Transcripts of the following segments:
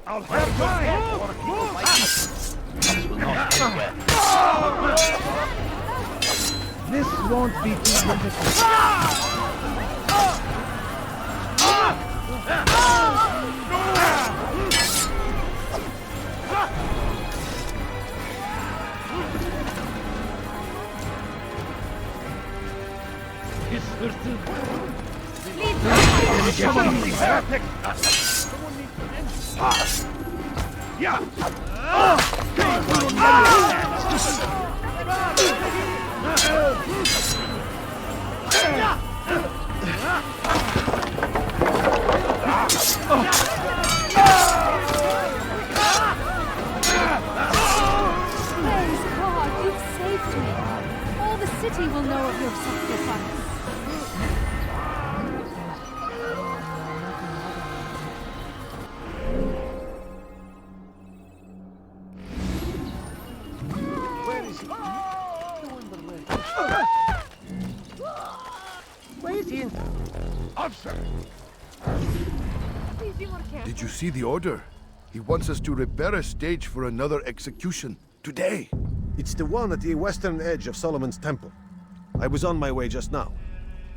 I'll have mine! This will not end well. This won't be too difficult. Praise God, you've saved me. All the city will know of your sacrifice. Where is he? Officer, Please be more careful. did you see the order? He wants us to repair a stage for another execution. Today. It's the one at the western edge of Solomon's Temple. I was on my way just now.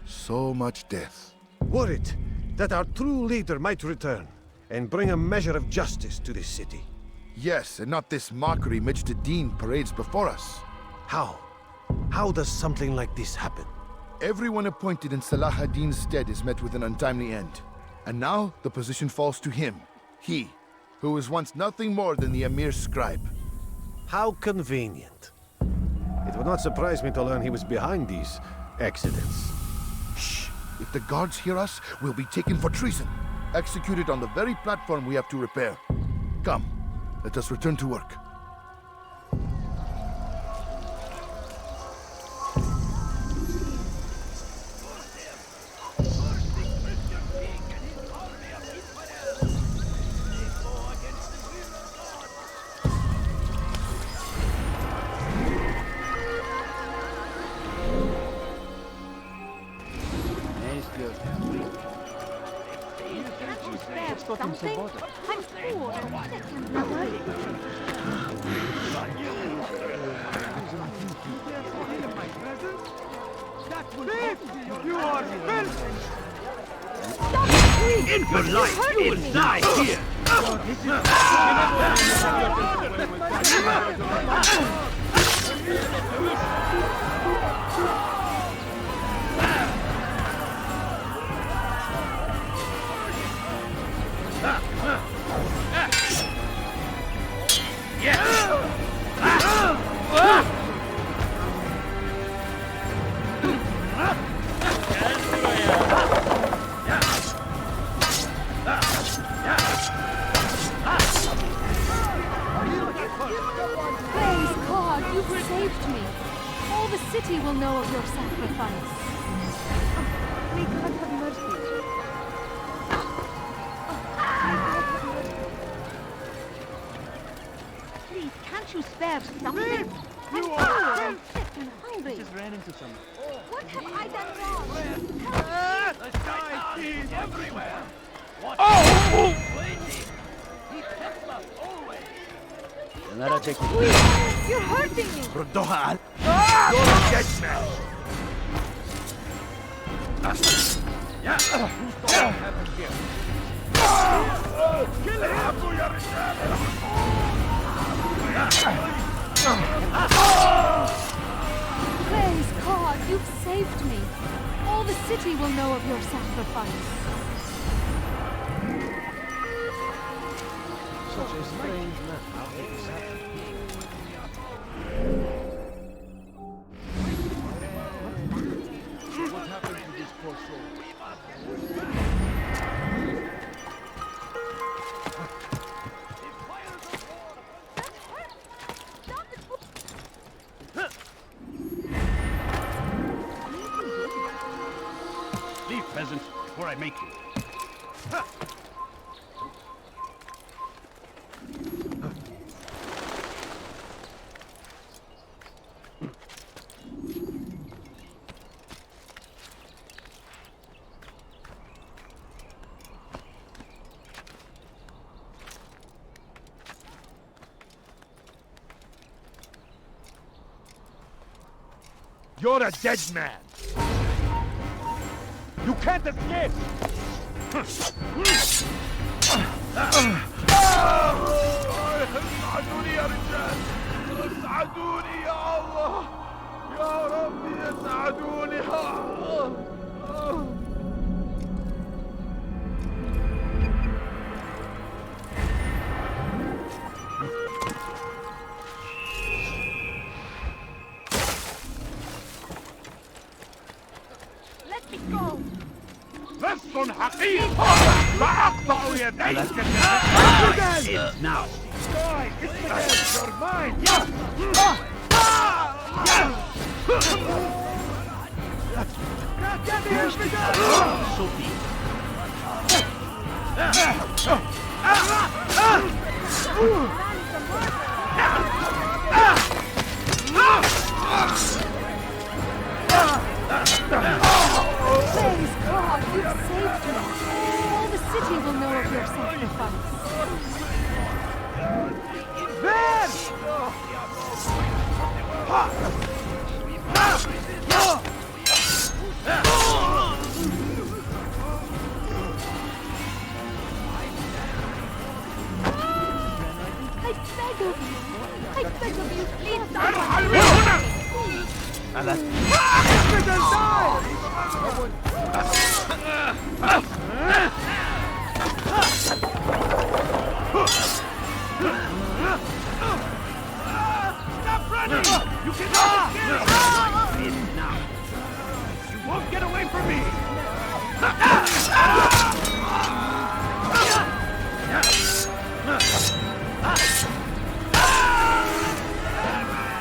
So much death. Worried that our true leader might return and bring a measure of justice to this city. Yes, and not this mockery Majd parades before us. How? How does something like this happen? Everyone appointed in Salah ad-Din's stead is met with an untimely end. And now the position falls to him. He, who was once nothing more than the Emir's scribe. How convenient. It would not surprise me to learn he was behind these accidents. Shh! If the guards hear us, we'll be taken for treason. Executed on the very platform we have to repair. Come, let us return to work. Something? I'm poor. You are filth! Stop it, please! In your life, You're you will hurting me. die here! Praise God, you've saved me. All the city will know of your sacrifice. May God have mercy. Please, can't you spare something? I'm poor and sick and hungry. Just ran into someone. What have I done wrong? The shaitan is everywhere! What? He tempts us always! Please, you're hurting me. ردوها Praise God, you've saved me. All the city will know of your sacrifice. Such a strange man. How did this happen? What happened to this poor soul? Leave, peasant, before I make you. You're a dead man. You can't escape. ساعدوني يا رجال. ساعدوني يا الله. يا ربي ساعدوني. Let me go! لص حقير سأقطع يديك now. You're mine. Sophie. Praise God, you've saved me. All the city will know of your sacrifice. I beg of you, please Stop running! You cannot escape! Now. You won't get away from me!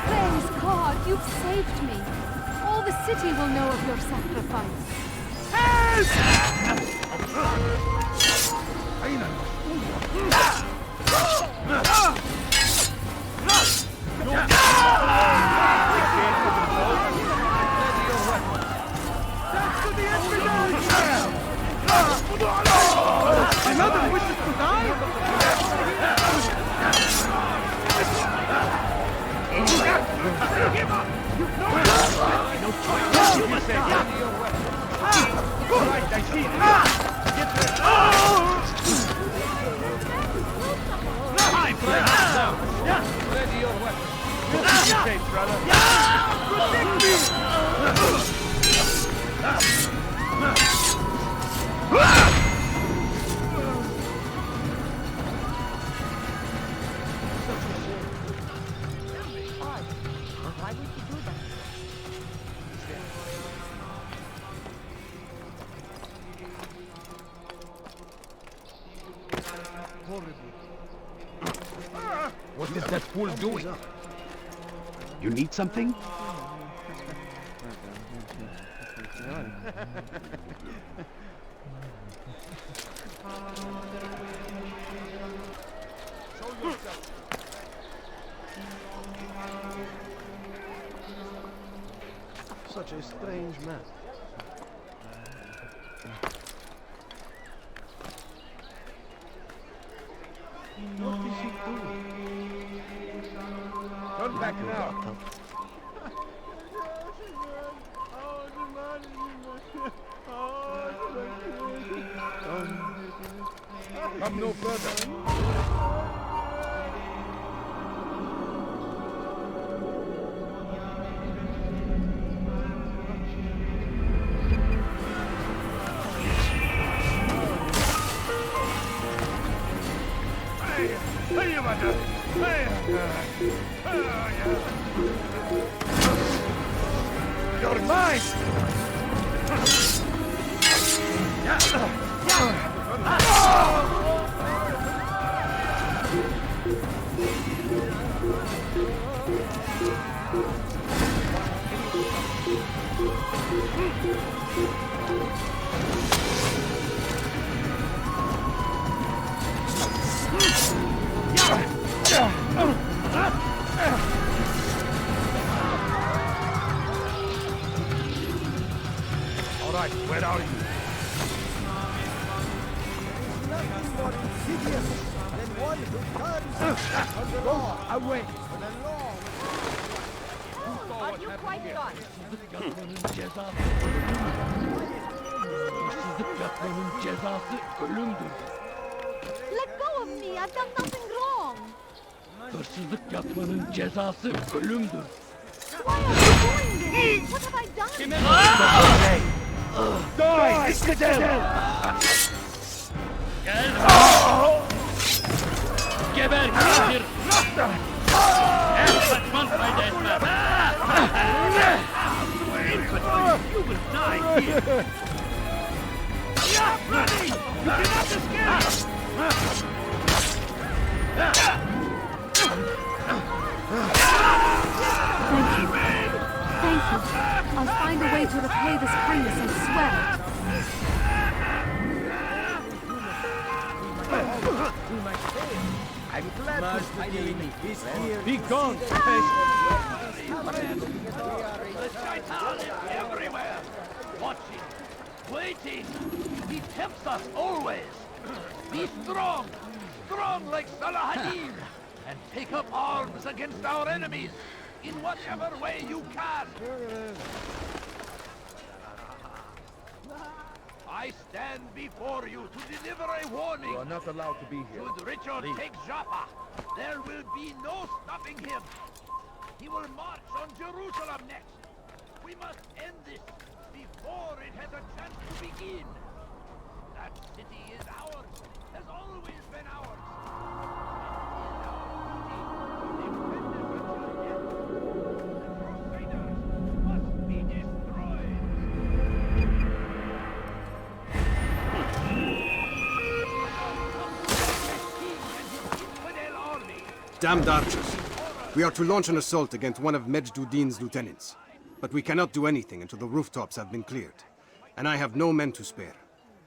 Praise God, you've saved me. All the city will know of your sacrifice. Another wishes to die? Give up! No choice. You must say all right, I see it. Get there. Time for that now. Ready your weapon. You'll be safe, brother. Protect me! Why would you do that? What is that fool doing? You need something? Such a strange man. What is he doing? Turn back now. Come no further. You're mine! All right, where are you? Nothing more insidious than one who turns from the law. Away! For the law will Have you quite done? Yapmanın cezası. Hırsızlık yapmanın cezası ölümdür. Let go of me! I've done nothing wrong! Hırsızlık yapmanın cezası ölümdür. Why are you doing this? What have I done? Die, iskidel! Gel! Geber getir! Kaçman fayda etmez! You will die here! Ready! You cannot escape! Thank you. Thank you. I'll find a way to repay this kindness, I swear. I'm glad to finally is here. Be gone! The shaitan is everywhere! Watching, waiting! He tempts us always! Be strong! Strong like Salahadin! And take up arms against our enemies! In whatever way you can! I stand before you to deliver a warning! You are not allowed to be here. Should Richard take Jaffa, there will be no stopping him! He will march on Jerusalem next! We must end this before it has a chance to begin! That city is ours, has always been ours! And it is our duty to defend it until death! The Crusaders must be destroyed! Damned archers. We are to launch an assault against one of Majd-ud-Din's lieutenants. But we cannot do anything until the rooftops have been cleared. And I have no men to spare.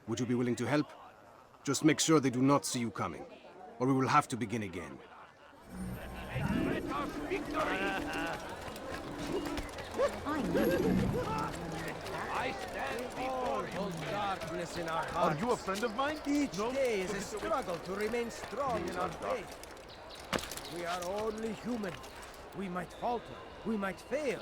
Would you be willing to help? Just make sure they do not see you coming, or we will have to begin again. I know. I stand before you. Hold darkness in our Are hearts. you a friend of mine? Each day is a struggle to remain strong in our faith. We are only human. We might falter. We might fail.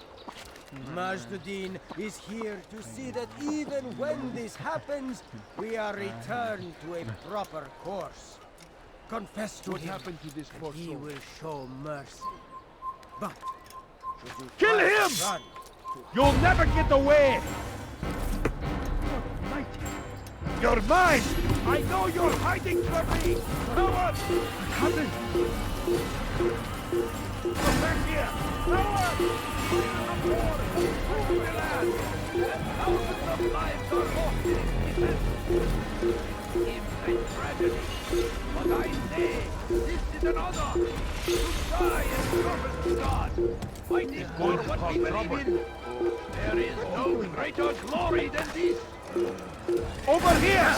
Majd-ud-Din is here to see that even when this happens, we are returned to a proper course. Confess to What him, happened to this poor and he soul? will show mercy. But should you Kill try to him! run, You'll never get away! You're mine! I know you're hiding from me! Coward! Cousin! Come back here! Coward! The war is over the land! And thousands of lives are lost in this. Seems a tragedy. But I say, this is an honor! To die in service to God! Fighting for what we believe in! There is no greater glory than this! Over here!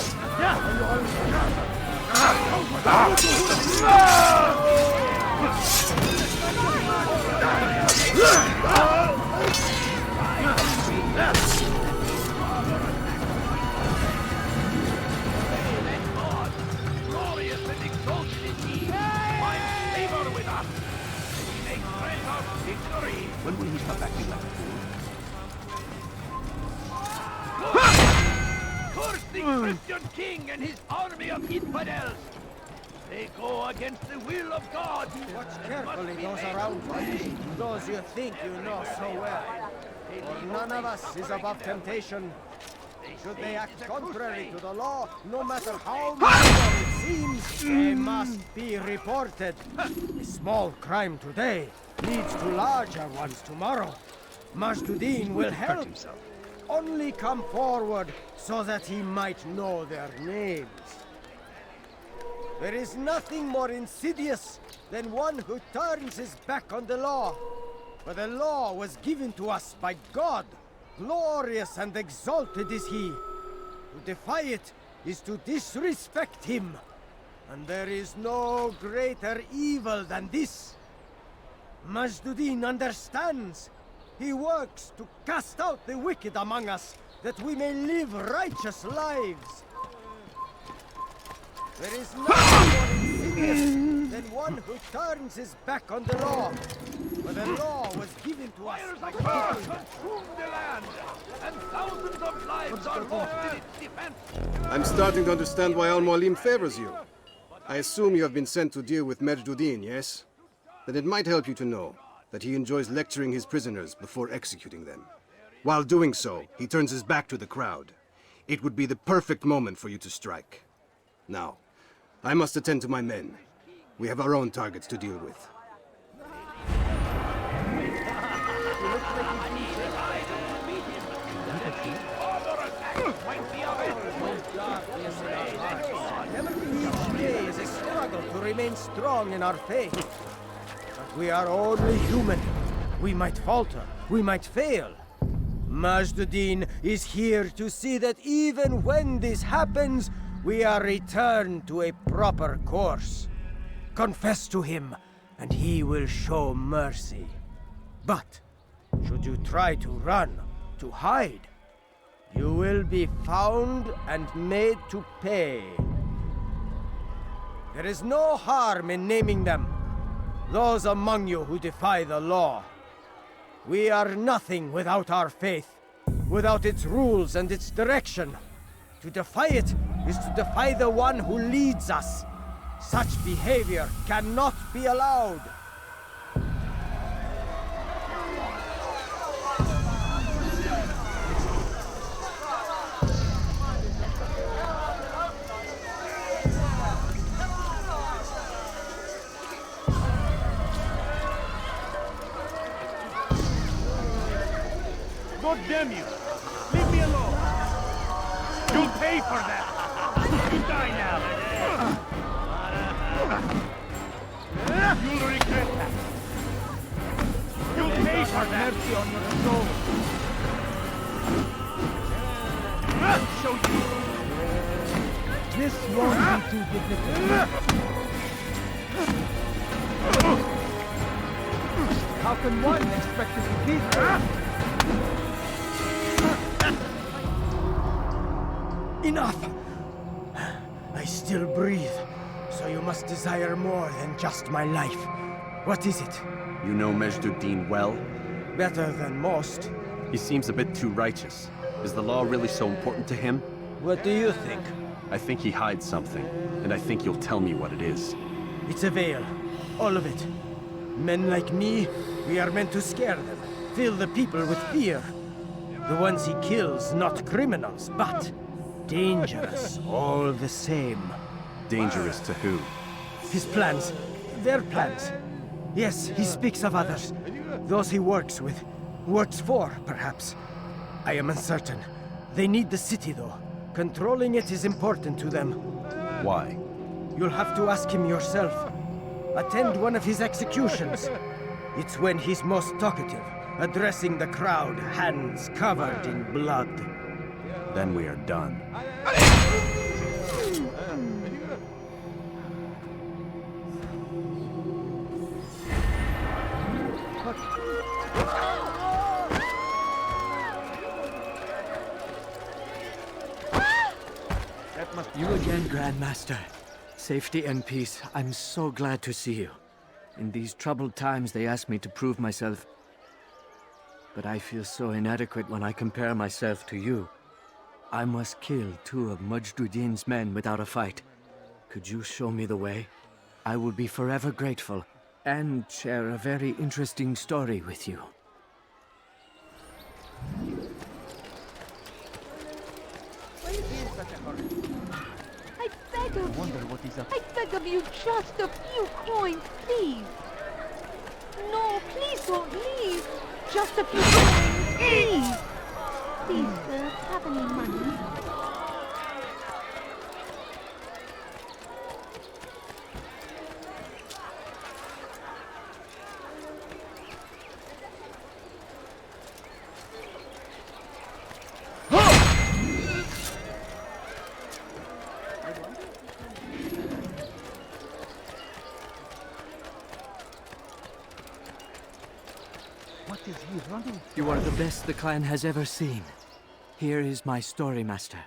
Thank God! Glorious and exalted is he! Find favor with us! We may grant our victory! When will he come back, you Curse the Christian king and his army of infidels! They go against the will of God! watch carefully those around you, those you think you know so well. For none of us is above temptation. Should they act contrary to the law, no matter how minor it seems, they must be reported. A small crime today leads to larger ones tomorrow. Majd-ud-Din will help. Only come forward so that he might know their names. There is nothing more insidious than one who turns his back on the law. For the law was given to us by God. Glorious and exalted is he. To defy it is to disrespect him. And there is no greater evil than this. Majd-ud-Din understands. He works to cast out the wicked among us, that we may live righteous lives. There is nothing more insidious than one who turns his back on the law. but the law was given to us Fires by of war people. consume the land, and thousands of lives are lost in its defense. I'm starting to understand why Al-Mualim favors you. I assume you have been sent to deal with Majd-ud-Din, yes? Then it might help you to know that he enjoys lecturing his prisoners before executing them. While doing so, he turns his back to the crowd. It would be the perfect moment for you to strike. Now, I must attend to my men. We have our own targets to deal with. Each day is a struggle to remain strong in our faith. But we are only human. We might falter. We might fail. Majd-ud-Din is here to see that even when this happens, we are returned to a proper course. Confess to him, and he will show mercy. But, should you try to run, to hide, you will be found and made to pay. There is no harm in naming them, those among you who defy the law. We are nothing without our faith, without its rules and its direction. To defy it is to defy the one who leads us. Such behavior cannot be allowed. God damn you! Leave me alone! You'll pay for that! You die now! You'll regret that! You'll pay for that! Mercy on your soul! I'll show you! This won't be too difficult. How can one expect to defeat her? Enough! I still breathe, so you must desire more than just my life. What is it? You know Majd-ud-Din well? Better than most. He seems a bit too righteous. Is the law really so important to him? What do you think? I think he hides something, and I think you'll tell me what it is. It's a veil. All of it. Men like me, we are meant to scare them, fill the people with fear. The ones he kills, not criminals, but dangerous all the same. Dangerous to who? His plans, their plans. Yes, he speaks of others. Those he works with, works for, perhaps. I am uncertain. They need the city, though. Controlling it is important to them. Why? You'll have to ask him yourself. Attend one of his executions. It's when he's most talkative, addressing the crowd, hands covered in blood. Then we are done. You again, Grandmaster. Safety and peace. I'm so glad to see you. In these troubled times, they ask me to prove myself. But I feel so inadequate when I compare myself to you. I must kill 2 of Majd-ud-Din's men without a fight. Could you show me the way? I will be forever grateful, and share a very interesting story with you. I beg of you, just a few coins, please. No, please don't leave. Just a few coins, please. Please, sir, have any money? You are the best the clan has ever seen. Here is my story, Master.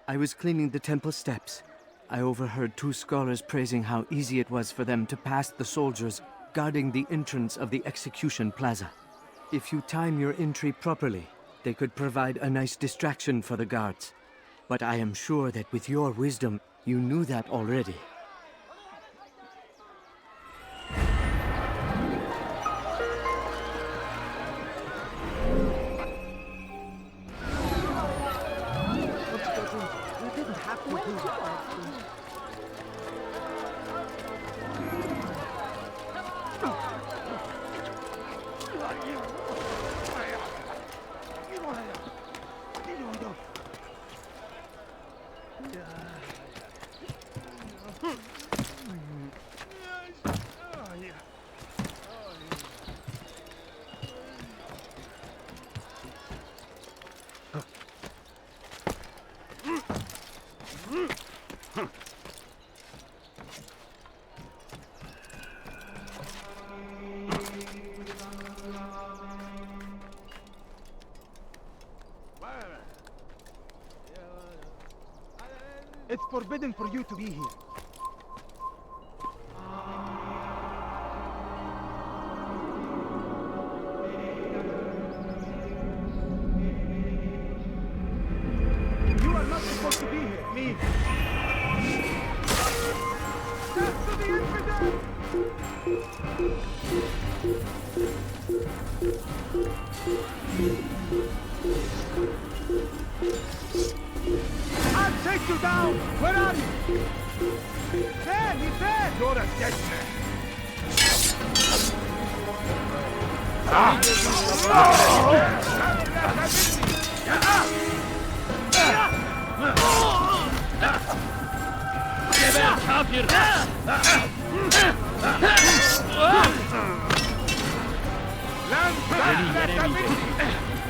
I was cleaning the temple steps. I overheard 2 scholars praising how easy it was for them to pass the soldiers guarding the entrance of the execution plaza. If you time your entry properly, they could provide a nice distraction for the guards. But I am sure that with your wisdom, you knew that already. It's forbidden for you to be here. You are not supposed to be here. Leave. Death to the infidel! I'll take you down! Where are you? There! He's there! You're a dead man!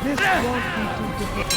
This won't be too difficult.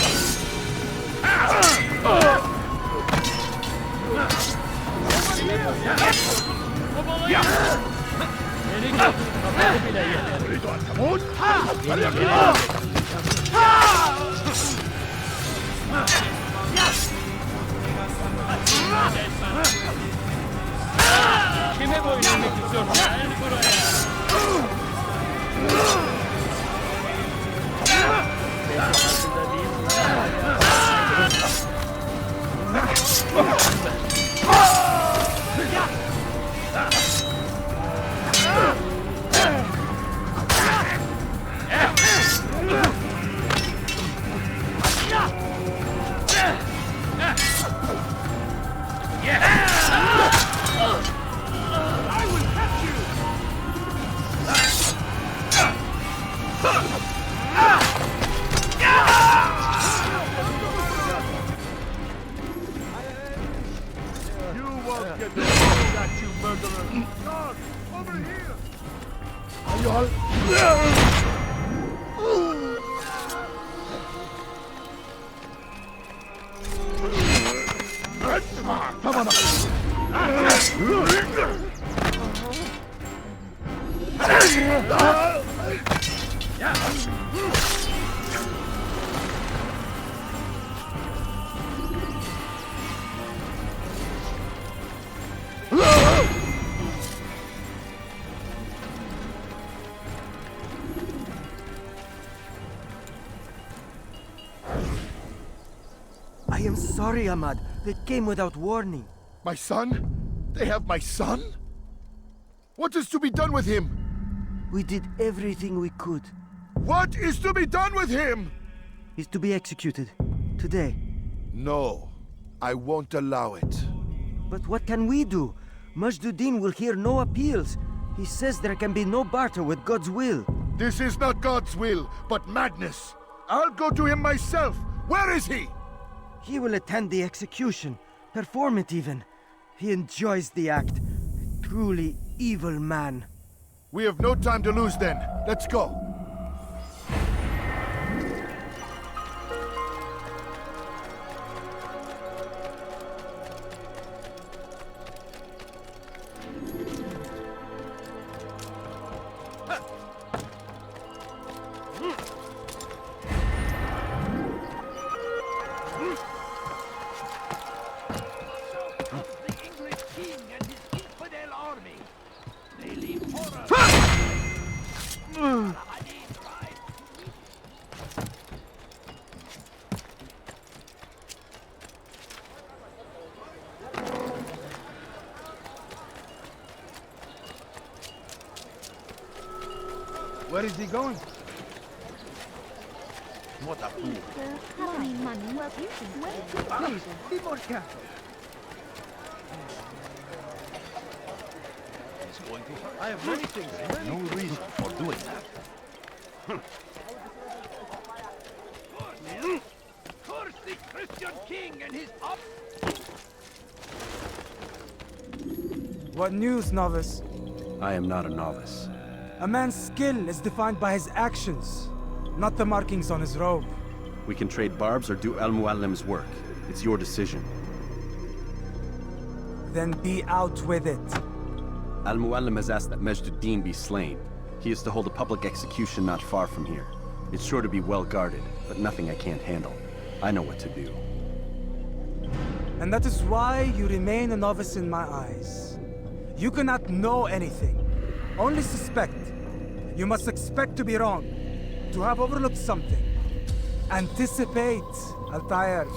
I am sorry, Ahmad. They came without warning. My son? They have my son? What is to be done with him? We did everything we could. What is to be done with him? He's to be executed. Today. No, I won't allow it. But what can we do? Majduddin will hear no appeals. He says there can be no barter with God's will. This is not God's will, but madness. I'll go to him myself. Where is he? He will attend the execution. Perform it even. He enjoys the act. A truly evil man. We have no time to lose then. Let's go. The English king and his infidel army. They leave horror. Where is he going? Please, sir, have any money? Well, you can wait. Please, be more careful. I have many things. No reason for doing that. Curse the Christian king and his up. What news, novice? I am not a novice. A man's skill is defined by his actions, not the markings on his robe. We can trade barbs or do Al-Muallim's work. It's your decision. Then be out with it. Al-Muallim has asked that Majd-ud-Din be slain. He is to hold a public execution not far from here. It's sure to be well guarded, but nothing I can't handle. I know what to do. And that is why you remain a novice in my eyes. You cannot know anything, only suspect. You must expect to be wrong, to have overlooked something. Anticipate, Altair.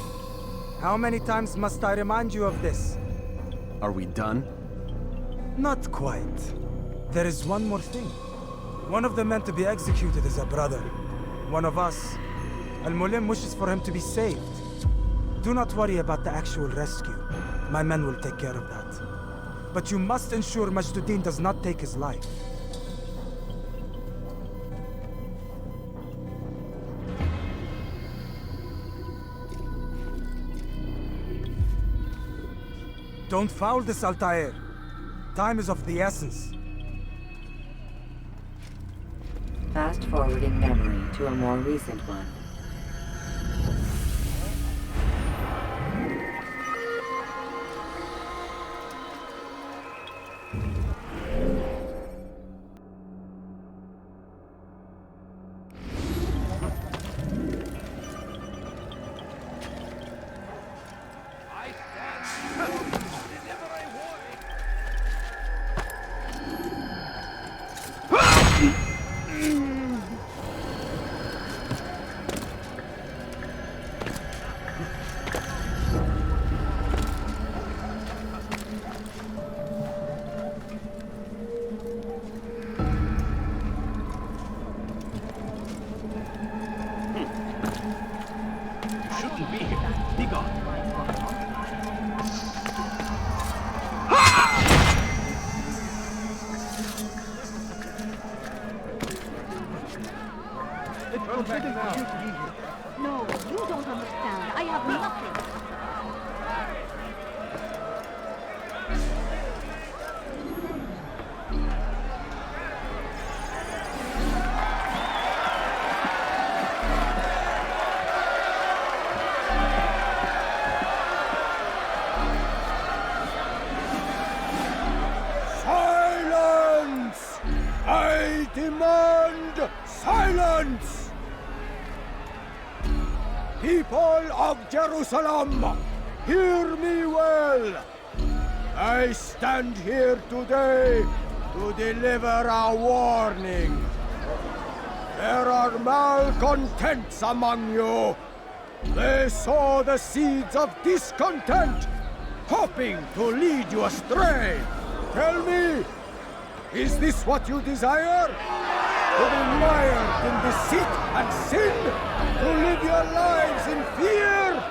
How many times must I remind you of this? Are we done? Not quite. There is one more thing. One of the men to be executed is a brother. One of us. Al-Mulim wishes for him to be saved. Do not worry about the actual rescue. My men will take care of that. But you must ensure Majd-ud-Din does not take his life. Don't foul this, Altair. Time is of the essence. Fast-forwarding memory to a more recent one. I stand to deliver a warning. Shouldn't be here. Be gone. No, you don't understand. I have nothing. Silence! I demand silence! People of Jerusalem, hear me well. I stand here today to deliver a warning. There are malcontents among you. They sow the seeds of discontent, hoping to lead you astray. Tell me, is this what you desire? To be mired in deceit and sin? To live your lives in fear?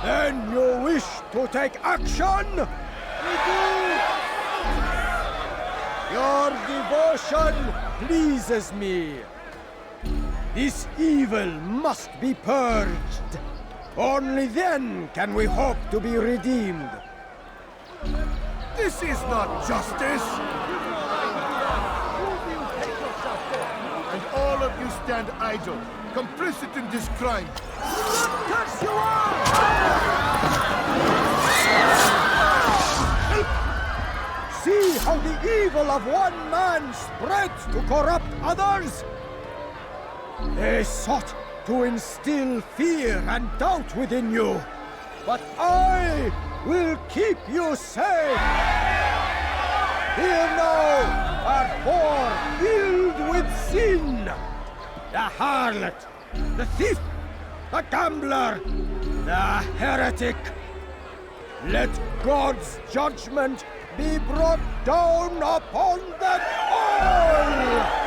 Then you wish to take action? We do! Your devotion pleases me. This evil must be purged. Only then can we hope to be redeemed. This is not justice! And all of you stand idle, complicit in this crime. Curse you all! See how the evil of one man spreads to corrupt others? They sought to instill fear and doubt within you, but I will keep you safe. Here now are four filled with sin. The harlot, the thief, the gambler, the heretic. Let God's judgment be brought down upon them all!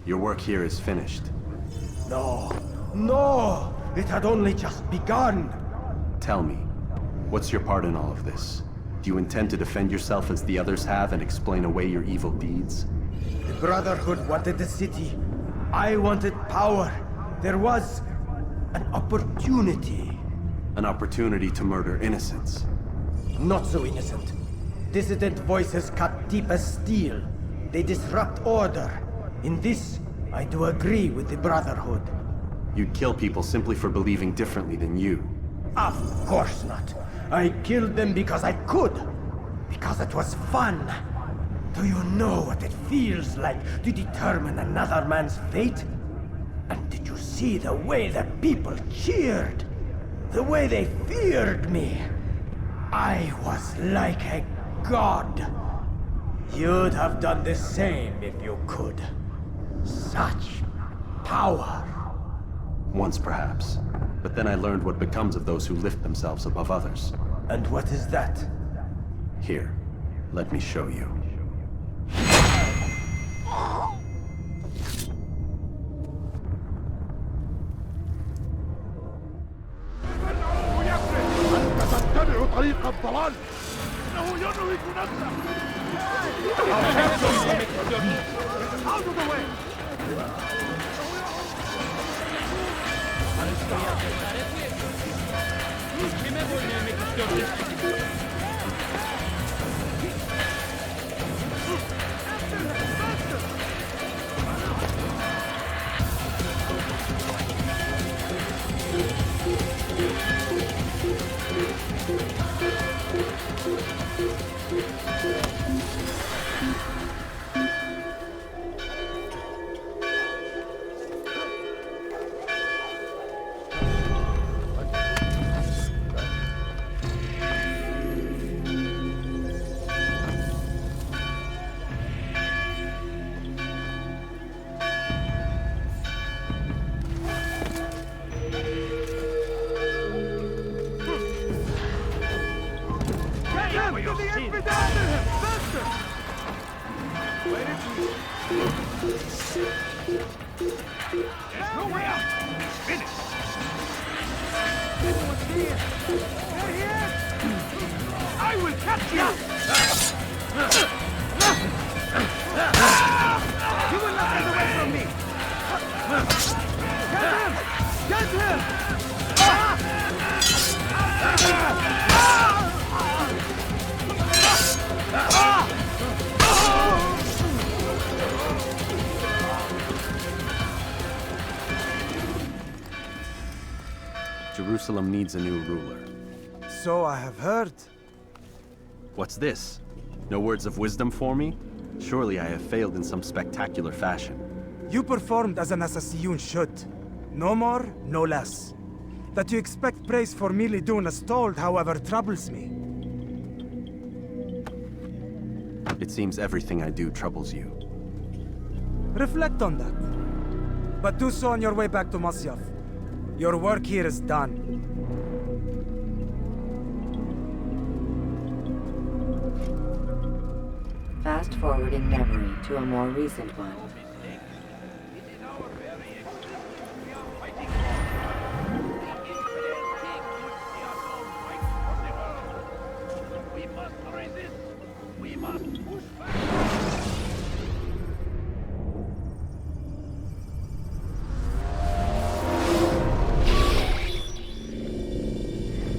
Your work here is finished. No, no! It had only just begun! Tell me, what's your part in all of this? Do you intend to defend yourself as the others have and explain away your evil deeds? The Brotherhood wanted the city. I wanted power. There was an opportunity. An opportunity to murder innocents. Not so innocent. Dissident voices cut deep as steel. They disrupt order. In this, I do agree with the Brotherhood. You'd kill people simply for believing differently than you. Of course not. I killed them because I could. Because it was fun. Do you know what it feels like to determine another man's fate? And did you see the way the people cheered? The way they feared me? I was like a god. You'd have done the same if you could. Such power. Once perhaps. But then I learned what becomes of those who lift themselves above others. And what is that? Here, let me show you. تتبع طريق الضلال إنه ينهك نفسه Out of the way! Jerusalem needs a new ruler. So I have heard. What's this? No words of wisdom for me? Surely I have failed in some spectacular fashion. You performed as an assassin should. No more, no less. That you expect praise for merely doing as told, however, troubles me. It seems everything I do troubles you. Reflect on that. But do so on your way back to Masyaf. Your work here is done. Fast forwarding memory to a more recent one. We must resist. We must push back.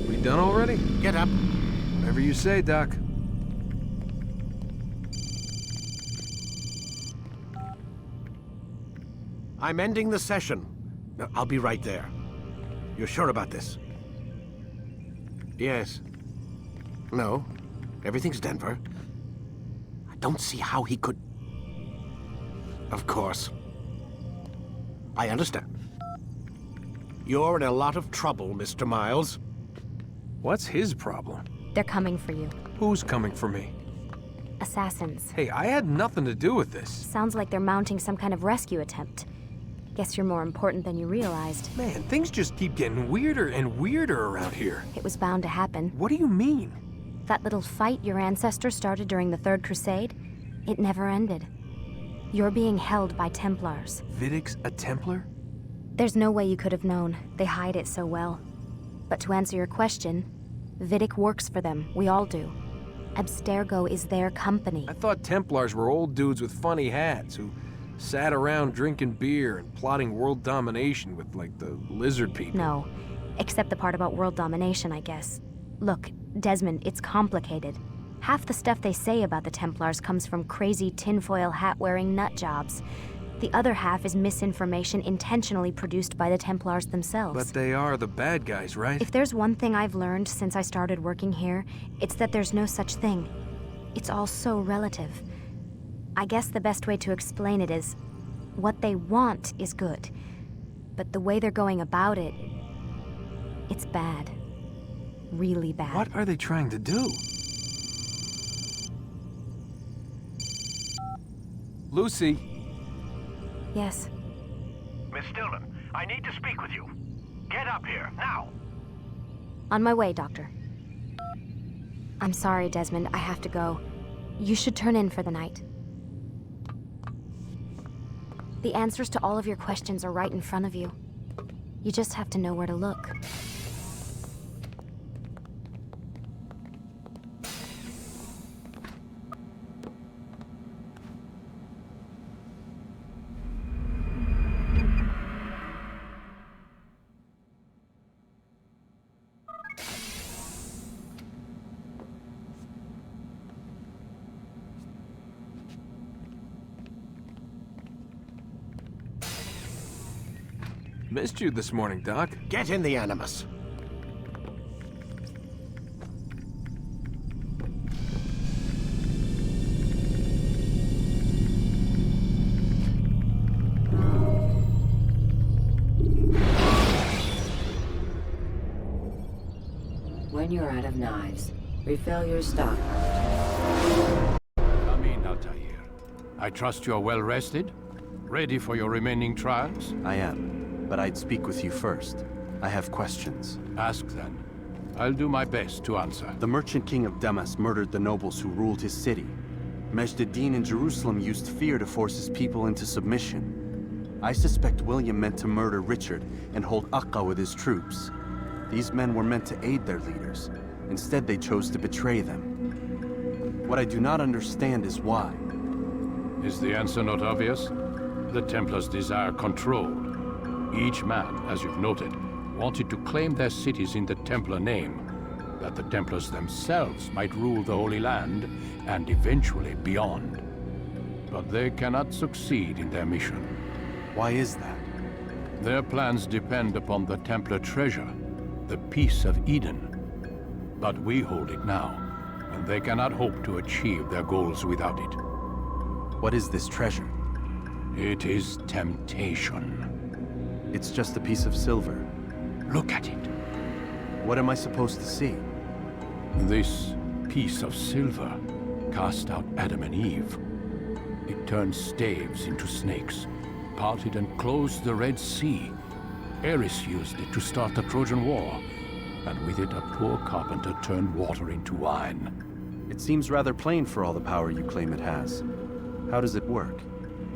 We done already? Get up. Whatever you say, Doc. I'm ending the session. I'll be right there. You're sure about this? Yes. No. Everything's Denver. I don't see how he could... Of course. I understand. You're in a lot of trouble, Mr. Miles. What's his problem? They're coming for you. Who's coming for me? Assassins. Hey, I had nothing to do with this. Sounds like they're mounting some kind of rescue attempt. Guess you're more important than you realized. Man, things just keep getting weirder and weirder around here. It was bound to happen. What do you mean? That little fight your ancestor started during the Third Crusade, it never ended. You're being held by Templars. Vidic's a Templar? There's no way you could have known. They hide it so well. But to answer your question, Vidic works for them. We all do. Abstergo is their company. I thought Templars were old dudes with funny hats who sat around drinking beer and plotting world domination with, like, the lizard people. No. Except the part about world domination, I guess. Look, Desmond, it's complicated. Half the stuff they say about the Templars comes from crazy tinfoil hat-wearing nutjobs. The other half is misinformation intentionally produced by the Templars themselves. But they are the bad guys, right? If there's one thing I've learned since I started working here, it's that there's no such thing. It's all so relative. I guess the best way to explain it is, what they want is good. But the way they're going about it, it's bad. Really bad. What are they trying to do? Lucy? Yes. Miss Stillman, I need to speak with you. Get up here, now! On my way, Doctor. I'm sorry, Desmond. I have to go. You should turn in for the night. The answers to all of your questions are right in front of you. You just have to know where to look. Missed you this morning, Doc. Get in the Animus. When you're out of knives, refill your stock. Come in, Altair. I trust you're well rested? Ready for your remaining trials? I am. But I'd speak with you first. I have questions. Ask then. I'll do my best to answer. The Merchant King of Damas murdered the nobles who ruled his city. Majd ad-Din in Jerusalem used fear to force his people into submission. I suspect William meant to murder Richard and hold Akka with his troops. These men were meant to aid their leaders. Instead, they chose to betray them. What I do not understand is why. Is the answer not obvious? The Templars desire control. Each man, as you've noted, wanted to claim their cities in the Templar name, that the Templars themselves might rule the Holy Land and eventually beyond. But they cannot succeed in their mission. Why is that? Their plans depend upon the Templar treasure, the Peace of Eden. But we hold it now, and they cannot hope to achieve their goals without it. What is this treasure? It is temptation. It's just a piece of silver. Look at it. What am I supposed to see? This piece of silver cast out Adam and Eve. It turned staves into snakes, parted and closed the Red Sea. Ares used it to start the Trojan War, and with it a poor carpenter turned water into wine. It seems rather plain for all the power you claim it has. How does it work?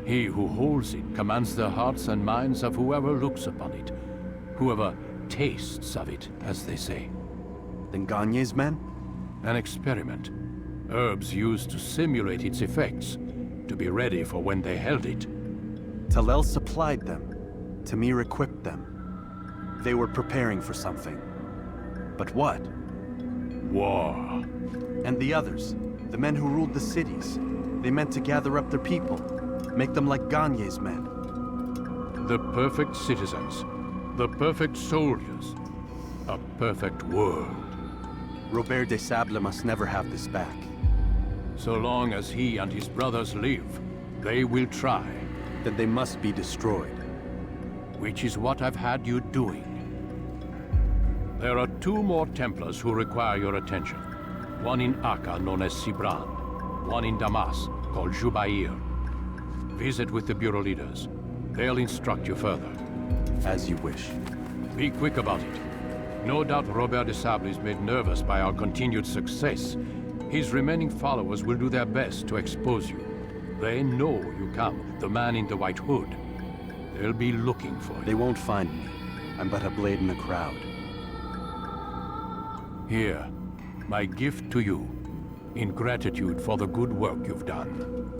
He who holds it commands the hearts and minds of whoever looks upon it. Whoever tastes of it, as they say. Then Gagne's men? An experiment. Herbs used to simulate its effects, to be ready for when they held it. Talel supplied them. Tamir equipped them. They were preparing for something. But what? War. And the others, the men who ruled the cities, they meant to gather up their people, make them like Gagne's men. The perfect citizens. The perfect soldiers. A perfect world. Robert de Sable must never have this back. So long as he and his brothers live, they will try. Then they must be destroyed. Which is what I've had you doing. There are 2 more Templars who require your attention. One in Acre known as Sibran. One in Damas called Jubair. Visit with the Bureau leaders. They'll instruct you further. As you wish. Be quick about it. No doubt Robert de Sable is made nervous by our continued success. His remaining followers will do their best to expose you. They know you come, the man in the white hood. They'll be looking for you. They won't find me. I'm but a blade in the crowd. Here, my gift to you, in gratitude for the good work you've done.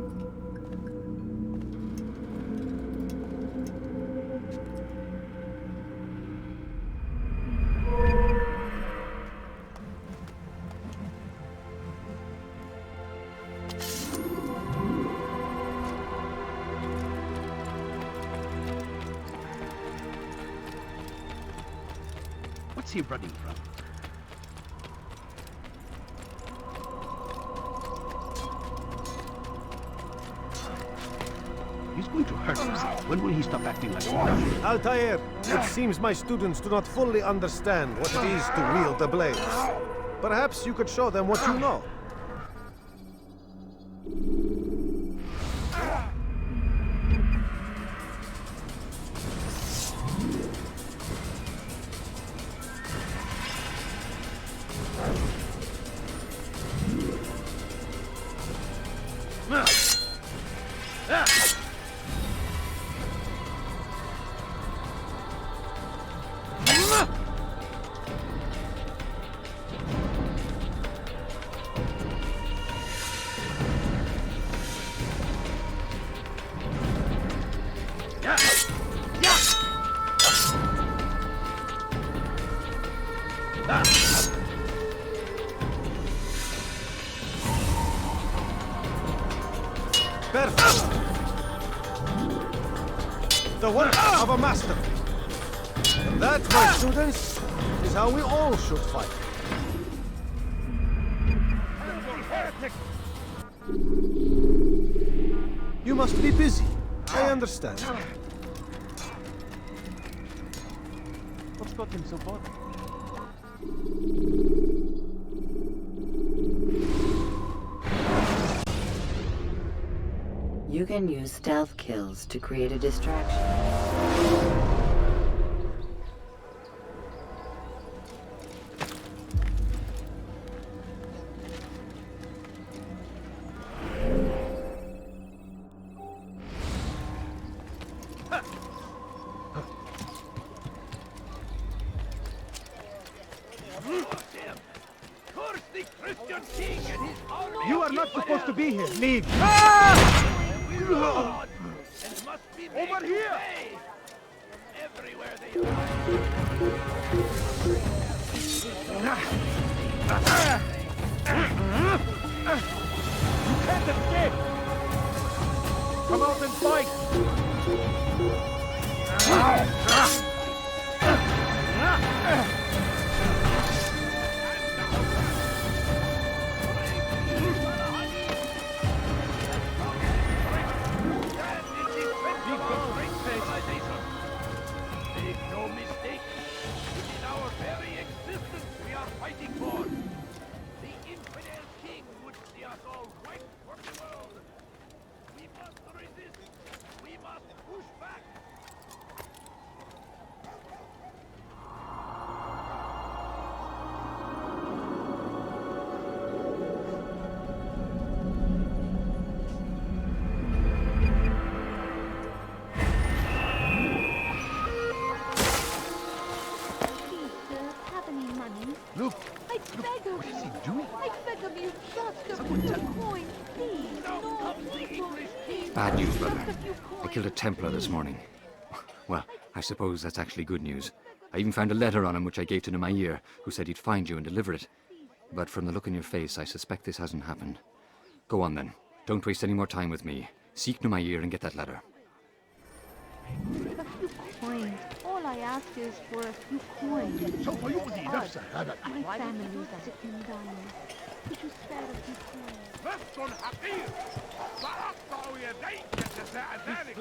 What's he running from? He's going to hurt himself. When will he stop acting like a Altair, it seems my students do not fully understand what it is to wield the blades. Perhaps you could show them what you know. Perfect! The work of a master. And that, my students, is how we all should fight. You must be busy. I understand. What's got him so bothered? You can use stealth kills to create a distraction. You are not supposed to be here. Leave. Over here! Everywhere they You can't escape! Come out and fight! Make no mistake, it is our very existence we are fighting for. The infidel king would see us all wiped from the world. We must resist. We must push back. Look! I beg of you! I beg of you, just a few coins, please! No, please. Bad news, brother. I killed a Templar this morning. Well, I suppose that's actually good news. I even found a letter on him which I gave to Nemair, who said he'd find you and deliver it. But from the look in your face, I suspect this hasn't happened. Go on then. Don't waste any more time with me. Seek Nemair and get that letter. A few coins. All I ask is for a few coins. My family is sick and dying. Could you spare a few coins? نص حقير سأقطع يديك جزاء ذلك.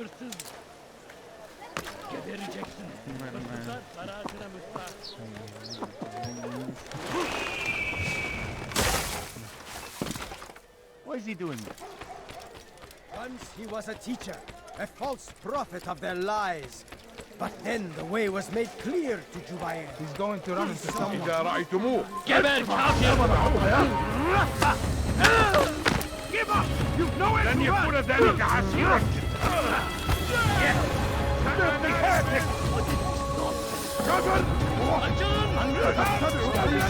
Why is he doing this? Once he was a teacher, a false prophet of their lies. But then the way was made clear to Jubair. He's going to run into someone. إذا رأيتموه. Give up! You've nowhere to run! لن يكون ذلك عسيرا. كفر! أنت تتبع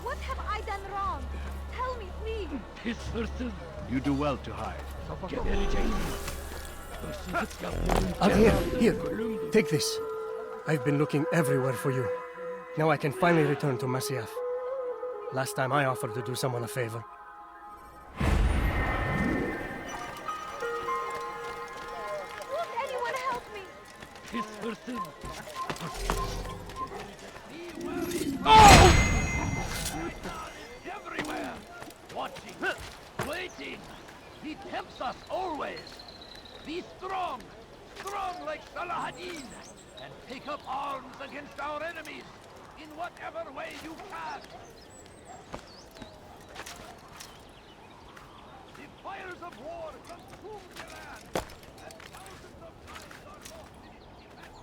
What have I done wrong? Tell me, please. You do well to hide. Here, take this. I've been looking everywhere for you. Now I can finally return to Masyaf. Last time I offered to do someone a favor. Won't anyone help me? Everywhere! Watching, waiting! He tempts us always! Be strong! Strong like Salahadin! And take up arms against our enemies! In whatever way you can! The fires of war consume the land! And thousands of lives are lost in its defense!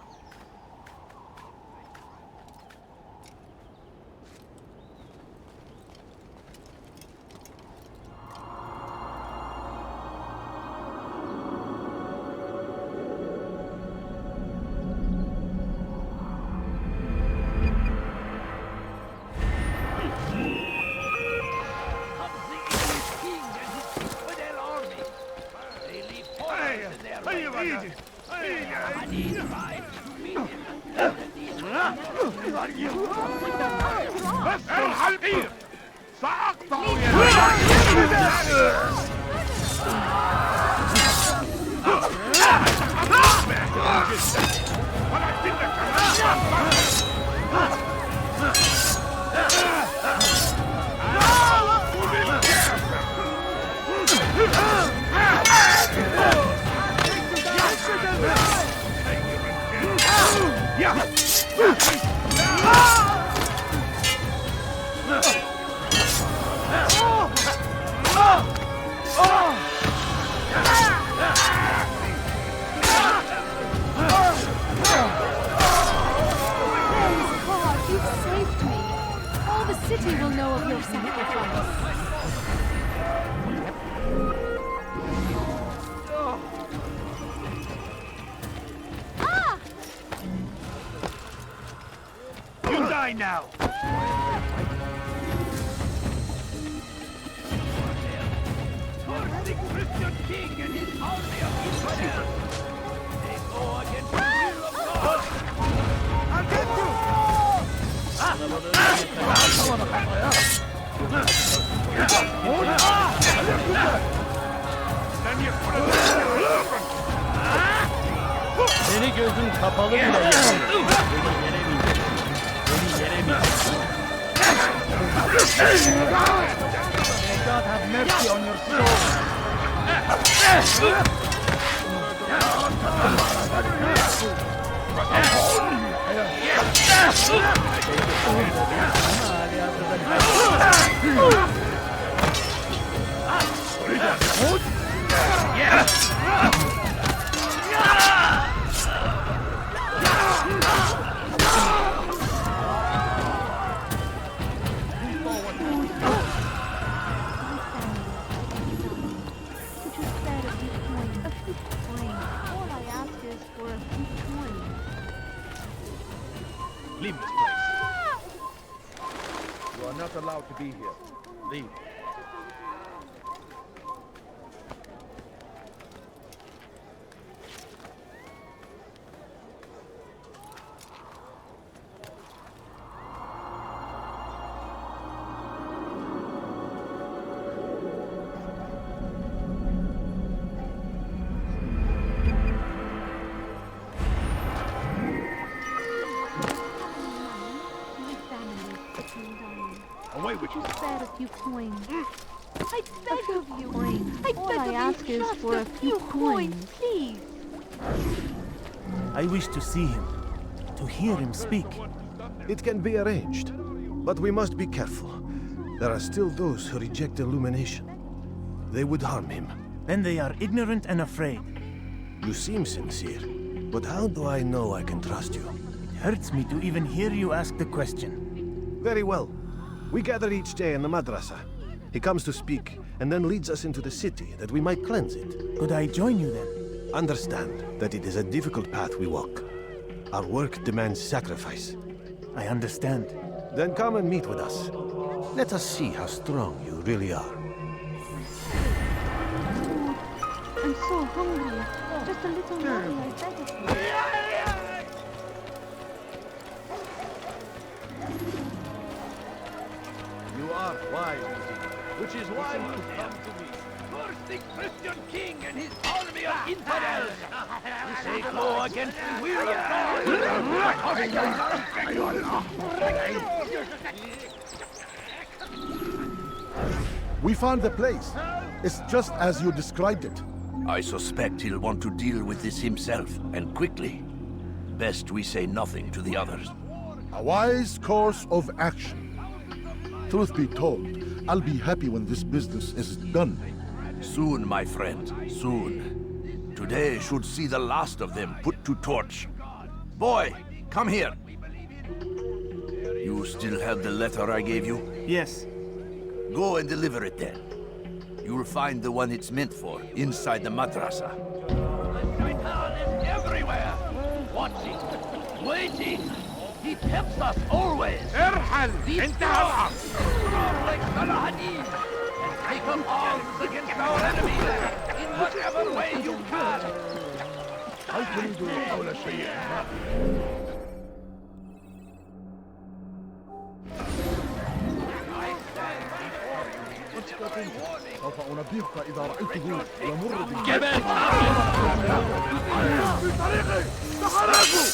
You've saved me. All the city will know of your sacrifice. You die now! Towards the Christian king and his army of Israel! They go against the will of God! I'll get you! Seni gözün kapalı bile yenemeyecek. Beni yenemeyecek. May God have mercy on your soul! Leave this place. You are not allowed to be here. Leave. Why would you spare a few coins? I beg of you. I beg of you, ask is for a few coins, please. I wish to see him, to hear him speak. It can be arranged, but we must be careful. There are still those who reject illumination. They would harm him. Then they are ignorant and afraid. You seem sincere, but how do I know I can trust you? It hurts me to even hear you ask the question. Very well. We gather each day in the madrasa. He comes to speak, and then leads us into the city, that we might cleanse it. Could I join you then? Understand that it is a difficult path we walk. Our work demands sacrifice. I understand. Then come and meet with us. Let us see how strong you really are. I'm so hungry. Just a little money, I beg of you. You are wise, which is why you come to me. First the Christian king and his army of infidels. They go against the will of God. We found the place. It's just as you described it. I suspect he'll want to deal with this himself, and quickly. Best we say nothing to the others. A wise course of action. Truth be told, I'll be happy when this business is done. Soon, my friend, soon. Today should see the last of them put to torch. Boy, come here. You still have the letter I gave you? Yes. Go and deliver it then. You'll find the one it's meant for, inside the madrasa. Shaitan is everywhere, watching, waiting. He tempts us always. These strong like Salahadin, and take up arms against our enemies in whatever way you can. هل تريد قول شيء ما؟ سوف أنبهك إذا رأيته يمر جبل بطريقي تحركوا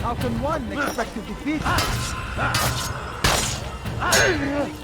How can one expect to defeat? Save me!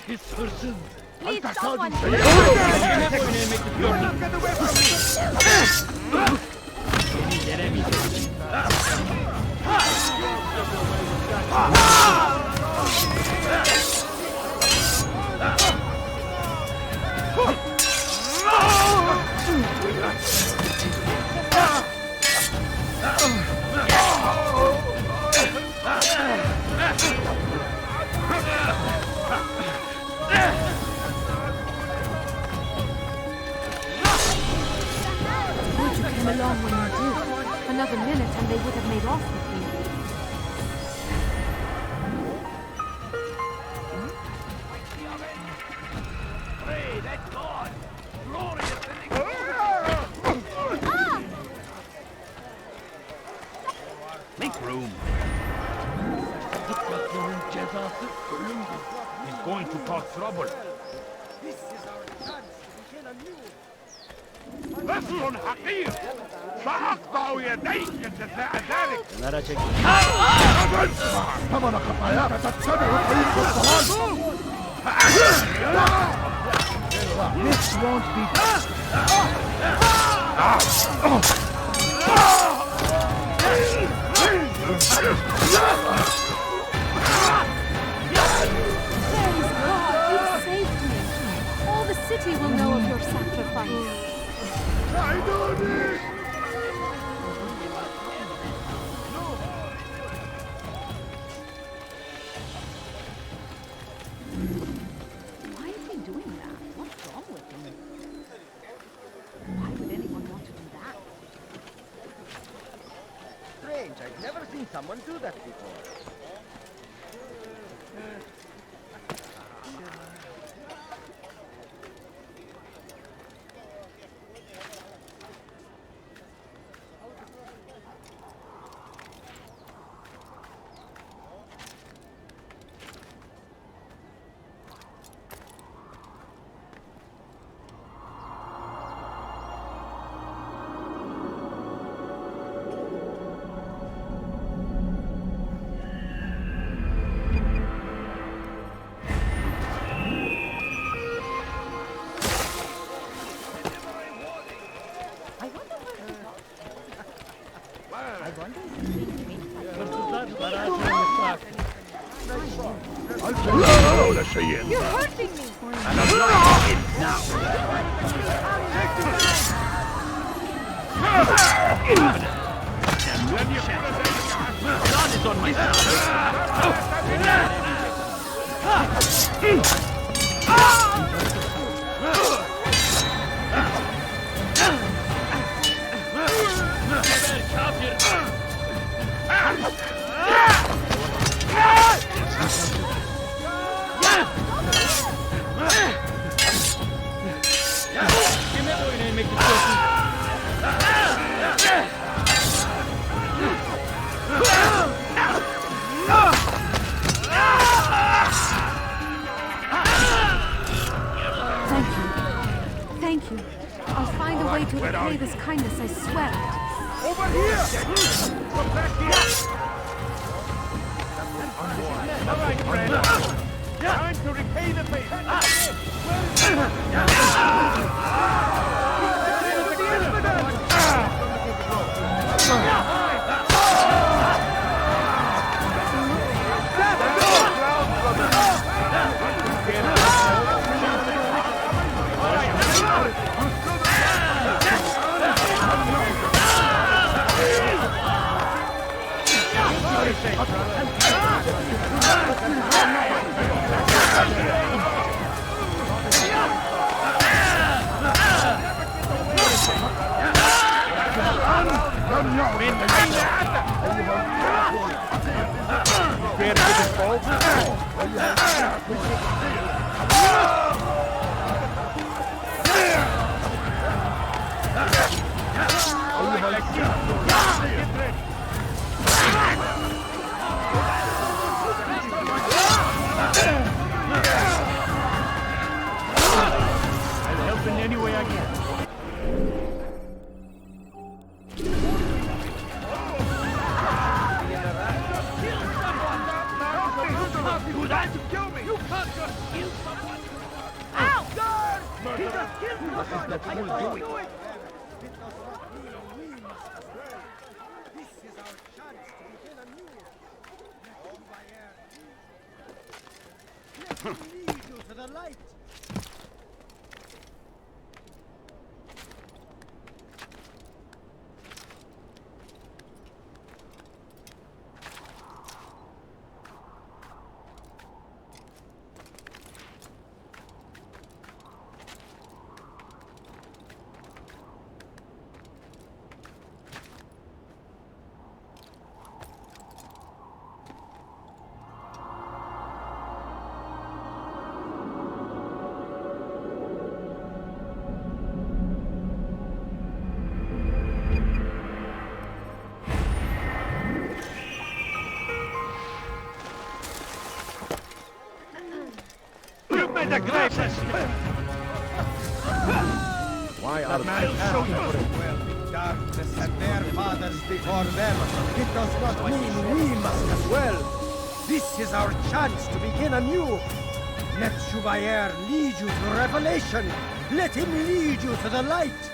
His person. Please, someone! Get away from along when you did. Another minute and they would have made off with me. Make room. He's going to cause trouble. لسن حقير سأقطع يديك جزاء ذلك. ثمن خطاياك تتبع طريق الضلال. This won't be You've saved me. All the city will know of your sacrifice. I don't need. Why is he doing that? What's wrong with him? Why would anyone want to do that? Strange, I've never seen someone do that before. You're hurting me! Blood is on my Thank you. I'll find a way to repay this kindness, I swear. Over here! Come back here! All right, friend. Time to repay the favor. I'll help in any way I can. Do that to kill me! You can't just kill someone! Ow! God! He just killed someone! I can't do it! This is our chance to begin anew. Let me lead you to the light. the greatest! Why are the darkness and their fathers before them? It does not mean we must as well. This is our chance to begin anew. Let Jubair lead you to revelation. Let him lead you to the light.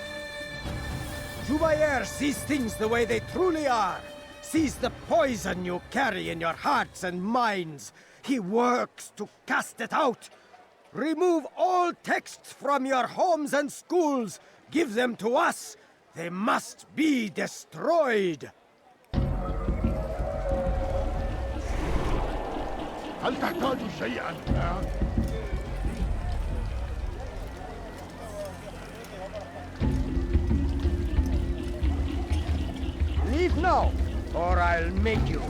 Jubair sees things the way they truly are. Sees the poison you carry in your hearts and minds. He works to cast it out. Remove all texts from your homes and schools. Give them to us. They must be destroyed. هل تحتاج شيئا؟ Leave now, or I'll make you.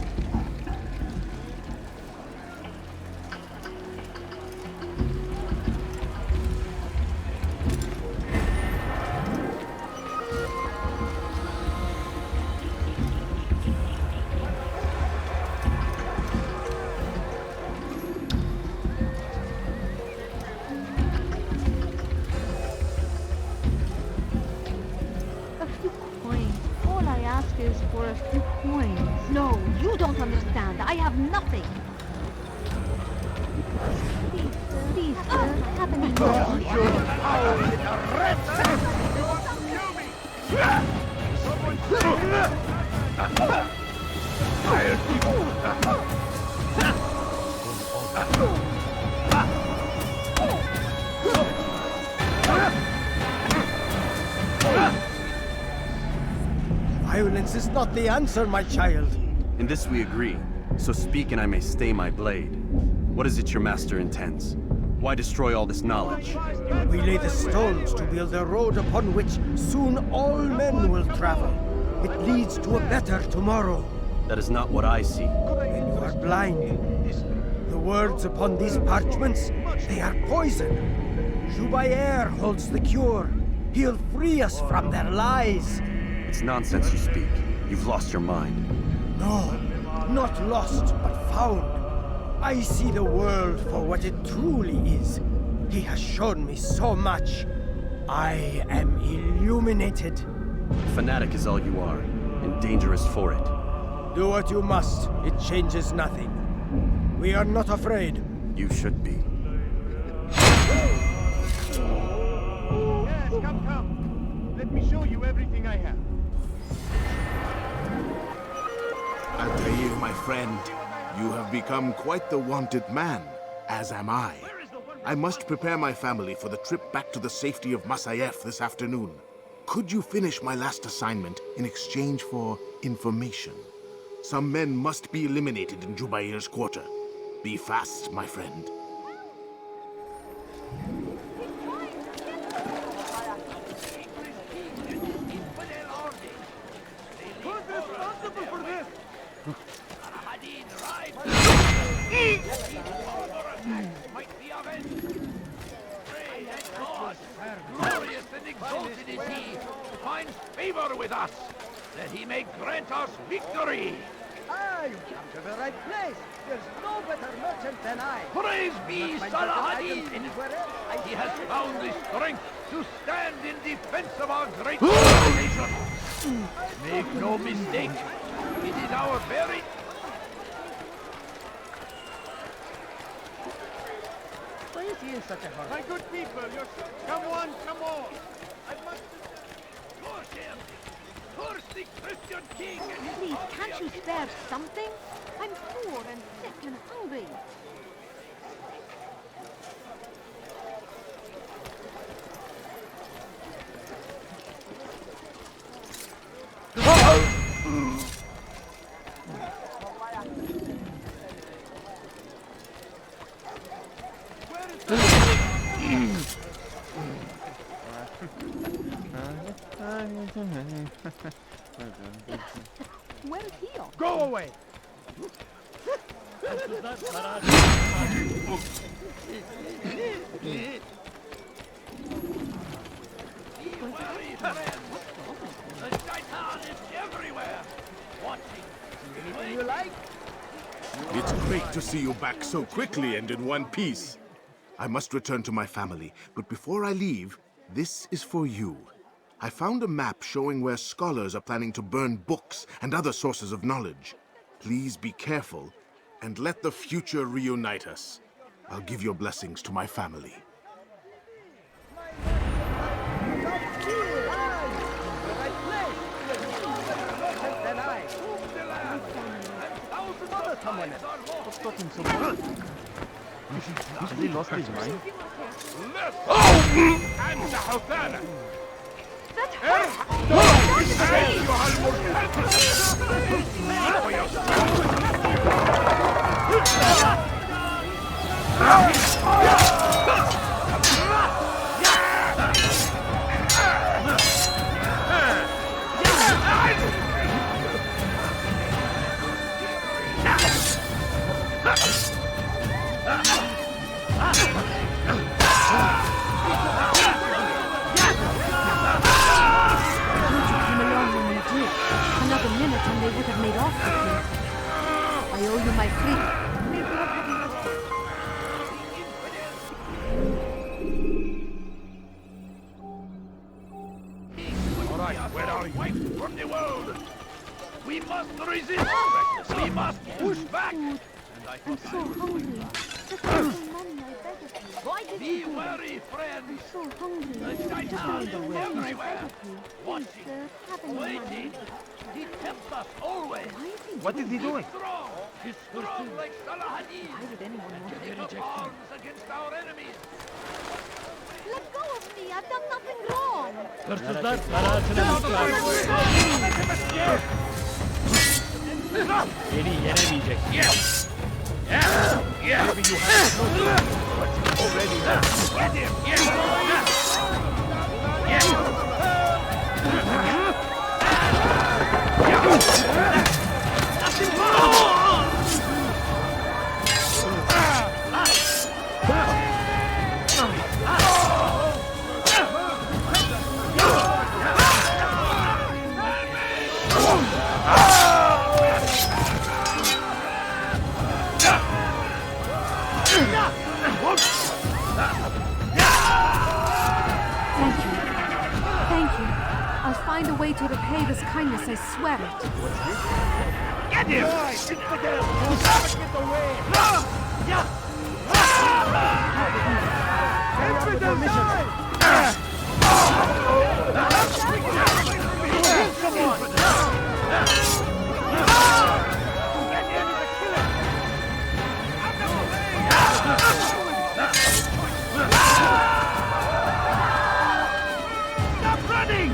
Is for a few coins. No, you don't understand. I have nothing. Please, sir, have any Violence is not the answer, my child. In this we agree, so speak and I may stay my blade. What is it your master intends? Why destroy all this knowledge? We lay the stones to build a road upon which soon all men will travel. It leads to a better tomorrow. That is not what I see. Then you are blind. The words upon these parchments, they are poison. Jubair holds the cure. He'll free us from their lies. It's nonsense you speak. You've lost your mind. No, not lost, but found. I see the world for what it truly is. He has shown me so much. I am illuminated. Fanatic is all you are, and dangerous for it. Do what you must. It changes nothing. We are not afraid. You should be. Yes, come. Let me show you everything I have. Altair, my friend, you have become quite the wanted man, as am I. I must prepare my family for the trip back to the safety of Masyaf this afternoon. Could you finish my last assignment in exchange for information? Some men must be eliminated in Jubair's quarter. Be fast, my friend. Who's responsible for this? Might be avenged. Pray that God, glorious and exalted is he, finds favor with us, that he may grant us victory. Ah, you come to the right place. There's no better merchant than I. Praise be Salah-ad-Din. Anywhere else, He has found the strength to stand in defense of our great nation. Make no mistake, it is our very... Why is he in such a hurry? My good people, come on. I must... Curse him! Curse the Christian king and his... Please, can't you spare something? I'm poor and sick and hungry. Where is he off? Go away! The Shaitan is everywhere! Watching. Anything you like? It's great to see you back so quickly and in one piece. I must return to my family, but before I leave, this is for you. I found a map showing where scholars are planning to burn books and other sources of knowledge. Please be careful, and let the future reunite us. I'll give your blessings to my family. Has he lost his mind? Another minute and they would have made off with me. I owe you my freedom. All right, where are you? From the world. We must resist. We must push back. And I'm so hungry. Just have some money, I beg of you. Why did Be you do wary, that? friend. I'm so hungry. The Just shaitan have is some money, I everywhere. beg of you. Please, Watching, have any money. waiting. He tempts us always. What is he doing? Strong. He's strong like Salahadin. Why would anyone want to Take up reject him? arms against our enemies. Let go of me. I've done nothing wrong. Hırsızlar karaatına Beni yenemeyecek. Yes. Yeah. Yeah. Maybe you have no clue, but you already have. Get him. Yes. Thank you. I'll find a way to repay this kindness, I swear it. Get him. Get Stop running!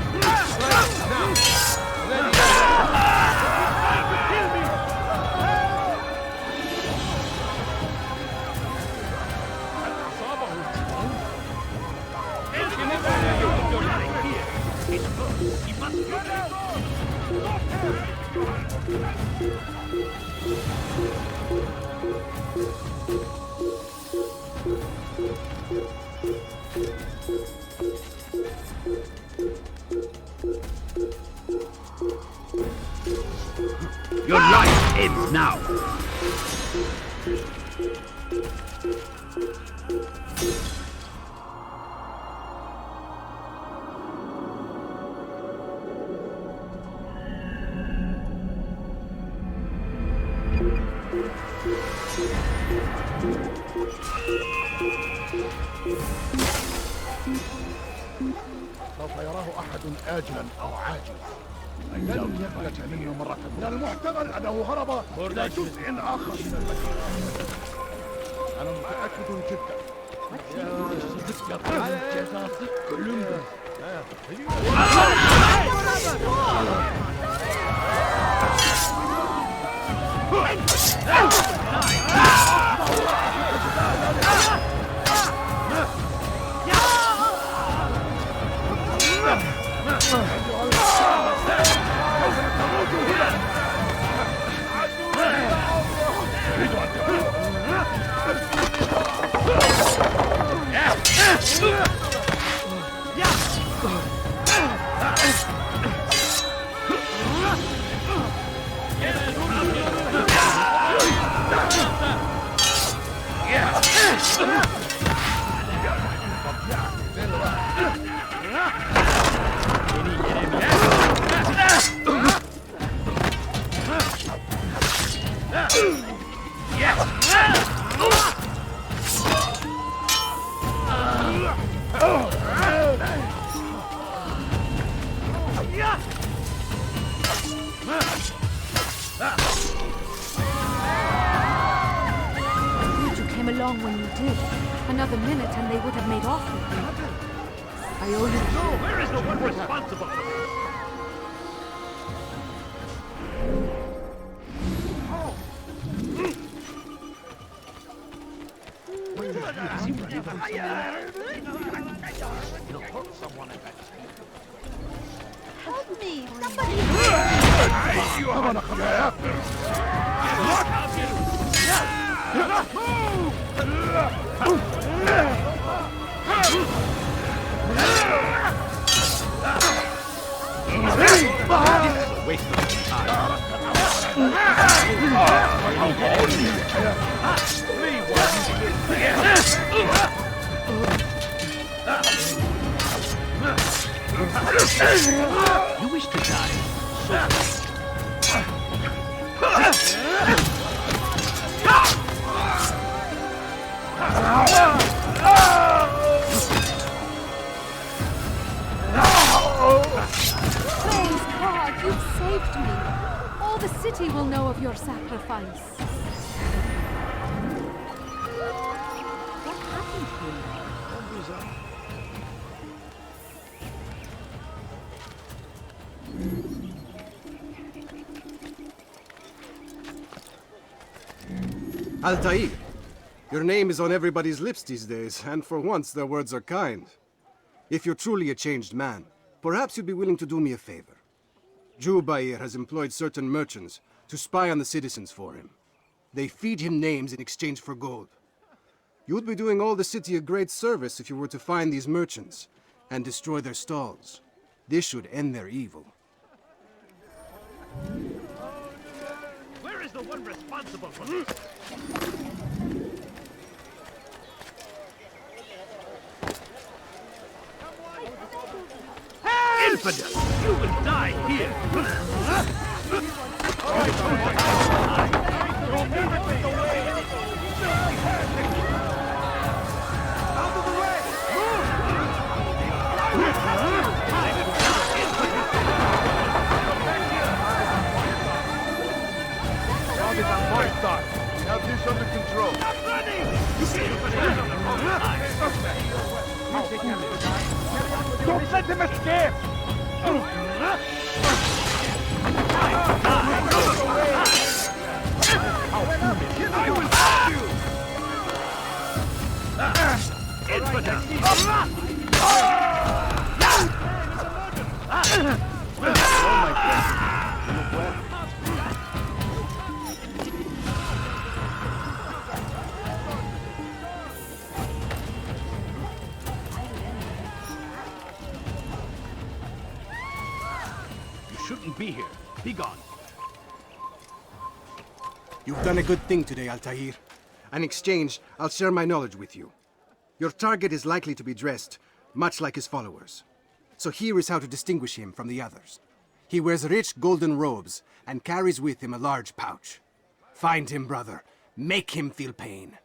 Your life ends now. سوف يراه أحد آجلا أو عاجلا. لن يفلت منه مرة. من المحتمل أنه هرب إلى جزء آخر من المدينة. أنا متأكد جدا. You came along when you did. Another minute and they would have made off with you. I owe you. No, where is the one responsible for this? Help me! Somebody! You wanna come after? Waste of time. You wish to die. Praise God, you've saved me. All the city will know of your sacrifice. What happened here? Altair, your name is on everybody's lips these days, and for once their words are kind. If you're truly a changed man, perhaps you'd be willing to do me a favor. Jubair has employed certain merchants to spy on the citizens for him. They feed him names in exchange for gold. You'd be doing all the city a great service if you were to find these merchants and destroy their stalls. This should end their evil. Where is the one responsible for this? Infidel! You will die here! Target on my side. We have this under control. Stop running! Don't let him escape! You shouldn't be here. Be gone. You've done a good thing today, Altair. In exchange, I'll share my knowledge with you. Your target is likely to be dressed much like his followers. So here is how to distinguish him from the others. He wears rich golden robes and carries with him a large pouch. Find him, brother. Make him feel pain.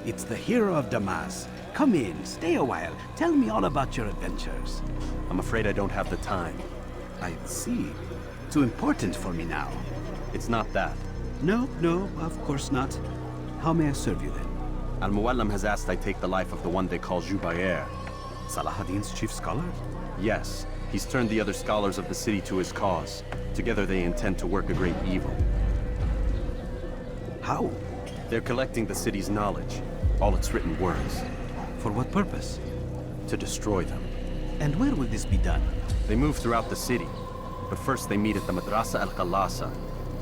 It's the hero of Damas. Come in, stay a while. Tell me all about your adventures. I'm afraid I don't have the time. I see. Too important for me now. It's not that. No, of course not. How may I serve you then? Al-Muallim has asked I take the life of the one they call Jubair. Saladin's chief scholar? Yes, he's turned the other scholars of the city to his cause. Together they intend to work a great evil. How? They're collecting the city's knowledge, all its written words. For what purpose? To destroy them. And where will this be done? They move throughout the city. But first they meet at the Madrasa al-Qalasa.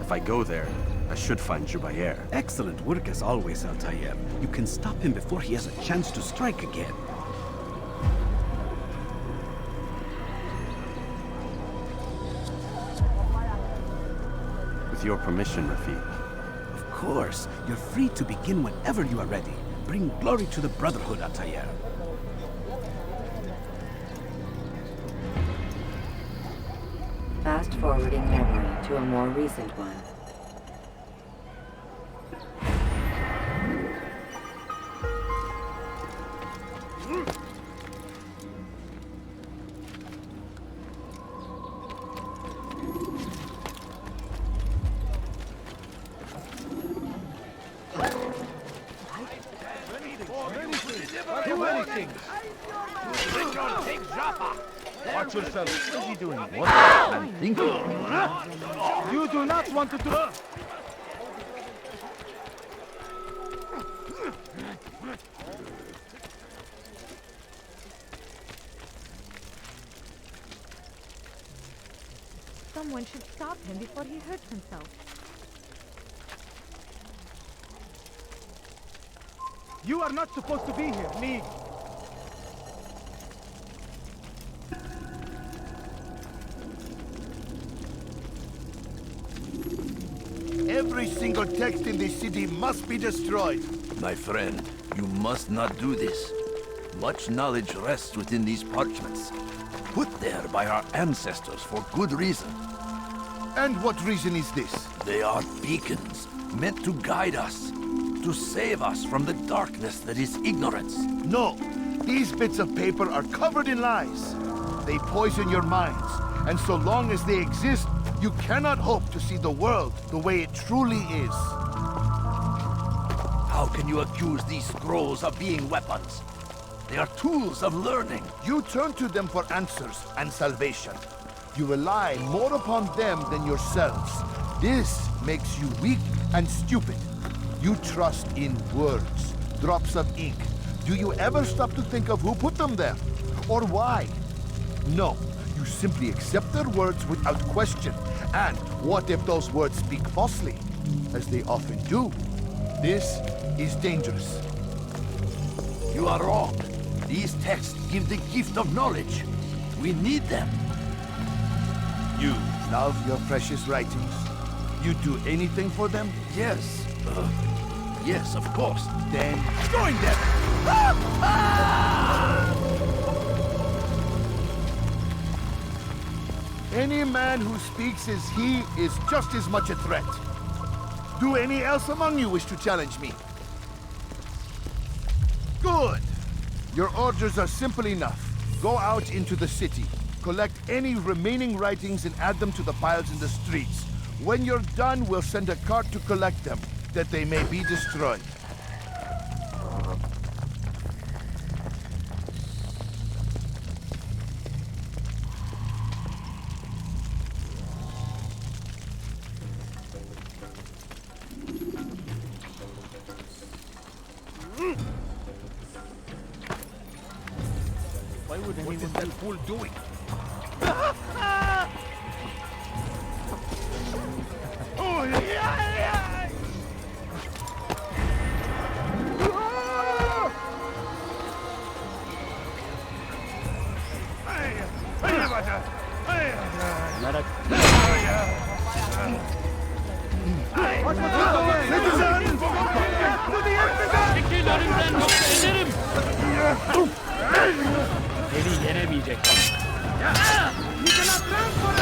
If I go there, I should find Jubayer. Excellent work as always, Altair. You can stop him before he has a chance to strike again. With your permission, Rafiq. Of course. You're free to begin whenever you are ready. Bring glory to the Brotherhood, Altair. Fast-forwarding memory to a more recent one. Watch yourself. What is he doing? What I'm thinking. You do not want to do... Someone should stop him before he hurts himself. You are not supposed to be here. Leave. Every single text in this city must be destroyed. My friend, you must not do this. Much knowledge rests within these parchments, put there by our ancestors for good reason. And what reason is this? They are beacons, meant to guide us, to save us from the darkness that is ignorance. No, these bits of paper are covered in lies. They poison your minds, and so long as they exist, you cannot hope to see the world the way it truly is. How can you accuse these scrolls of being weapons? They are tools of learning. You turn to them for answers and salvation. You rely more upon them than yourselves. This makes you weak and stupid. You trust in words, drops of ink. Do you ever stop to think of who put them there? Or why? No, you simply accept their words without question. And what if those words speak falsely? As they often do. This is dangerous. You are wrong. These texts give the gift of knowledge. We need them. You love your precious writings? You'd do anything for them? Yes. Yes, of course. Then join them! Any man who speaks as he is just as much a threat. Do any else among you wish to challenge me? Good! Your orders are simple enough. Go out into the city. Collect any remaining writings and add them to the piles in the streets. When you're done, we'll send a cart to collect them, that they may be destroyed. What is that fool doing? Oh, yeah! Let it... What's doing? Citizens! To the embassy! Fikirlerimden nokta ederim. Beni yenemeyecek. You cannot transfer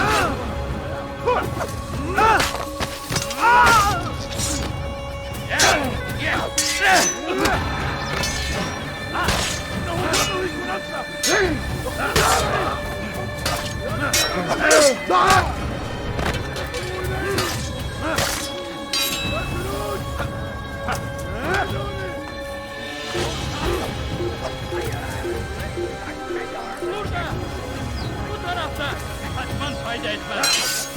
Bu tarafta. Kaçman fayda etmez.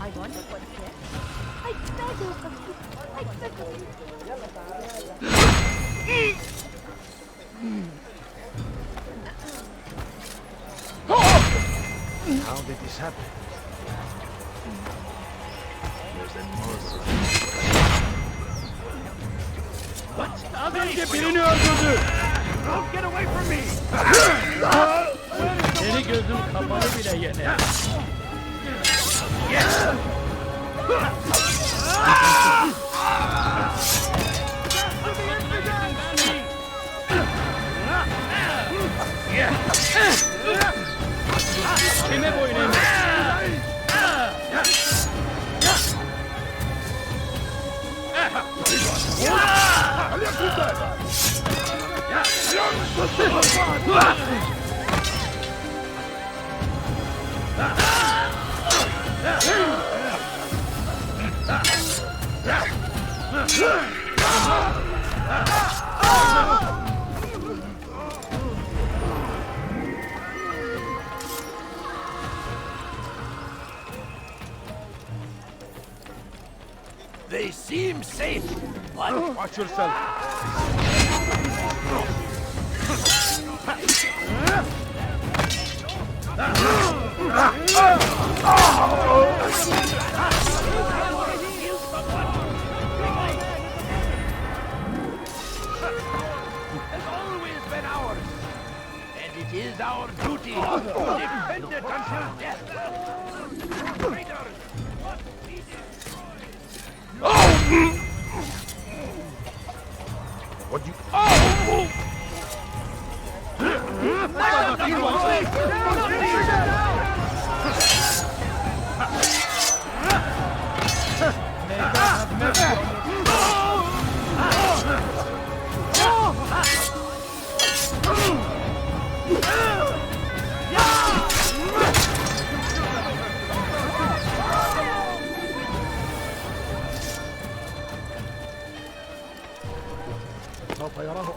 I wonder what's here. I beg of you. How did this happen? There's a murderer. Az önce birini öldürdü. Don't get away from me. Seni gözüm kapalı bile yener. Kime boyun eğmiş? They seem safe, but... Watch yourself. Has always been ours. And it is our duty to defend it until death. Traitors must be destroyed. What you...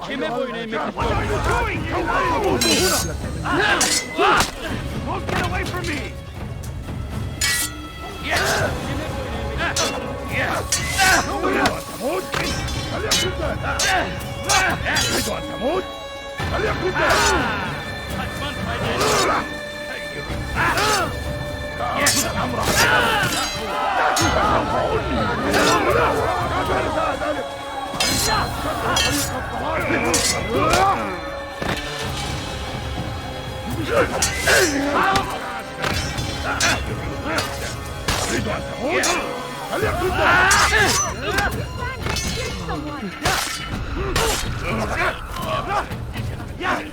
Kime boyun eğmek Don't get away from me!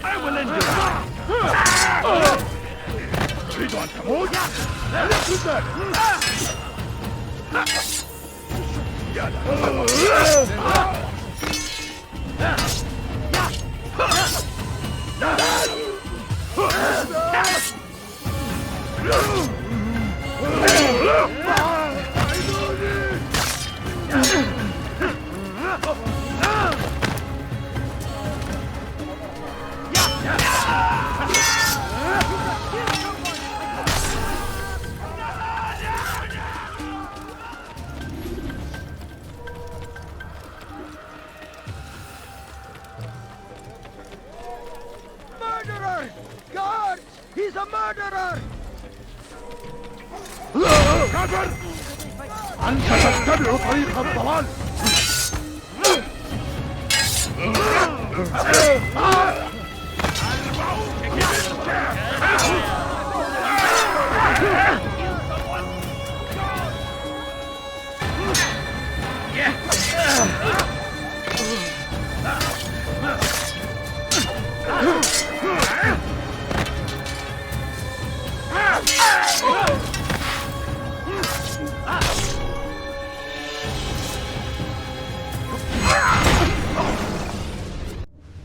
I will end Murderer! Guards! He's a murderer! كافر! أنت تتبع طريق الضلال!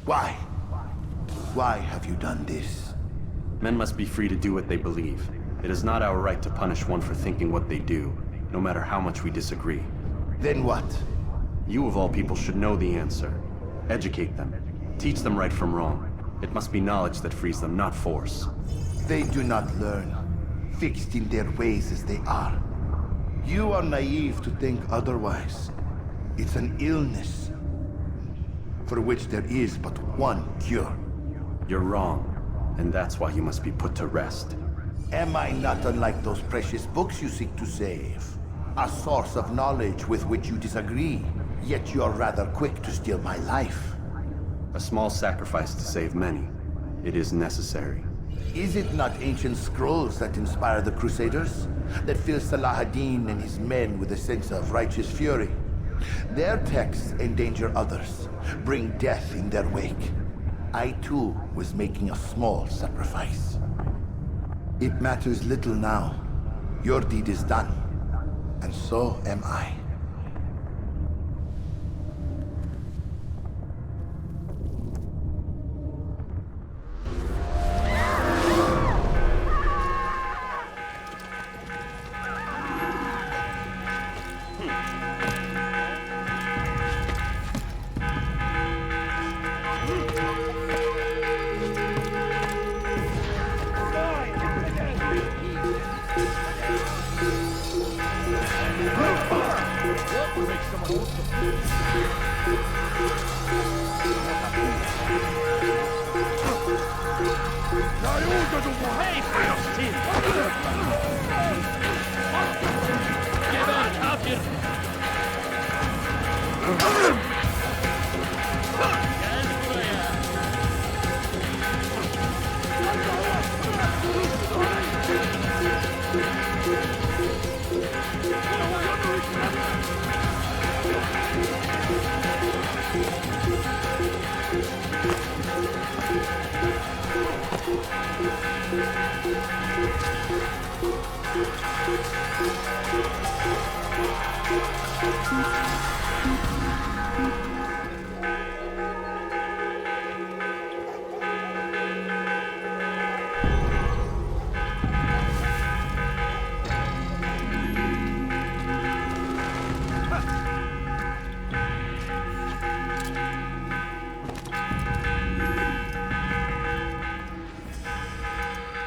Why? Why have you done this? Men must be free to do what they believe. It is not our right to punish one for thinking what they do, no matter how much we disagree. Then what? You of all people should know the answer. Educate them. Teach them right from wrong. It must be knowledge that frees them, not force. They do not learn, fixed in their ways as they are. You are naive to think otherwise. It's an illness for which there is but one cure. You're wrong, and that's why you must be put to rest. Am I not unlike those precious books you seek to save? A source of knowledge with which you disagree, yet you're rather quick to steal my life. A small sacrifice to save many. It is necessary. Is it not ancient scrolls that inspire the Crusaders? That fill Salah ad-Din and his men with a sense of righteous fury? Their texts endanger others, bring death in their wake. I too was making a small sacrifice. It matters little now. Your deed is done, and so am I.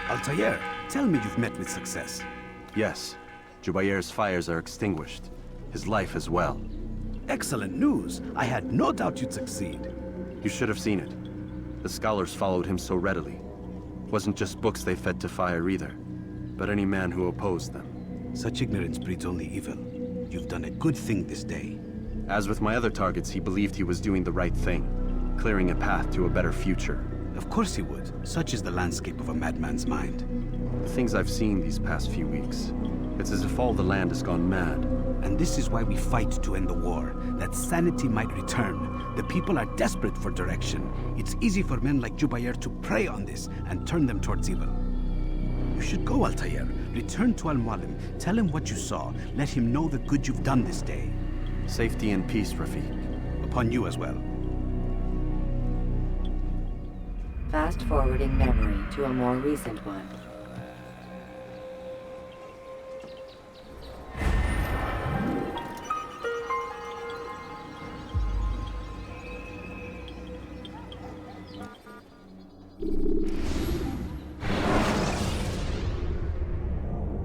Altair, tell me you've met with success. Yes. Jubair's fires are extinguished. His life as well. Excellent news. I had no doubt you'd succeed. You should have seen it. The scholars followed him so readily. Wasn't just books they fed to fire either, but any man who opposed them. Such ignorance breeds only evil. You've done a good thing this day. As with my other targets, he believed he was doing the right thing, clearing a path to a better future. Of course he would. Such is the landscape of a madman's mind. The things I've seen these past few weeks, it's as if all the land has gone mad. And this is why we fight to end the war, that sanity might return. The people are desperate for direction. It's easy for men like Jubair to prey on this and turn them towards evil. You should go, Altair. Return to Al-Mualim. Tell him what you saw. Let him know the good you've done this day. Safety and peace, Rafiq. Upon you as well. Fast-forwarding memory to a more recent one.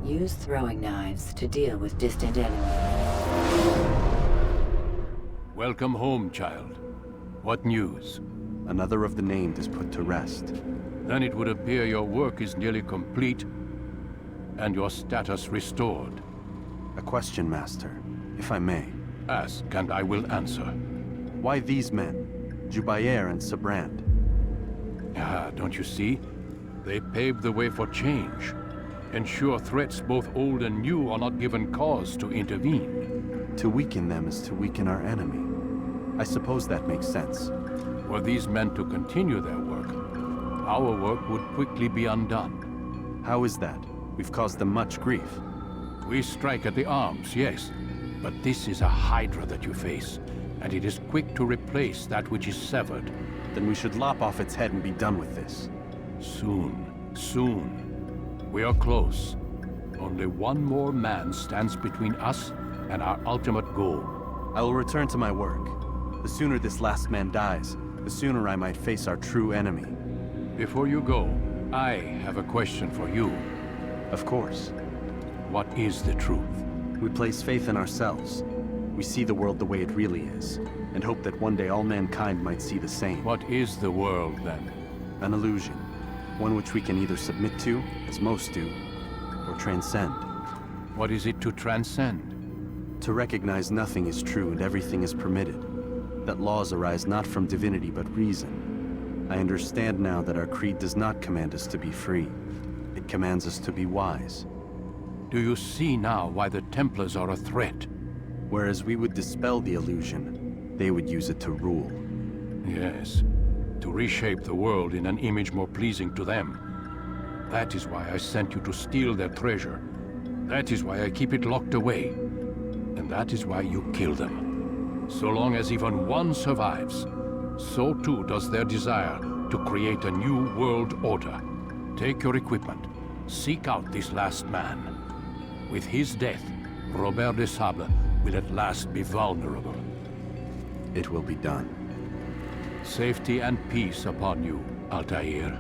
Use throwing knives to deal with distant enemies. Welcome home, child. What news? Another of the named is put to rest. Then it would appear your work is nearly complete, and your status restored. A question, Master, if I may. Ask, and I will answer. Why these men? Jubair and Sibrand? Ah, don't you see? They paved the way for change. Ensure threats both old and new are not given cause to intervene. To weaken them is to weaken our enemy. I suppose that makes sense. Were these men to continue their work, our work would quickly be undone. How is that? We've caused them much grief. We strike at the arms, yes. But this is a hydra that you face, and it is quick to replace that which is severed. Then we should lop off its head and be done with this. Soon, soon. We are close. Only one more man stands between us and our ultimate goal. I will return to my work. The sooner this last man dies, the sooner I might face our true enemy. Before you go, I have a question for you. Of course. What is the truth? We place faith in ourselves. We see the world the way it really is, and hope that one day all mankind might see the same. What is the world, then? An illusion. One which we can either submit to, as most do, or transcend. What is it to transcend? To recognize nothing is true and everything is permitted. That laws arise not from divinity but reason. I understand now that our creed does not command us to be free. It commands us to be wise. Do you see now why the Templars are a threat? Whereas we would dispel the illusion, they would use it to rule. Yes, to reshape the world in an image more pleasing to them. That is why I sent you to steal their treasure. That is why I keep it locked away. And that is why you kill them. So long as even one survives, so too does their desire to create a new world order. Take your equipment. Seek out this last man. With his death, Robert de Sable will at last be vulnerable. It will be done. Safety and peace upon you, Altair.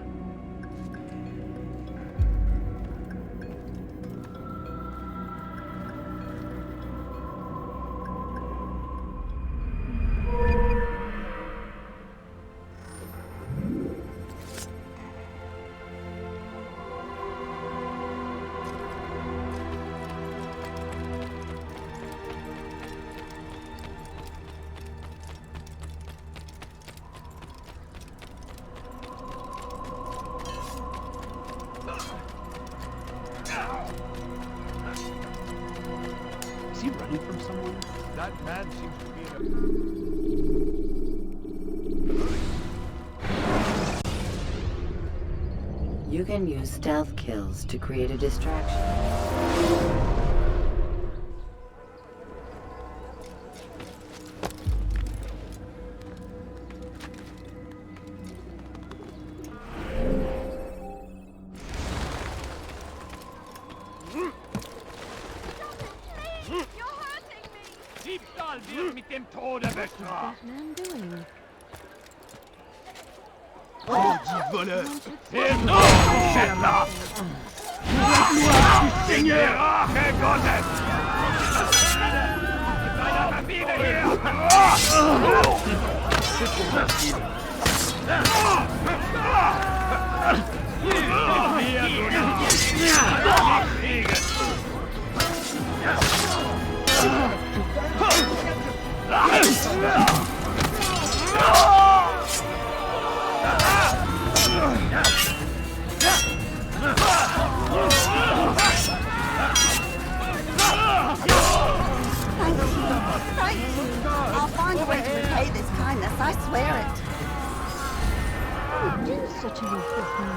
Is he running from someone? That man seems to be in a... You can use stealth kills to create a distraction. Diebstahl wird mit dem Tode bestraft. Oh, die Wolle! Schändler! Dinge Rache Gottes! Deiner Familie hier! Thank you. I'll find a way to repay this kindness, I swear it. You do such a useless thing.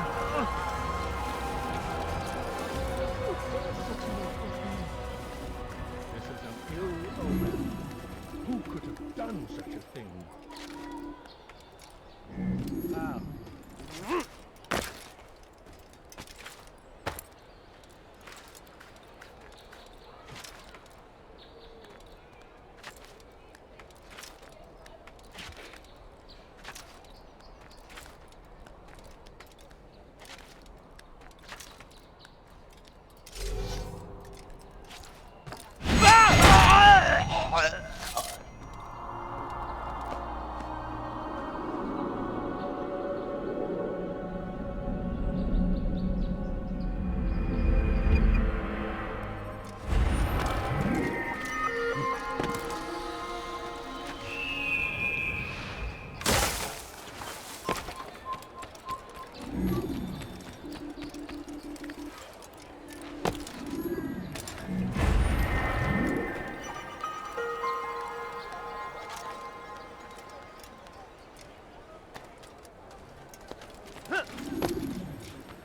This is an ill omen. Who could have done such a thing? Ow.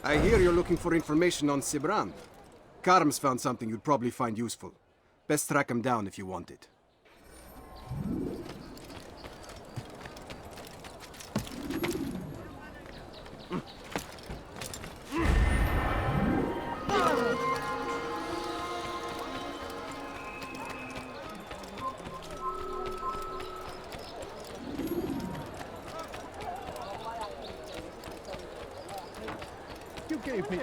I hear you're looking for information on Sibrand. Karm's found something you'd probably find useful. Best track him down if you want it. You gave me...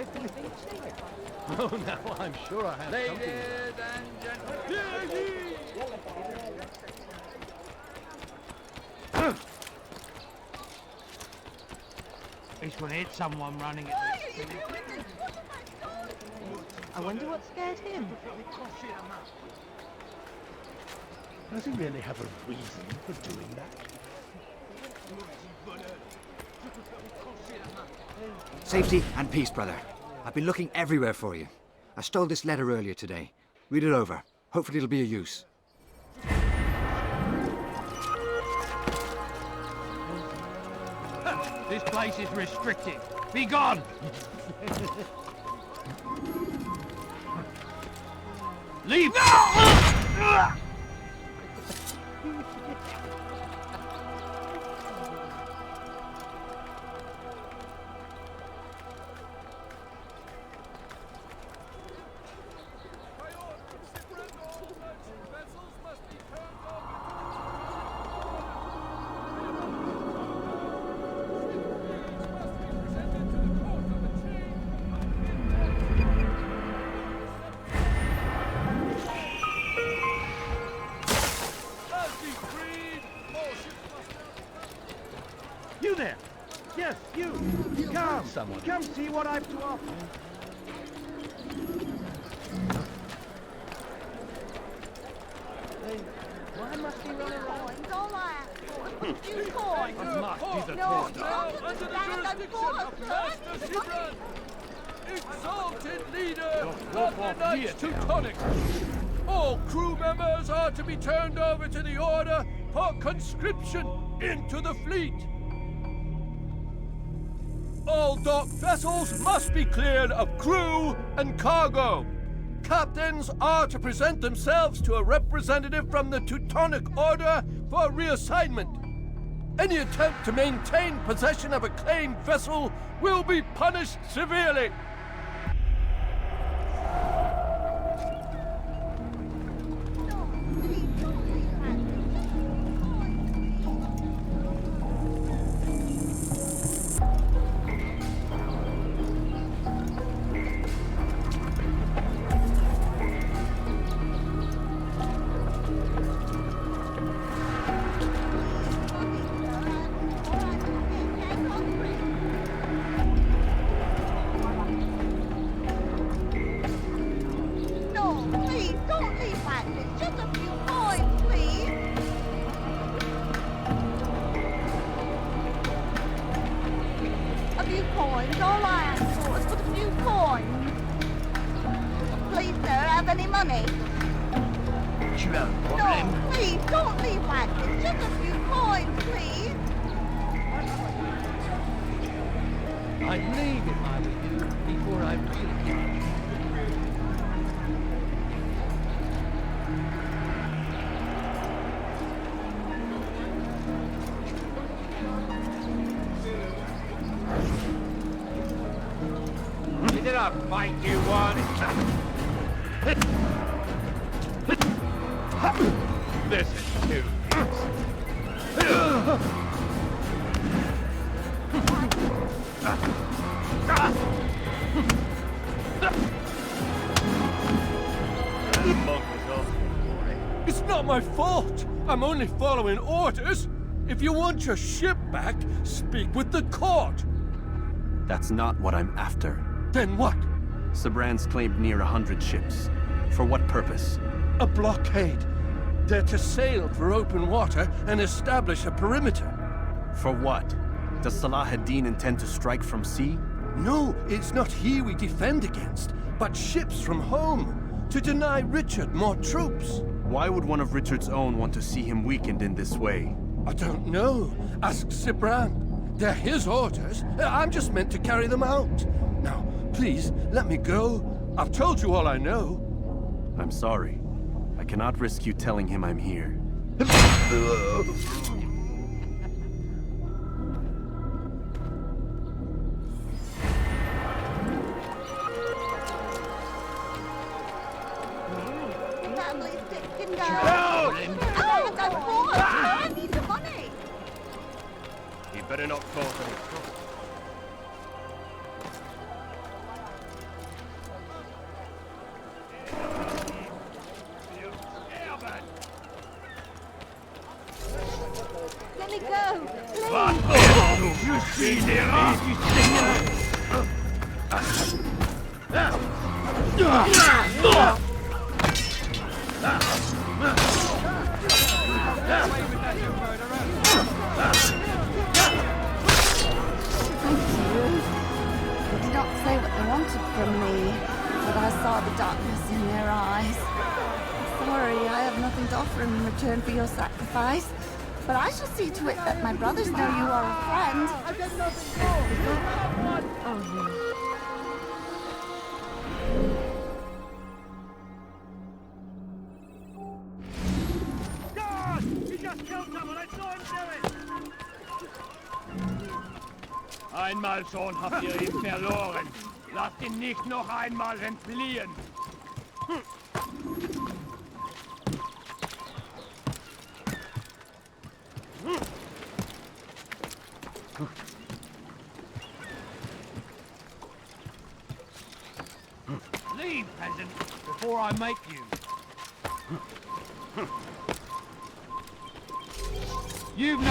Oh, now I'm sure I have something... Ladies and gentlemen. could hit someone running at this thing. I wonder what scared him. Does he really have a reason for doing that? Safety and peace, brother. I've been looking everywhere for you. I stole this letter earlier today. Read it over. Hopefully it'll be of use. This place is restricted. Be gone! Leave! You there! Yes, you! Come see what I've to offer. Why must he run around? All I ask for is a few coins. Must be the No, order. no, Under the stand and jurisdiction forth, of sir. Master Shibran, exalted leader of walk the off Knights here, Teutonic. All crew members are to be turned over to the order for conscription into the fleet. All dock vessels must be cleared of crew and cargo. Captains are to present themselves to a representative from the Teutonic Order for reassignment. Any attempt to maintain possession of a claimed vessel will be punished severely. Any money? You have a problem? No, please, don't leave like this. Just a few coins, please. I'd leave if I were you before I really judge. Is it a fight you want? This is too It's not my fault. I'm only following orders. If you want your ship back, speak with the court. That's not what I'm after. Then what? Sabran's claimed near 100 ships. For what purpose? A blockade. They're to sail for open water and establish a perimeter. For what? Does Salah ad-Din intend to strike from sea? No, it's not he we defend against, but ships from home, to deny Richard more troops. Why would one of Richard's own want to see him weakened in this way? I don't know. Ask Sabran. They're his orders. I'm just meant to carry them out. Now, please, let me go. I've told you all I know. I'm sorry. I cannot risk you telling him I'm here. Family's taken down. I need the money. You better not cause any trouble. me go! Please! Was willst du, Schülerer? They did not say what they wanted from me, but I saw the darkness in their eyes. Sorry, I have nothing to offer in return for your sacrifice, but I shall see to it that my brothers know you are a friend. I did nothing wrong. God! He just killed someone. I saw him do it. Einmal schon habt ihr ihn verloren. Lasst ihn nicht noch einmal entfliehen. Leave, peasant, before I make you. You've no...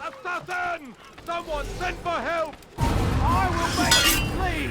Assassin! Someone send for help! I will make you flee!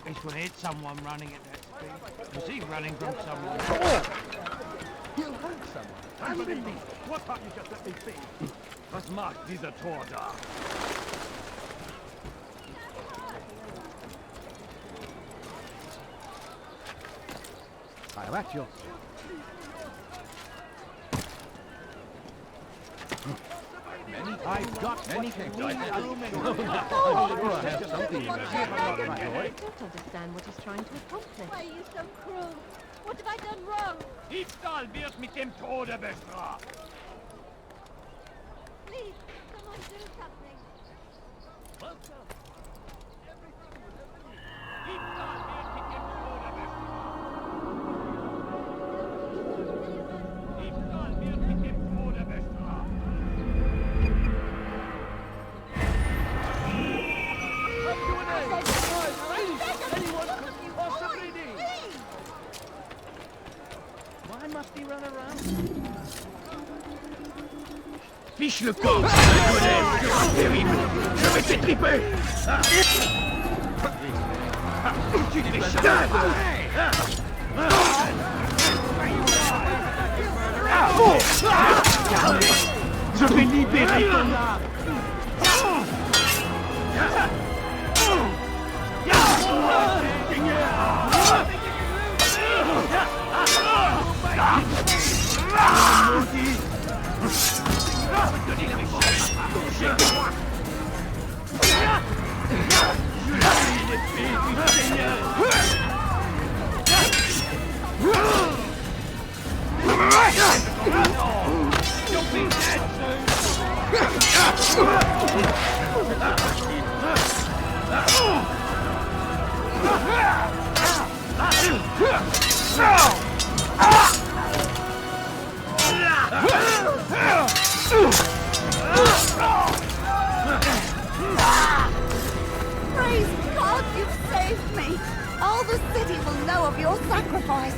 This will hit someone running at that speed. You see, running from someone. He'll hurt someone. Unbelievable. What part you just let me see? Was macht dieser Tor da? Fire at you. I've got many things. I have something in I don't understand what he's trying to accomplish. Why are you so cruel? What have I done wrong? Diebstahl wird mit dem Tode bestraft. Please, someone do something. Diebstahl wird mit dem Tode bestraft. Diebstahl wird mit dem Tode bestraft. Why must he run around? Fiche le corps! Terrible! Je vais t'étriper! Tu déchires! Je vais libérer ton âme! You'll be dead Praise God, you've saved me! All the city will know of your sacrifice!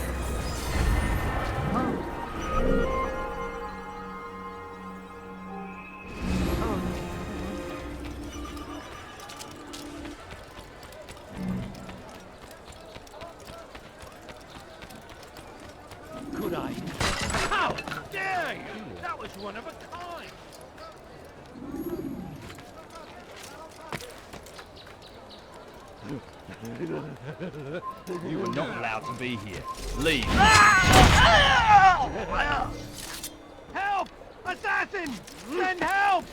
Could I? How dare you? That was one of a kind. You are not allowed to be here. Leave. Help! Assassin! Send help!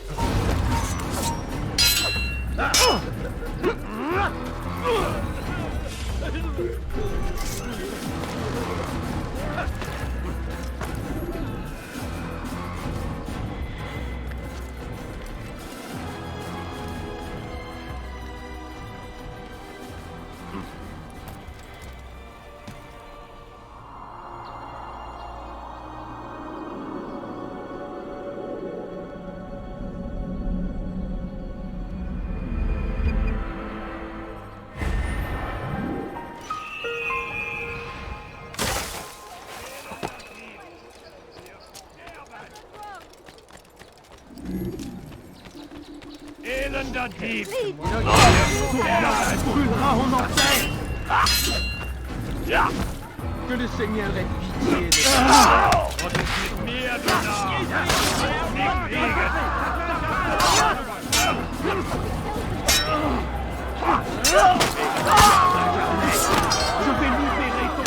Elender Dieb! Que le Seigneur ait pitié de Was ist mit mir, du Narr? Je vais libérer ton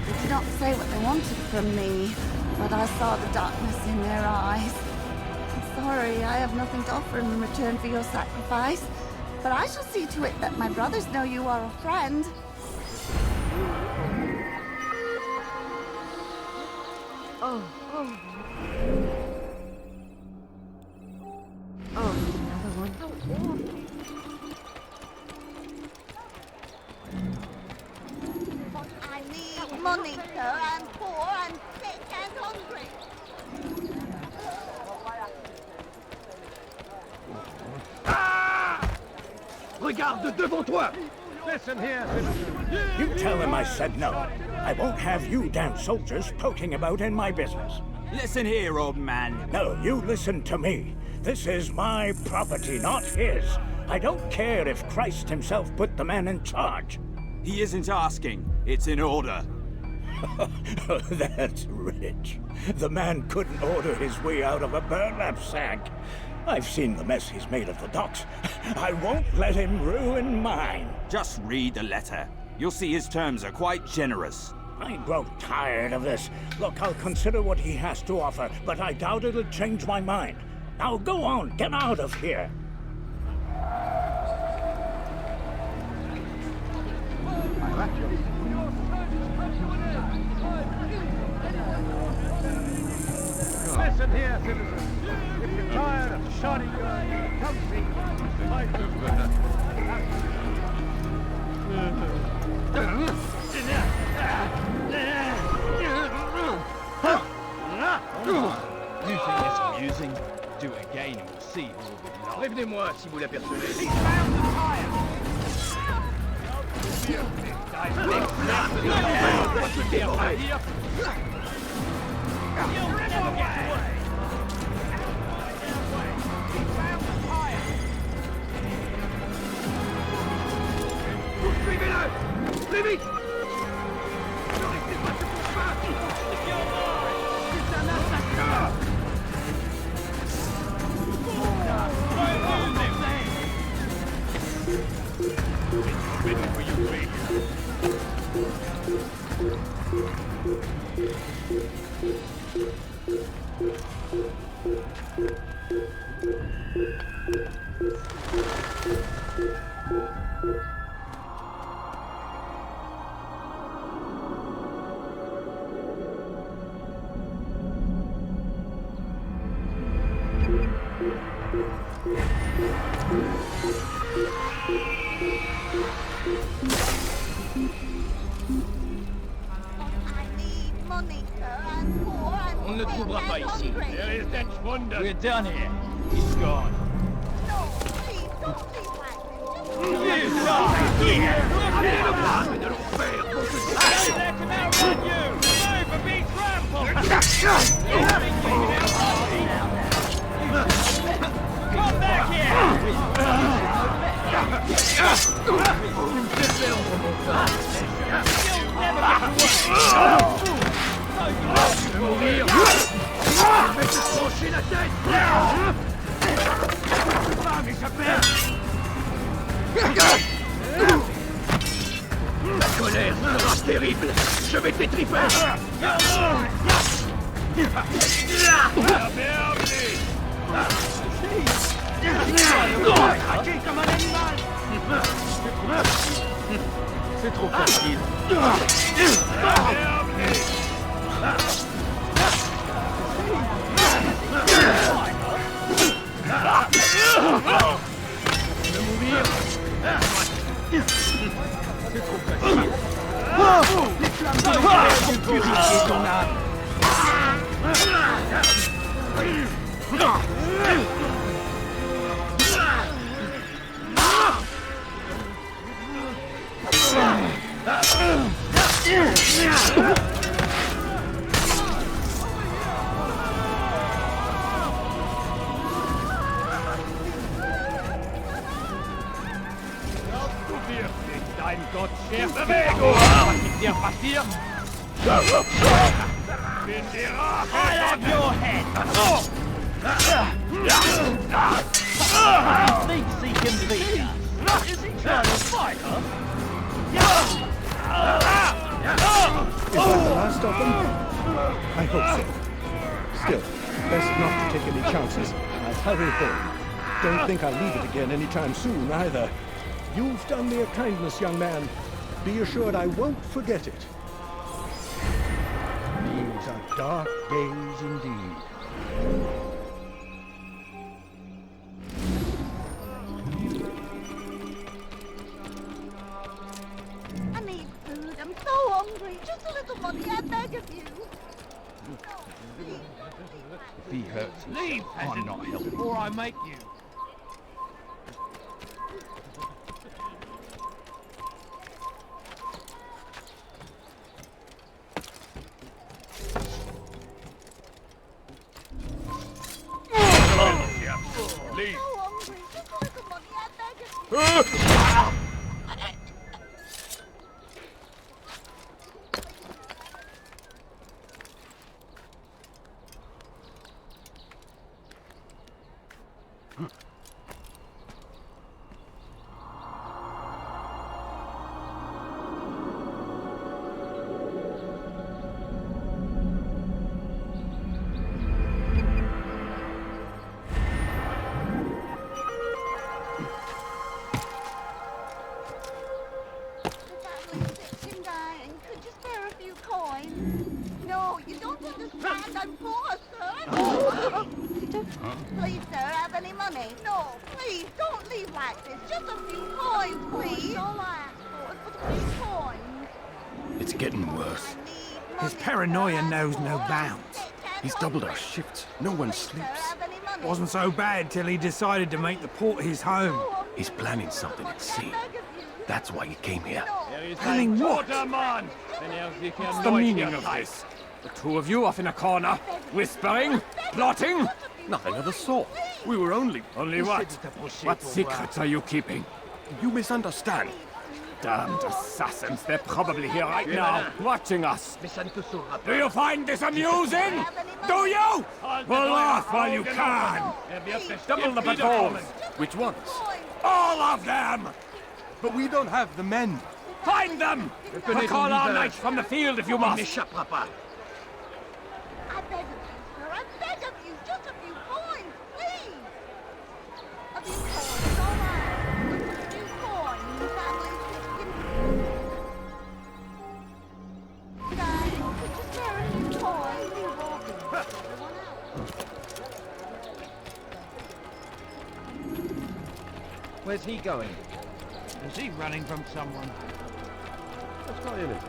They did not say what they wanted from me, but I saw the darkness in their eyes. I'm sorry, I have nothing to offer in return for your sacrifice, but I shall see to it that my brothers know you are a friend. Oh, another one. How awful. I need money, sir. I'm poor, I'm sick and hungry. Regarde devant toi! Listen here, citizen. You tell him I said no. I won't have you damn soldiers poking about in my business. Listen here, old man. No, you listen to me. This is my property, not his. I don't care if Christ himself put the man in charge. He isn't asking. It's in order. That's rich. The man couldn't order his way out of a burlap sack. I've seen the mess he's made of the docks. I won't let him ruin mine. Just read the letter. You'll see his terms are quite generous. I grow tired of this. Look, I'll consider what he has to offer, but I doubt it'll change my mind. Now go on, get out of here. Listen here, citizen. If you're tired of shoddy guns, come see my You think it's amusing? Do it again and we'll see who will be laughing. Prévenez-moi si vous l'apercevez. Suivez-le! Plus vite! Ne restez pas sur mon chemin! C'est un assassin! On ne trouvera pas ici. There is that wonder. We're done here. He's gone. Come back Mourir. Mais se trancher la tête. Pas m'échapper. La colère sera terrible. Je vais t'étriper. Craquer comme un animal. C'est trop facile. De mourir. C'est trop facile. Les flammes de l'enfer vont purifier ton âme. Dein Gott schärft Bewegung! Was gibt dir passiert? Bin dir I'll have your head! Thinks he can beat us. Is he trying to fight us? Is that the last of them? I hope so. Still, best not to take any chances. I'll hurry home. Don't think I'll leave it again anytime soon, either. You've done me a kindness, young man. Be assured I won't forget it. These are dark days indeed. I need food. I'm so hungry. Just a little money, I beg of you. If he hurts me, leave, I'm not helping. Or I make you. Leave. Please, sir, have any money? No, please, don't leave like this. Just a few coins, please. All I ask for is but a few coins. It's getting worse. His paranoia knows no bounds. He's doubled our shifts. No one sleeps. Wasn't so bad till he decided to make the port his home. He's planning something at sea. That's why he came here. Planning what? What's the meaning of this? The two of you off in a corner, whispering, plotting? Nothing of the sort. We were only... Only what? What secrets are you keeping? You misunderstand. Damned assassins, they're probably here right now, watching us. Do you find this amusing? Do you? Well, laugh while you can. Double the patrols. Which ones? All of them! But we don't have the men. Find them! Recall our knights from the field if you must. I beg of you, sir, I beg of you, just a few coins. Where's he going? Is he running from someone? What's got in it?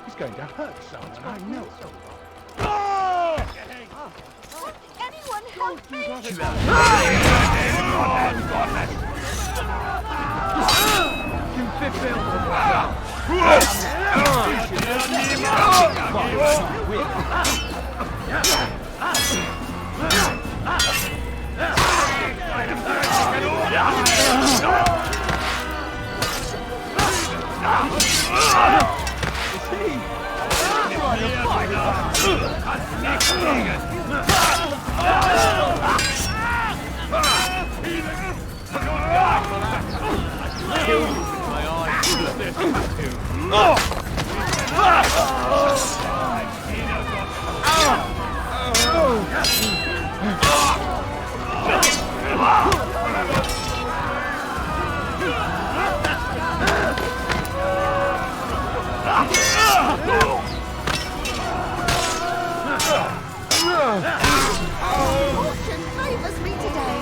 He's going to hurt someone, I know. Anyone help me? Fortune favors me today.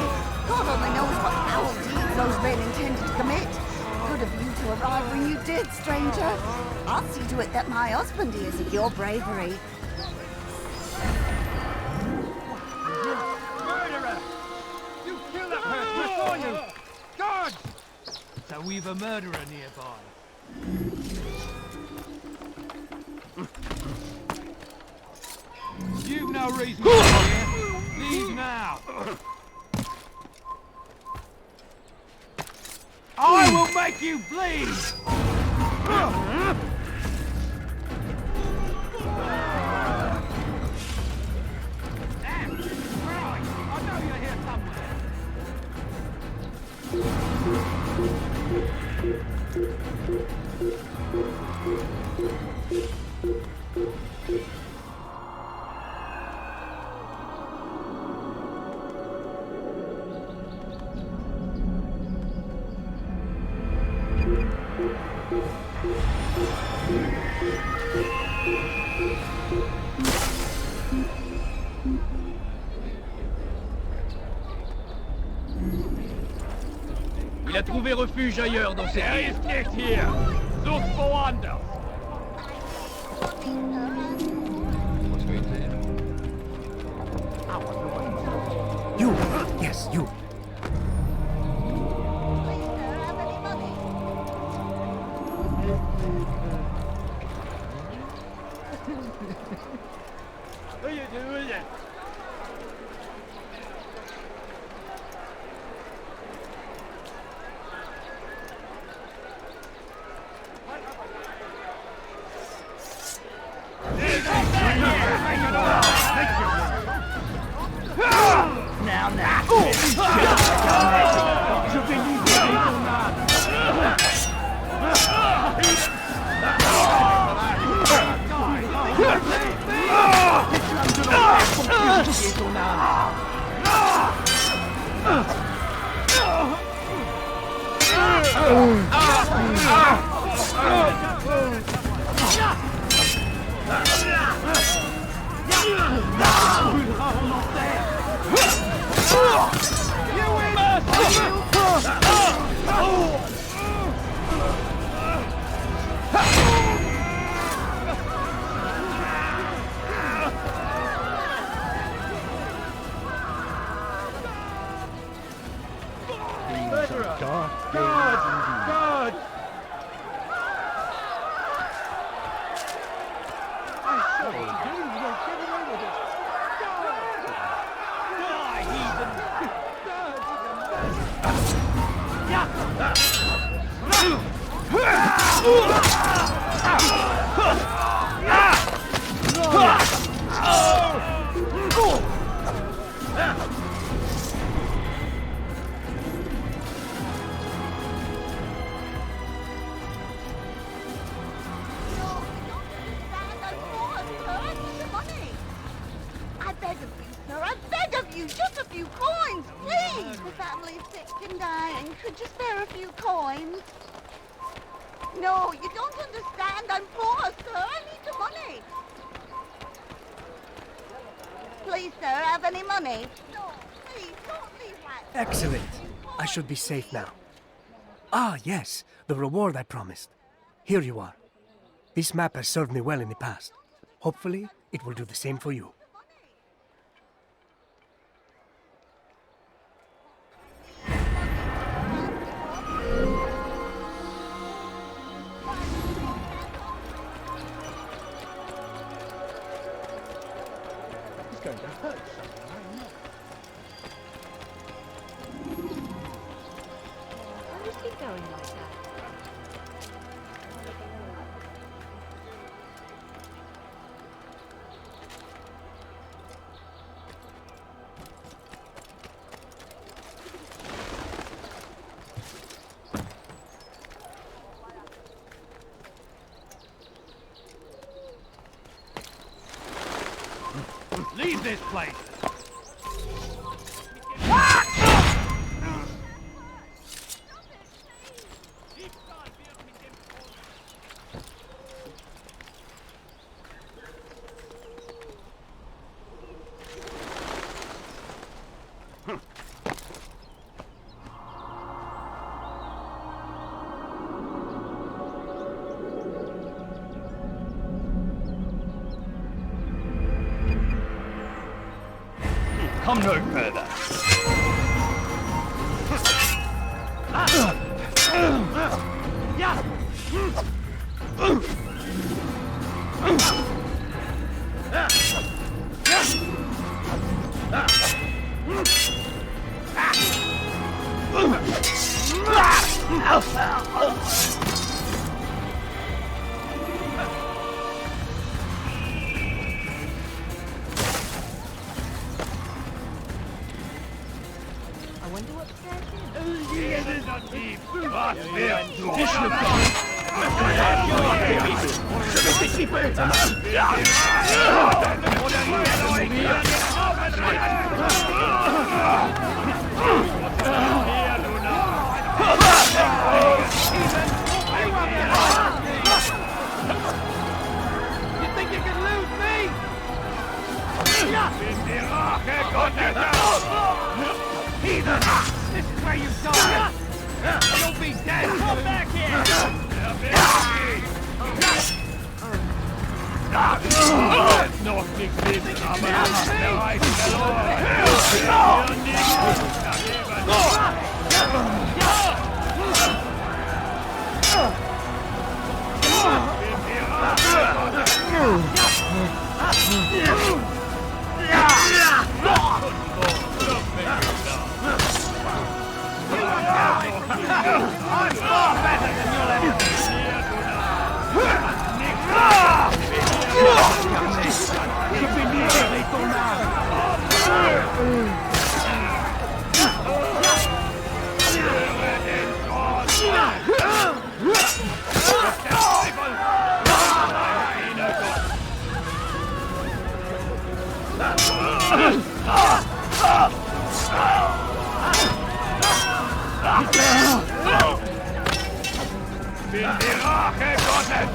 God only knows what foul deeds those men intended to commit. Good of you to arrive when you did, stranger. I'll see to it that my husband hears of your bravery. Murderer! You killed that person! I saw you! Guards! So we've a murderer nearby. You've no reason to be here. Leave now. I will make you bleed! I know you're here somewhere. Il a trouvé refuge ailleurs dans ces rives. Nicht hier! Sucht woanders! You! Yes, you! What are you doing? Je vais libérer ton âme. Ton God! I beg of you, sir, I beg of you, just a few coins, please! The family's sick and dying. Could you spare a few coins? No, you don't understand. I'm poor, sir. I need the money. Please, sir, have any money? No, please, go Excellent. I should be safe now. Ah, yes, the reward I promised. Here you are. This map has served me well in the past. Hopefully, it will do the same for you. He's going to hurt someone, I know. Why is he going like that? Leave this place! Come no further. I wonder what You think you can lose me? Heathen! This is where you die! You'll be dead! Come back here! Noch nicht wissen, aber der Reich I'm far better than you'll ever be! You've been nearly gone Bin die Rache Gottes!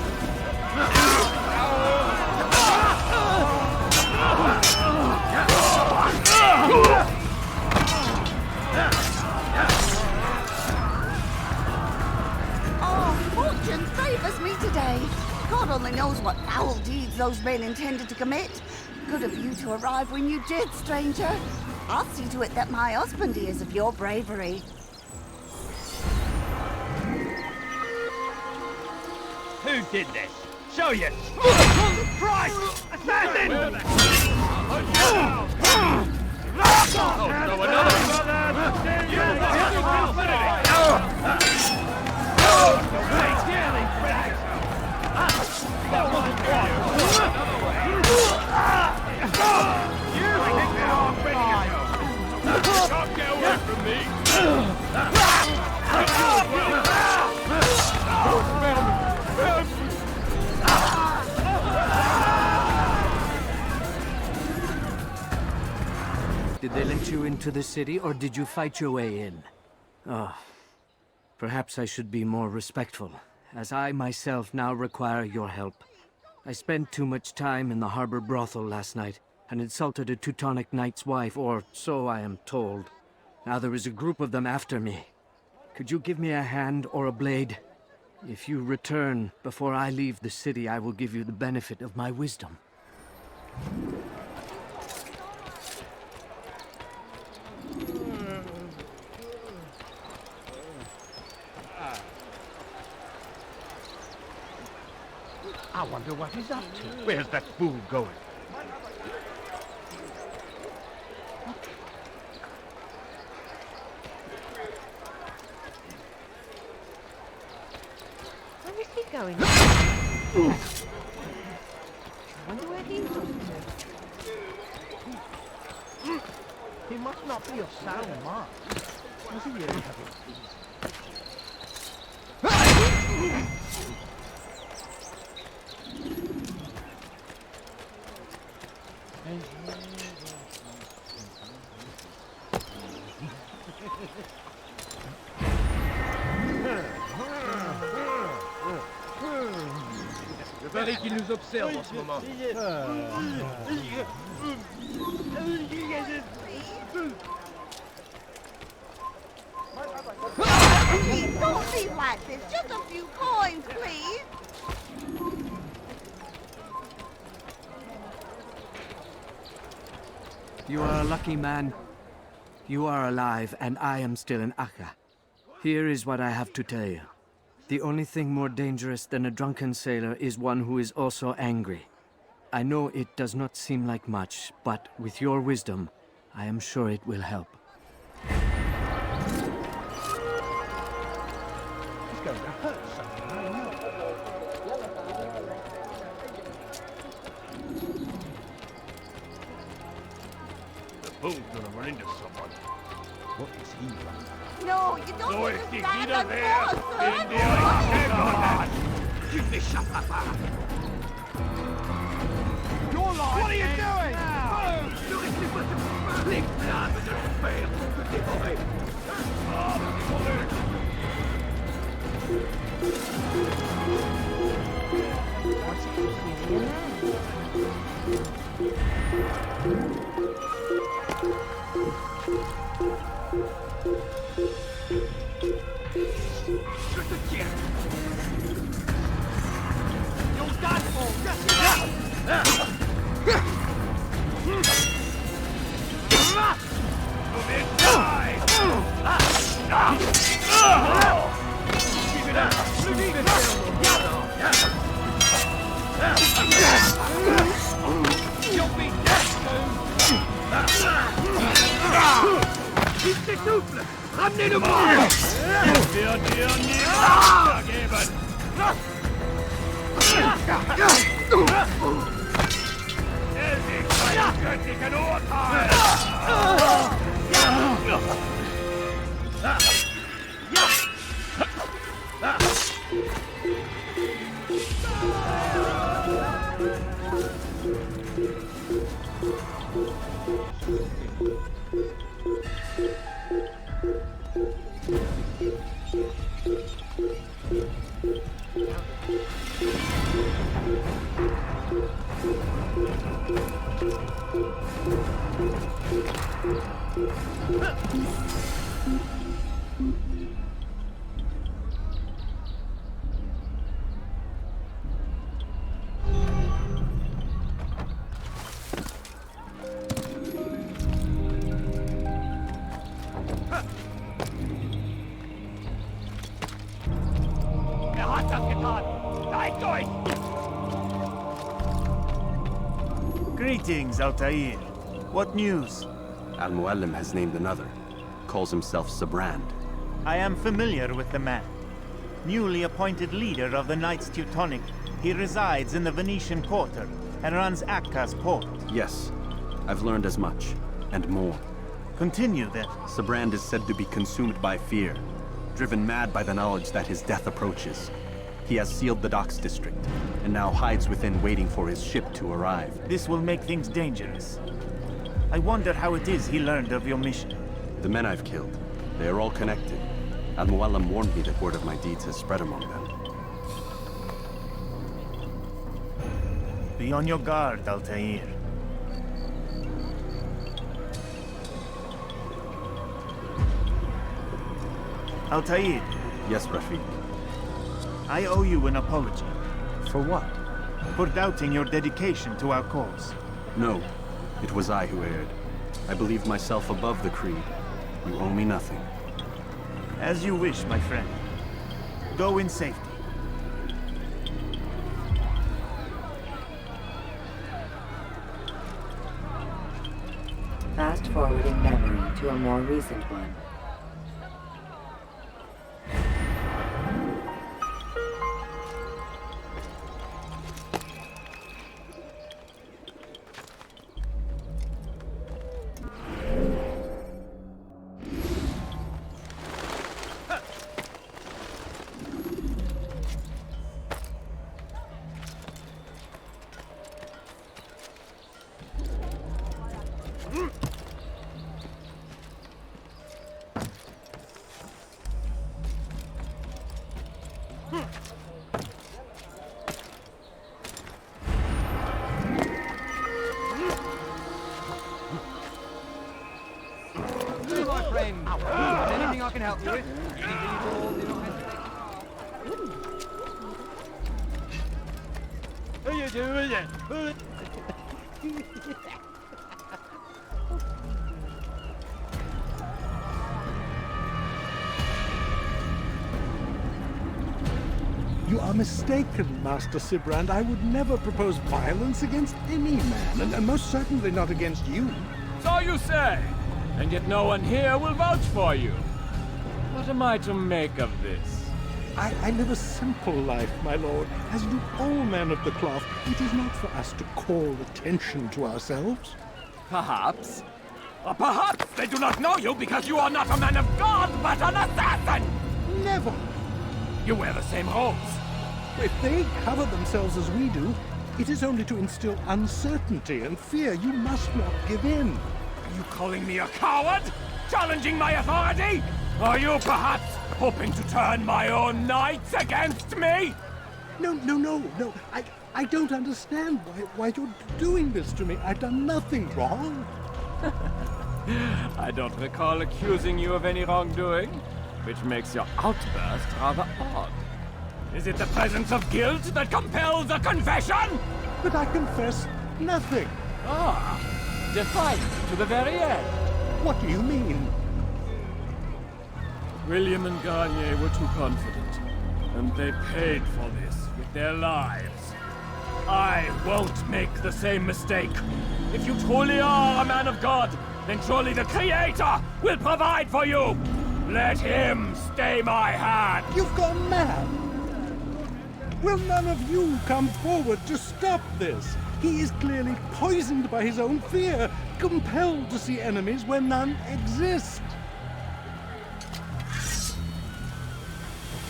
Oh, fortune favors me today. God only knows what foul deeds those men intended to commit. Good of you to arrive when you did, stranger. I'll see to it that my husband hears of your bravery. Who did this? Show you! Christ! Assassin! Oh, no, another! Can't get away from me! Did they let you into the city, or did you fight your way in? Oh, perhaps I should be more respectful, as I myself now require your help. I spent too much time in the harbor brothel last night, and insulted a Teutonic knight's wife, or so I am told. Now there is a group of them after me. Could you give me a hand or a blade? If you return before I leave the city, I will give you the benefit of my wisdom. I wonder what he's up to. Where's that fool going? Where is he going? I wonder where he's off to. He must not be of sound mind. Does he really have it? Je parie qu'il nous observe en ce moment. Please, don't leave like this. Just a few coins, please. You are a lucky man. You are alive, and I am still in Akka. Here is what I have to tell you. The only thing more dangerous than a drunken sailor is one who is also angry. I know it does not seem like much, but with your wisdom, I am sure it will help. He's going to hurt someone, I know. The fool's gonna run into someone. What is he running? No, you don't So need es to que stand gira on de board, in the You fish up, You're lying. What are you doing? Ramenez-le-moi! Greetings, Altair. What news? Al-Mualim has named another. Calls himself Sabrand. I am familiar with the man. Newly appointed leader of the Knights Teutonic, he resides in the Venetian Quarter and runs Akka's port. Yes, I've learned as much, and more. Continue then. Sabrand is said to be consumed by fear, driven mad by the knowledge that his death approaches. He has sealed the docks district, and now hides within waiting for his ship to arrive. This will make things dangerous. I wonder how it is he learned of your mission. The men I've killed, they are all connected. Al-Mualim warned me that word of my deeds has spread among them. Be on your guard, Altair. Altair, Yes, Rafiq. I owe you an apology. For what? For doubting your dedication to our cause. No, it was I who erred. I believed myself above the creed. You owe me nothing. As you wish, my friend. Go in safety. Fast-forwarding memory to a more recent one. My friend, is there anything I can help you with? Anything at all? Do not hesitate. How you doing? You are mistaken, Master Sibrand. I would never propose violence against any man, and most certainly not against you. So you say, and yet no one here will vouch for you. What am I to make of this? I live a simple life, my lord, as do all men of the cloth. It is not for us to call attention to ourselves. Perhaps. Or perhaps they do not know you because you are not a man of God, but an assassin! Never! You wear the same robes. If they cover themselves as we do, it is only to instill uncertainty and fear. You must not give in. Are you calling me a coward? Challenging my authority? Are you perhaps hoping to turn my own knights against me? No. I don't understand why you're doing this to me. I've done nothing wrong. I don't recall accusing you of any wrongdoing, which makes your outburst rather odd. Is it the presence of guilt that compels a confession? But I confess nothing. Ah, defiant to the very end. What do you mean? William and Garnier were too confident, and they paid for this with their lives. I won't make the same mistake. If you truly are a man of God, then surely the Creator will provide for you. Let him stay my hand. You've gone mad. Will none of you come forward to stop this? He is clearly poisoned by his own fear, compelled to see enemies where none exist.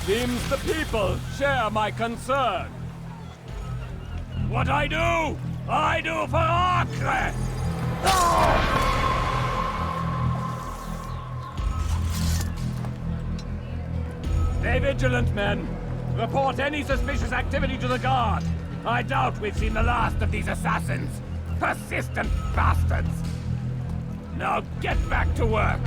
Seems the people share my concern. What I do for Acre! Stay vigilant, men. Report any suspicious activity to the guard. I doubt we've seen the last of these assassins. Persistent bastards. Now get back to work.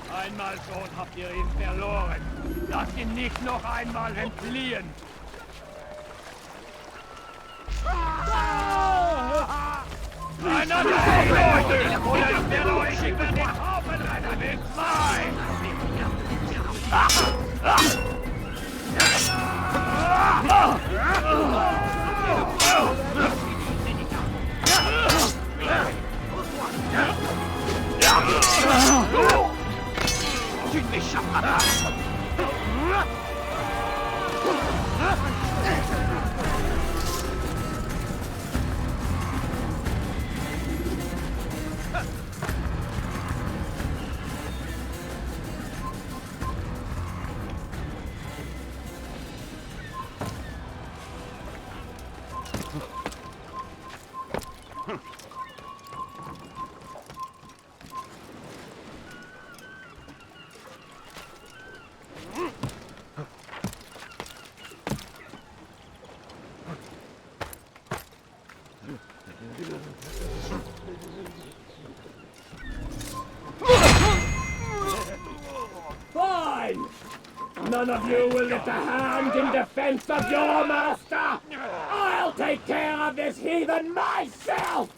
Einmal schon habt ihr ihn verloren. Lasst ihn nicht noch einmal entfliehen. Einer der Leute! Oder ich werde euch über den Haufen rennen mit mein! mine! None of you will lift a hand in defense of your master! I'll take care of this heathen myself!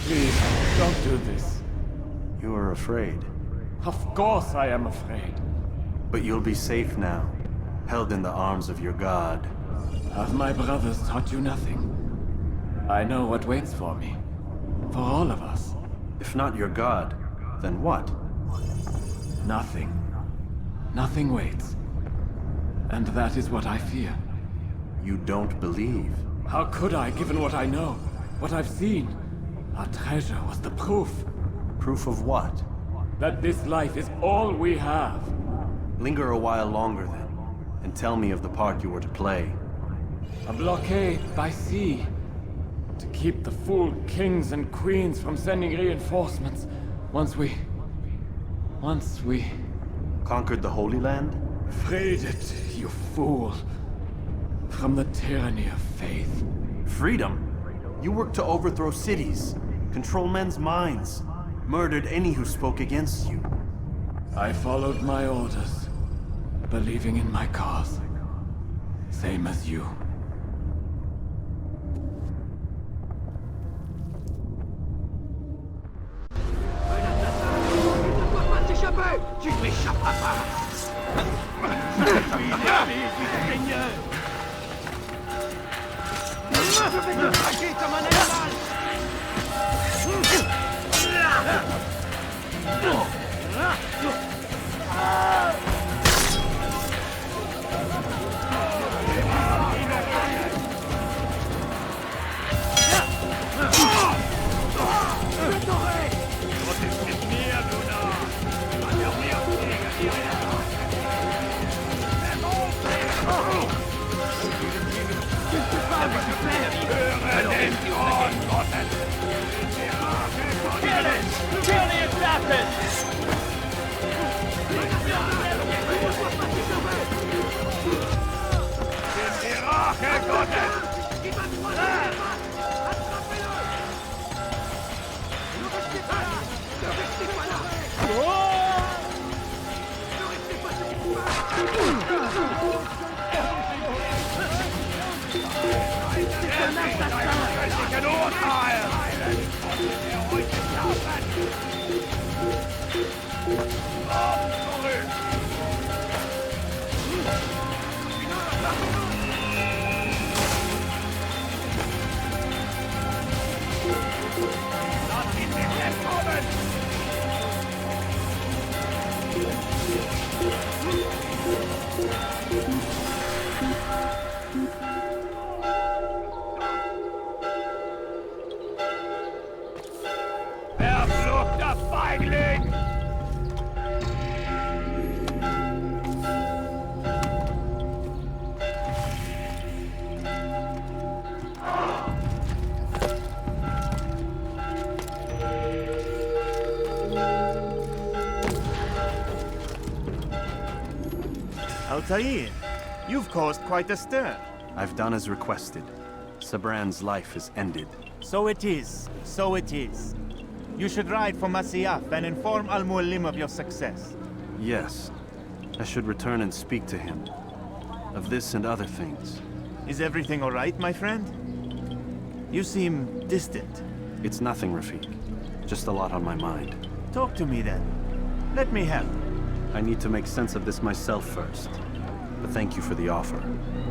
Please, don't do this. You are afraid. Of course I am afraid. But you'll be safe now, held in the arms of your god. Have my brothers taught you nothing? I know what waits for me. For all of us. If not your god, then what? Nothing. Nothing waits. And that is what I fear. You don't believe? How could I, given what I know? What I've seen? Our treasure was the proof. Proof of what? That this life is all we have. Linger a while longer then, and tell me of the part you were to play. A blockade by sea. To keep the fool kings and queens from sending reinforcements. Once we... Conquered the Holy Land? Freed it, you fool. From the tyranny of faith. Freedom? You worked to overthrow cities, control men's minds, murdered any who spoke against you. I followed my orders, believing in my cause. Same as you. Tu ne m'échapperas pas! Je suis l'armée du Seigneur! Je vais te traquer comme un animal! Je t'aurai! Kill the assassins! Verfluchter Feigling! Altair, you've caused quite a stir. I've done as requested. Sabran's life is ended. So it is. So it is. You should ride for Masyaf and inform Al-Mualim of your success. Yes. I should return and speak to him. Of this and other things. Is everything all right, my friend? You seem distant. It's nothing, Rafik. Just a lot on my mind. Talk to me then. Let me help. I need to make sense of this myself first. But thank you for the offer.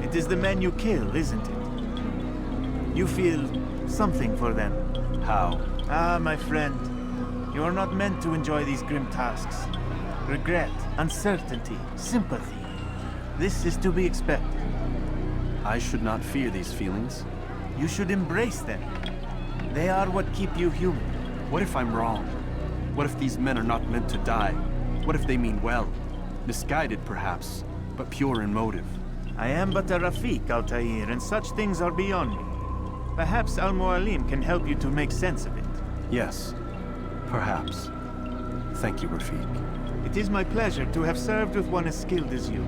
It is the men you kill, isn't it? You feel something for them. How? Ah, my friend. You are not meant to enjoy these grim tasks. Regret, uncertainty, sympathy. This is to be expected. I should not fear these feelings. You should embrace them. They are what keep you human. What if I'm wrong? What if these men are not meant to die? What if they mean well? Misguided, perhaps, but pure in motive. I am but a Rafik, Altair, and such things are beyond me. Perhaps Al-Mualim can help you to make sense of it. Yes, perhaps. Thank you, Rafik. It is my pleasure to have served with one as skilled as you.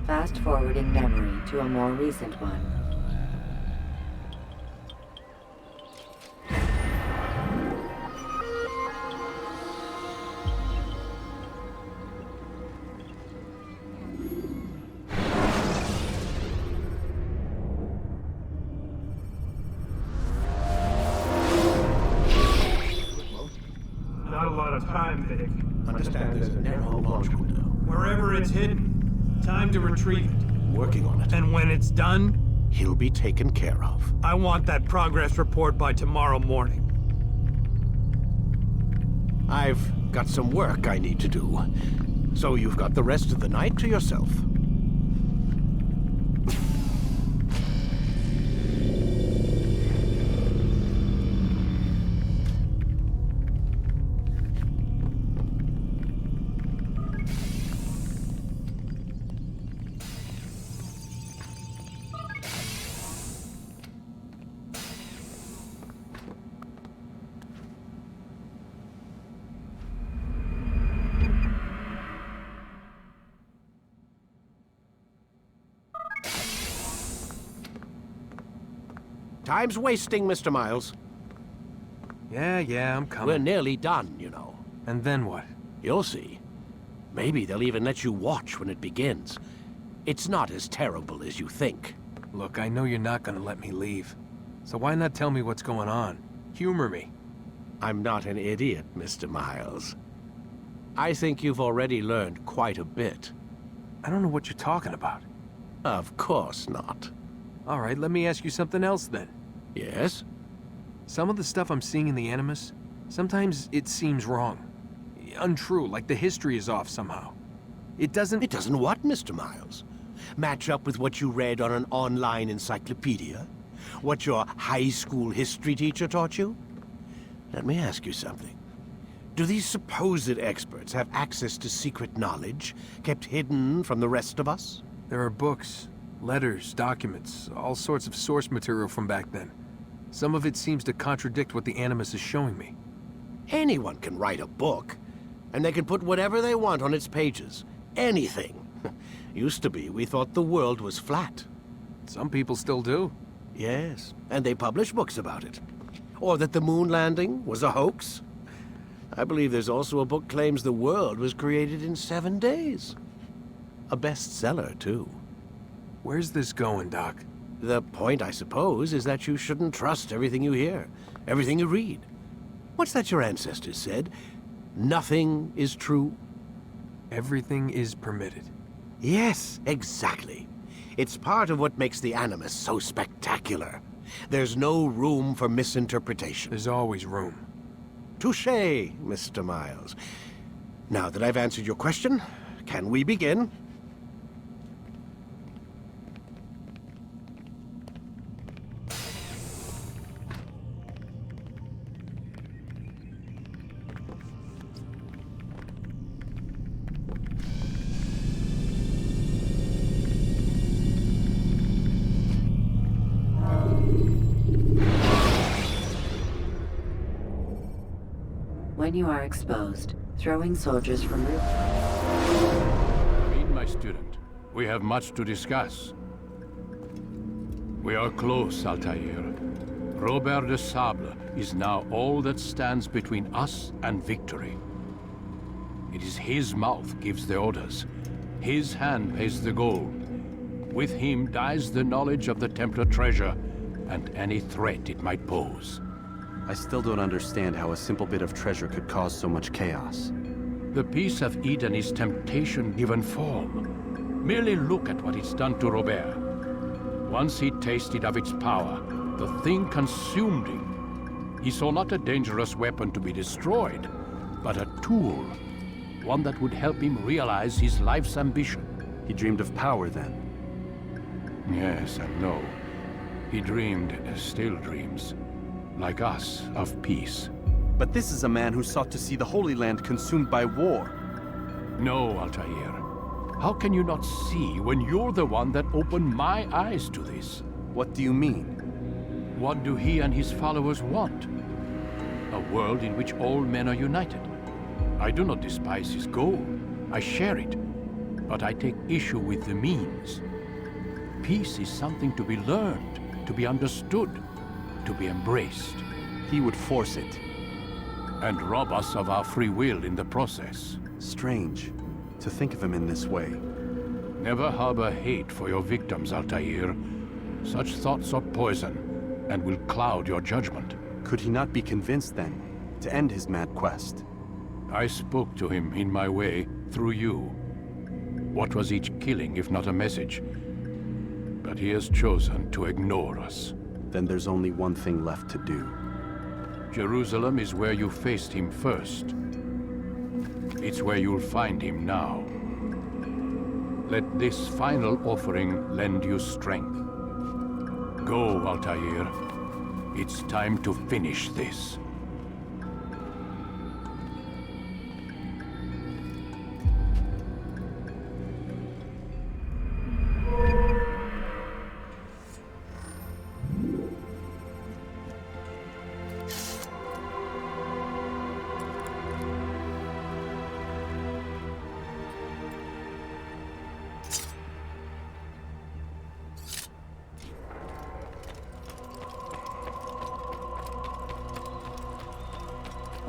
Fast forwarding memory to a more recent one. Not a lot of time, Vic. Understand there's a narrow launch window. Wherever it's hidden, time to retrieve it. Working on it. And when it's done, He'll be taken care of. I want that progress report by tomorrow morning. I've got some work I need to do. So you've got the rest of the night to yourself. Time's wasting, Mr. Miles. Yeah, I'm coming. We're nearly done, you know. And then what? You'll see. Maybe they'll even let you watch when it begins. It's not as terrible as you think. Look, I know you're not gonna let me leave. So why not tell me what's going on? Humor me. I'm not an idiot, Mr. Miles. I think you've already learned quite a bit. I don't know what you're talking about. Of course not. All right, let me ask you something else then. Yes? Some of the stuff I'm seeing in the Animus, sometimes it seems wrong. Untrue, like the history is off somehow. It doesn't... It doesn't what, Mr. Miles? Match up with what you read on an online encyclopedia? What your high school history teacher taught you? Let me ask you something. Do these supposed experts have access to secret knowledge kept hidden from the rest of us? There are books, letters, documents, all sorts of source material from back then. Some of it seems to contradict what the Animus is showing me. Anyone can write a book, and they can put whatever they want on its pages. Anything. Used to be, we thought the world was flat. Some people still do. Yes, and they publish books about it. Or that the moon landing was a hoax. I believe there's also a book claims the world was created in 7 days. A bestseller, too. Where's this going, Doc? The point, I suppose, is that you shouldn't trust everything you hear, everything you read. What's that your ancestors said? Nothing is true? Everything is permitted. Yes, exactly. It's part of what makes the Animus so spectacular. There's no room for misinterpretation. There's always room. Touché, Mr. Miles. Now that I've answered your question, can we begin? When you are exposed, throwing soldiers from roof... Read, my student. We have much to discuss. We are close, Altair. Robert de Sable is now all that stands between us and victory. It is his mouth gives the orders. His hand pays the gold. With him dies the knowledge of the Templar treasure and any threat it might pose. I still don't understand how a simple bit of treasure could cause so much chaos. The Peace of Eden is temptation given form. Merely look at what it's done to Robert. Once he tasted of its power, the thing consumed him. He saw not a dangerous weapon to be destroyed, but a tool. One that would help him realize his life's ambition. He dreamed of power then? Yes and no. He dreamed, still dreams. Like us, of peace. But this is a man who sought to see the Holy Land consumed by war. No, Altair. How can you not see when you're the one that opened my eyes to this? What do you mean? What do he and his followers want? A world in which all men are united. I do not despise his goal. I share it. But I take issue with the means. Peace is something to be learned, to be understood, to be embraced. He would force it. And rob us of our free will in the process. Strange to think of him in this way. Never harbor hate for your victims, Altair. Such thoughts are poison and will cloud your judgment. Could he not be convinced, then, to end his mad quest? I spoke to him in my way, through you. What was each killing if not a message? But he has chosen to ignore us. Then there's only one thing left to do. Jerusalem is where you faced him first. It's where you'll find him now. Let this final offering lend you strength. Go, Altair. It's time to finish this.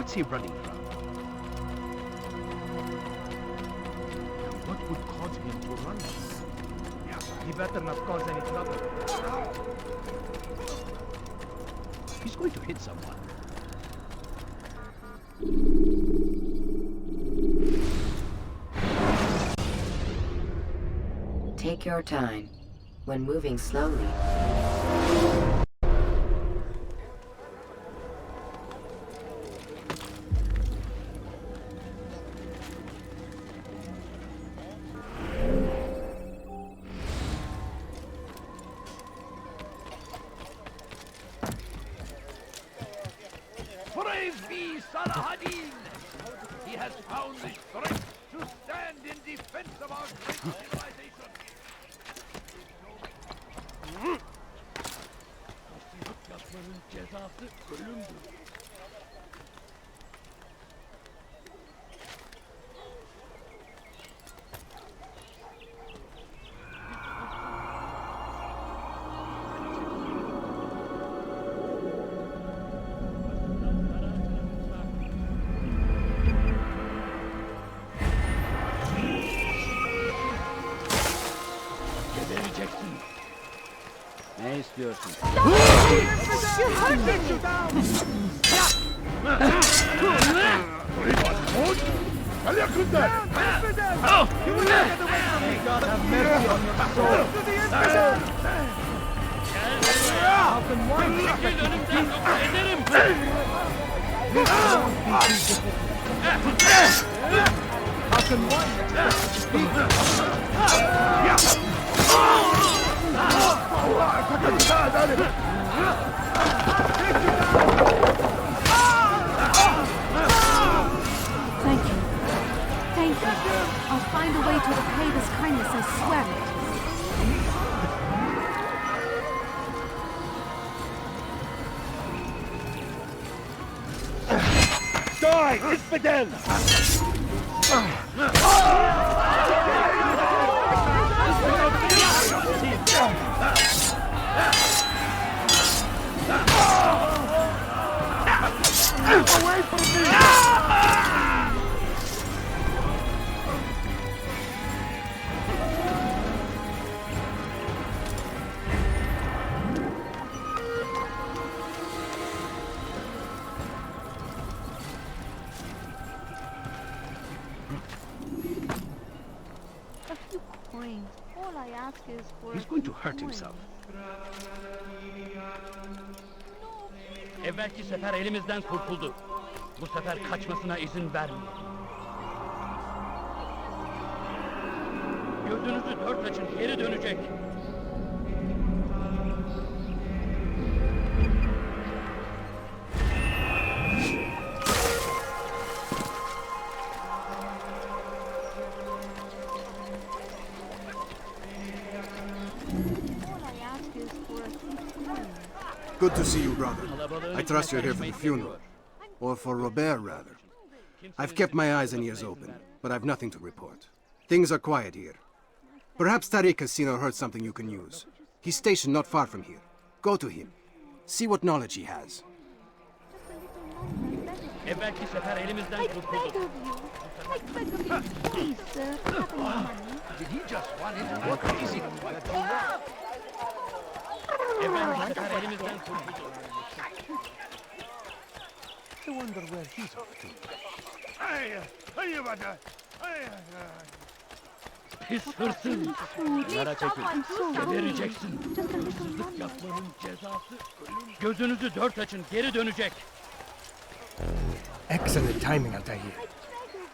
What's he running from? And what would cause him to run? He better not cause any trouble. He's going to hit someone. Take your time. When moving slowly, Praise be Salah ad-Din! He has found the strength to stand in defense of our great civilization. Nasibet yapmanın cezası ölümdür. Ne istiyorsun? You're hurting me! Hadi yakından! May God have mercy on your soul! Halkın var mı? Ederim! Halkın var Thank you. Thank you. I'll find a way to repay this kindness, I swear it. Die, infidel! Away from me! A few coins. All I ask is for He's going to hurt himself. Evvelki sefer elimizden kurtuldu. Bu sefer kaçmasına izin vermeyin. Gözünüzü dört açın, geri dönecek. Good to see you, brother. I trust you're here for the funeral. Or for Robert, rather. I've kept my eyes and ears open, but I've nothing to report. Things are quiet here. Perhaps Tariq has seen or heard something you can use. He's stationed not far from here. Go to him. See what knowledge he has. I beg of you. I beg of you. Please, sir. Have any money. Did he just run into what crazy? I wonder where he's off to. Pis hırsız! Gebereceksin. Hırsızlık yapmanın cezası ölüm. Gözünüzü dört açın, geri dönecek. Excellent timing, Altair.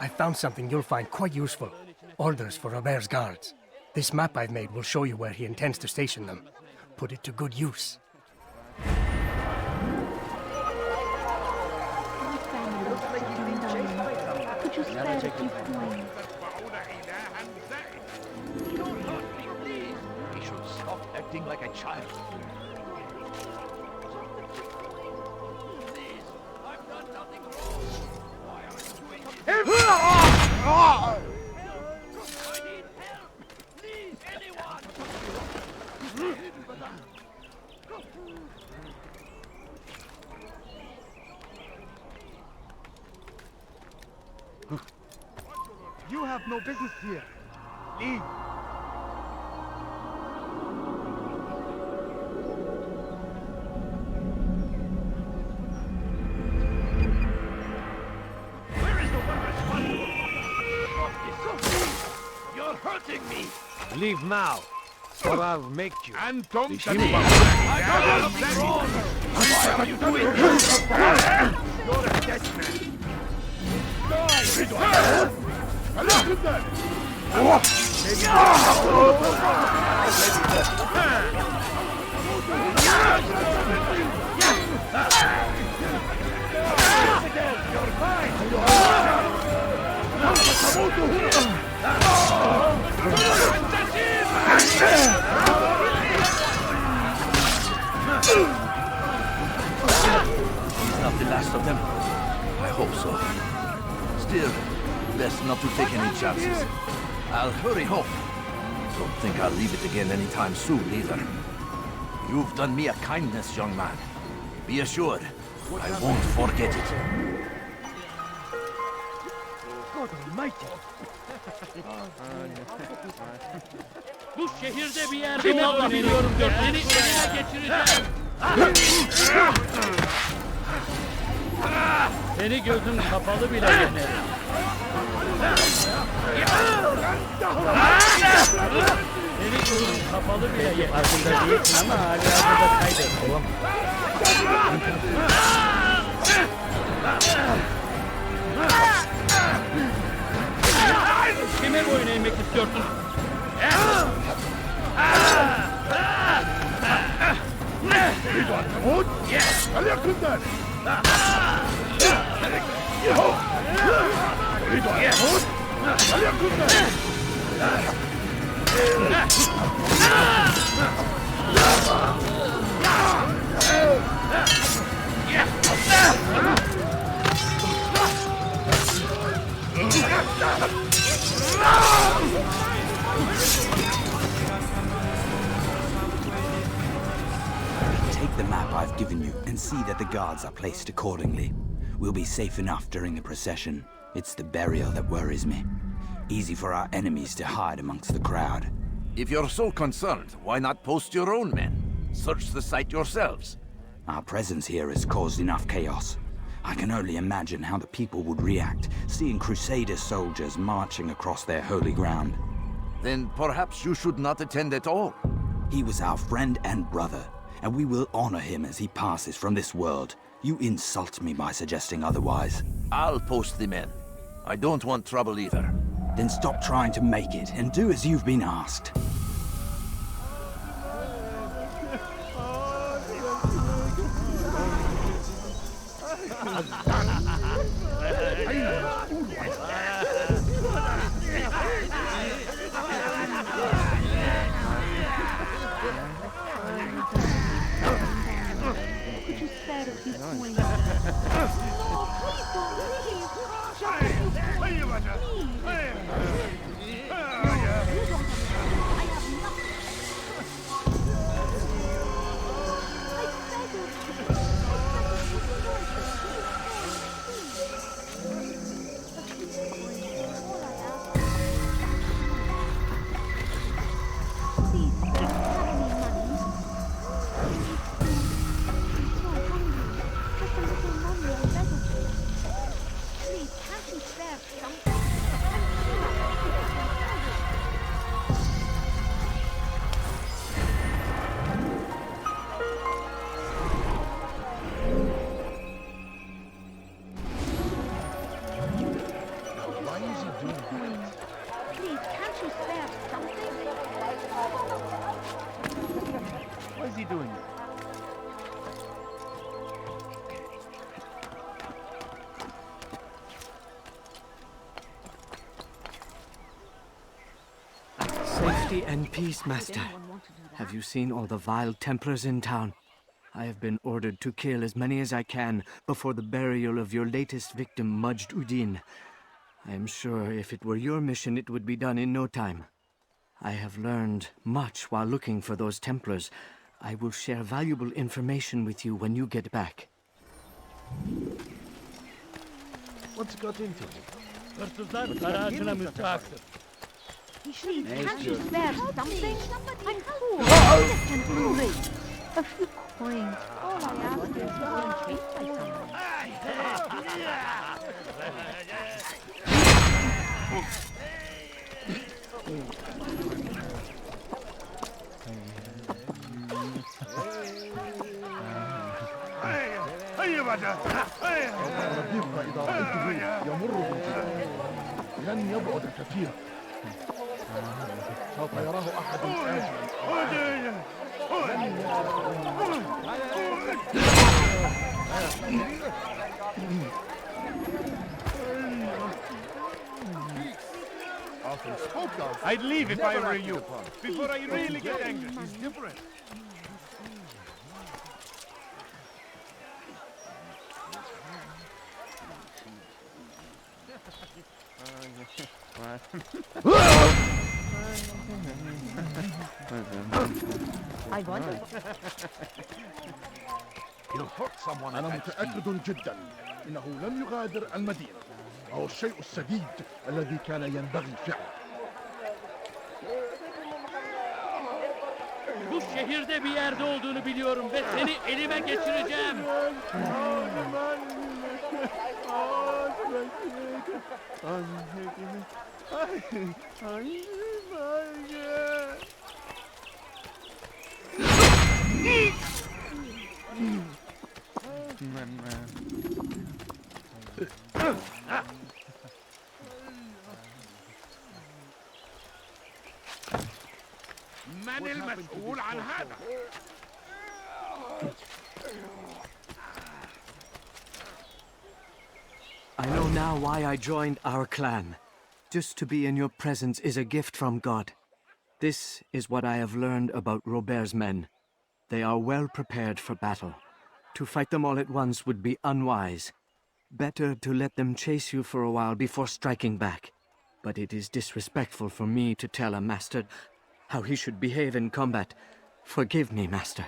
I found something you'll find quite useful. Orders for Robert's guards. This map I've made will show you where he intends to station them. Put it to good use. Could you spare a few coins? He should stop acting like a child. You have no business here. Leave. Where is the one responsible? You're hurting me! Leave now, or I'll make you. And don't I got nothing wrong! Why are you doing this? You're a dead man. Die! Look at that! Not the last of them. I hope so. Still, best not to take any chances. I'll hurry home. Don't think I'll leave it again anytime soon, either. You've done me a kindness, young man. Be assured, I won't forget it. God almighty! Bu şehirde bir yerde olduğunu biliyorum. Seni eline geçireceğim. Seni gözüm kapalı bile yenerim. Seni gözüm kapalı bile yenerim. Farkında değilsin ama hala burada kaydettim. Kime boyun eğmek istiyorsun? Take the map I've given you and see that the guards are placed accordingly. We'll be safe enough during the procession. It's the burial that worries me. Easy for our enemies to hide amongst the crowd. If you're so concerned, why not post your own men? Search the site yourselves. Our presence here has caused enough chaos. I can only imagine how the people would react, seeing Crusader soldiers marching across their holy ground. Then perhaps you should not attend at all. He was our friend and brother, and we will honor him as he passes from this world. You insult me by suggesting otherwise. I'll post the men. I don't want trouble either. Then stop trying to make it and do as you've been asked. he doing? Safety and peace, Master. Have you seen all the vile Templars in town? I have been ordered to kill as many as I can before the burial of your latest victim, Majd Udin. I am sure if it were your mission, it would be done in no time. I have learned much while looking for those Templars. I will share valuable information with you when you get back. What's got into it? He shouldn't have you spare something. I'm poor. Innocent only. A few coins. All I ask is you wouldn't treat my هيا بعدها ربيعك إذا رأيته يمر بالجبال لن يبعد كثيرا سوف يراه أحد I'd leave if I were you, before I really get angry. He's different. I wonder. He'll hurt someone. أنا متأكد جدا إنه لن يغادر المدينة. وهو الشيء السديد الذي كان ينبغي فعله. Bu şehirde bir yerde olduğunu biliyorum ve seni elime geçireceğim. من المسؤول عن هذا؟ I know now why I joined our clan. Just to be in your presence is a gift from God. This is what I have learned about Robert's men. They are well prepared for battle. To fight them all at once would be unwise. Better to let them chase you for a while before striking back. But it is disrespectful for me to tell a master how he should behave in combat. Forgive me, Master.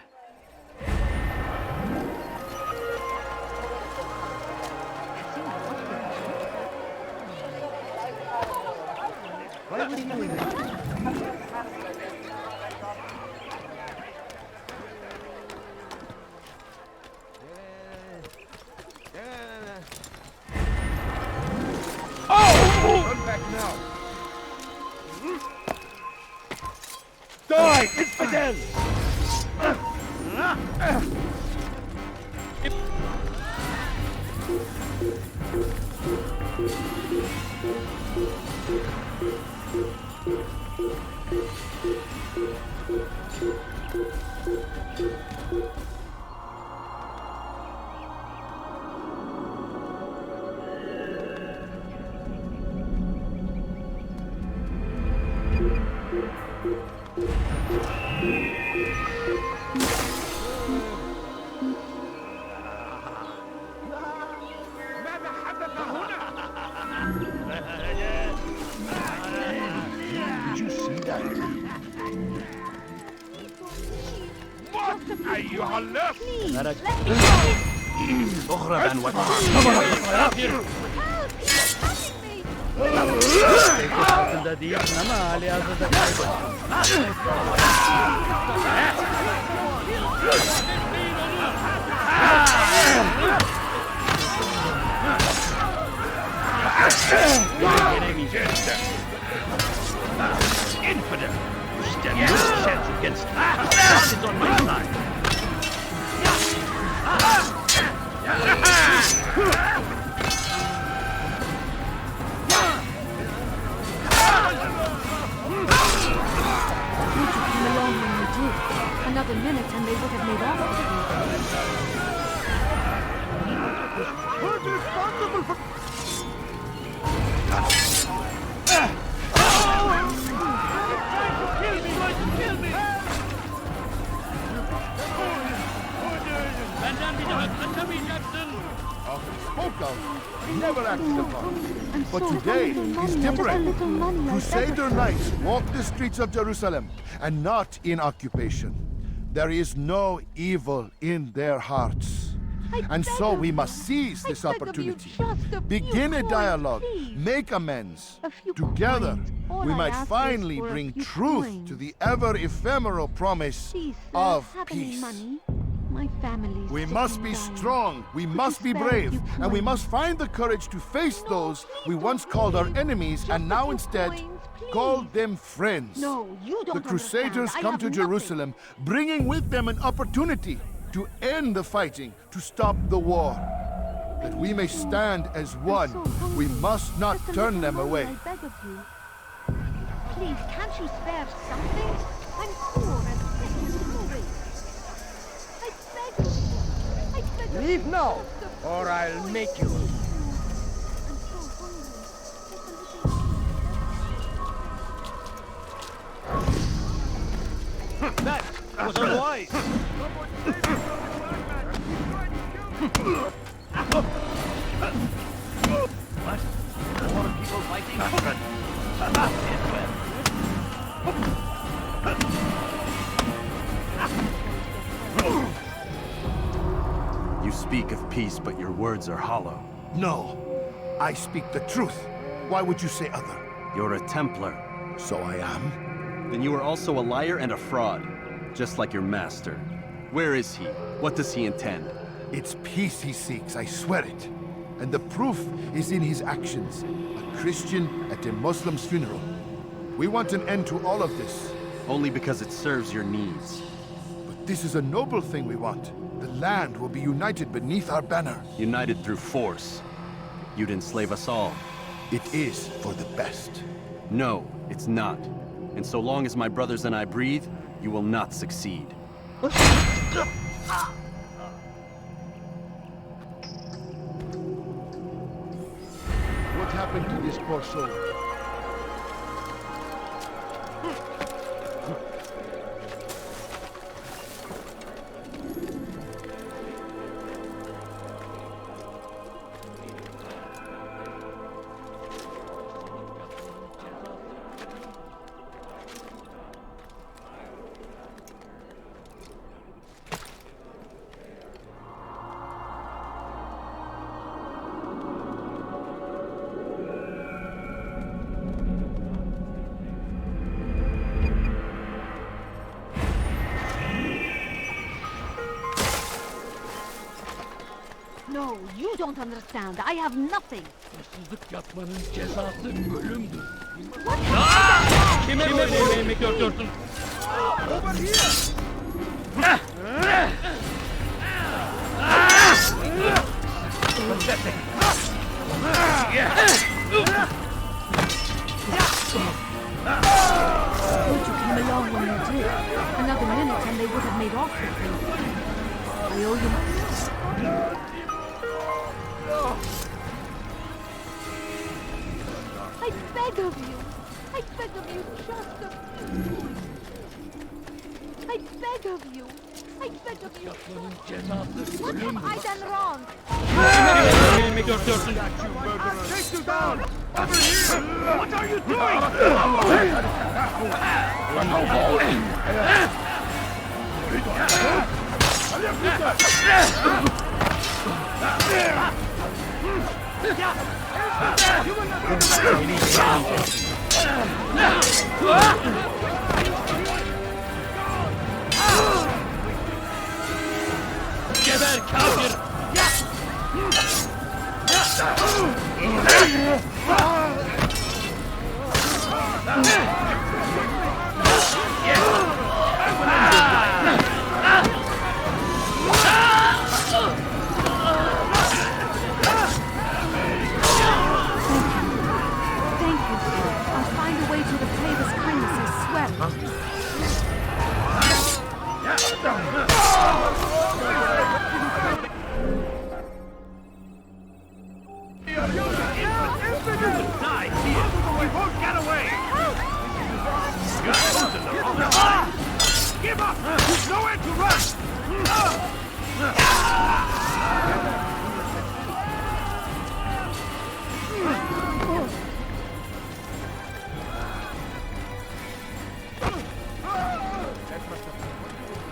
Why was he doing that? Run back now! Die, infidel! ماذا حدث هنا؟ Did you see that? What? أيها اللص! اخرج عن وجهي Infidel! You stand no chance against me. God is on my side. Another Another minute and they would have made off Who's responsible for... Kill me! Benden bir daha kaçamayacaksın. Spoke of, never acted upon. But today is different. Crusader knights walk the streets of Jerusalem, and not in occupation. There is no evil in their hearts. And so we must seize this opportunity. Begin a dialogue, make amends. Together, we might finally bring truth to the ever-ephemeral promise of peace. My family. We must be strong, we must be brave, and we must find the courage to face those we once called our enemies and now instead call them friends. No, you don't. The Crusaders come to Jerusalem, bringing with them an opportunity to end the fighting, to stop the war. That we may stand as one, we must not turn them away. I beg of you. Please, can't you spare something? I'm poor and sick and hungry. I beg of you. I beg of you. Leave now, or I'll make you. That was unwise. What? More people fighting? You speak of peace, but your words are hollow. No, I speak the truth. Why would you say other? You're a Templar. So I am? Then you are also a liar and a fraud, just like your master. Where is he? What does he intend? It's peace he seeks, I swear it. And the proof is in his actions. A Christian at a Muslim's funeral. We want an end to all of this. Only because it serves your needs. But this is a noble thing we want. The land will be united beneath our banner. United through force. You'd enslave us all. It is for the best. No, it's not. And so long as my brothers and I breathe, you will not succeed. What happened to this poor soul? No, you don't understand. I have nothing. Hırsızlık yapmanın cezası ölümdür. What? Kime böyle yemek yapıyorsun? Over here! Would you came along when you did? Another minute and they would have made off with me. I owe you my... I beg of you. I beg of you, just a few points. I beg of you. I beg of you. What have I done wrong? Yemek yapıyorsun. I'll take you down! Over here! What are you doing? Geber kafir! Thank you, sir. I'll find a way to repay this kindness, I swear.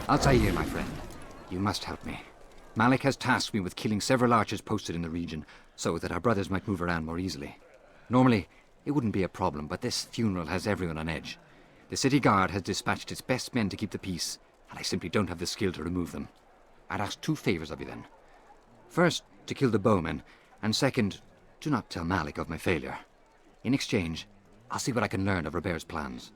Altair, my friend, you must help me. Malik has tasked me with killing several archers posted in the region, so that our brothers might move around more easily. Normally, it wouldn't be a problem, but this funeral has everyone on edge. The city guard has dispatched its best men to keep the peace, and I simply don't have the skill to remove them. I'd ask 2 favors of you then. First, to kill the bowmen, and second, do not tell Malik of my failure. In exchange, I'll see what I can learn of Robert's plans.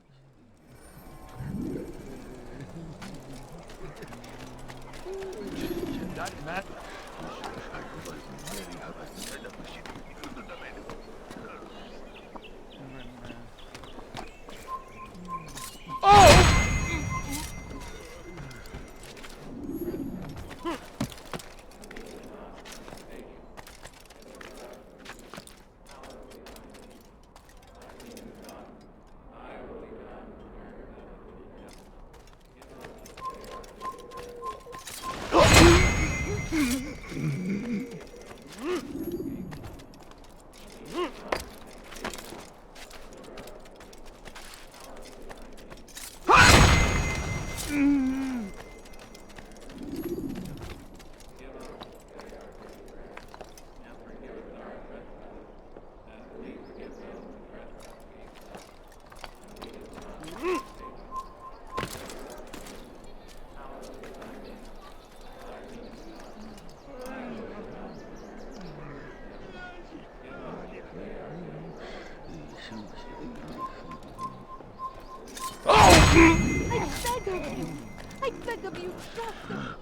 I beg of you, just a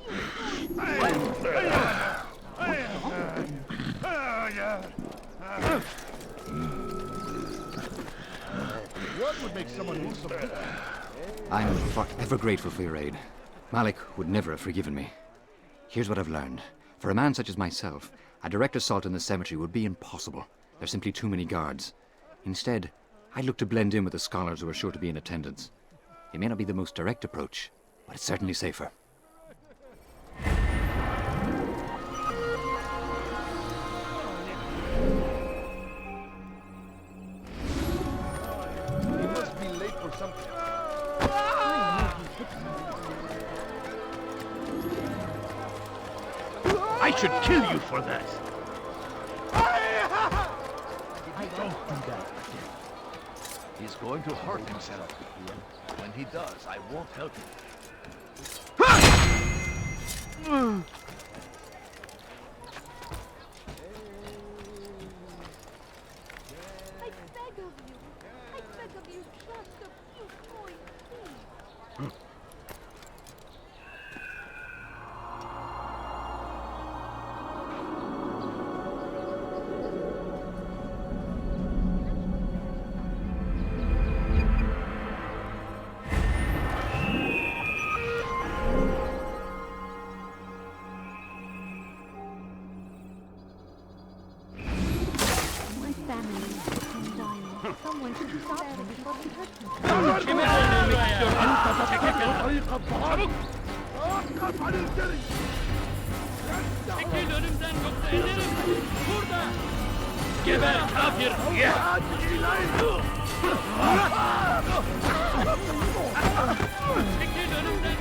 What would make someone lose some... I'm forever grateful for your aid. Malik would never have forgiven me. Here's what I've learned. For a man such as myself, a direct assault in the cemetery would be impossible. There's simply too many guards. Instead, I'd look to blend in with the scholars who are sure to be in attendance. It may not be the most direct approach, but it's certainly safer. He must be late for something. I should kill you for that. Don't do that. He's going to hurt himself. When he does, I won't help him. I beg of you, just a few coins, please. Someone should stop him before he hurts himself. Kimi öldürmek istiyorsun? Çekil önümden yoksa ederim. Burada. Geber kafir. Çekil önümden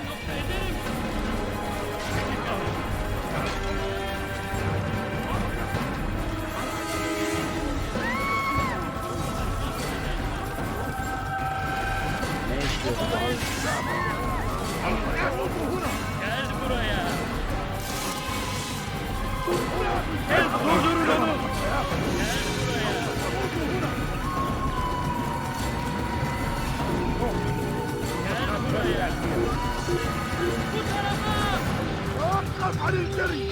yoksa ederim. Gel buraya. Durdurun onu. Gel buraya. Gel buraya. Bu tarafa. توقف عن الجري.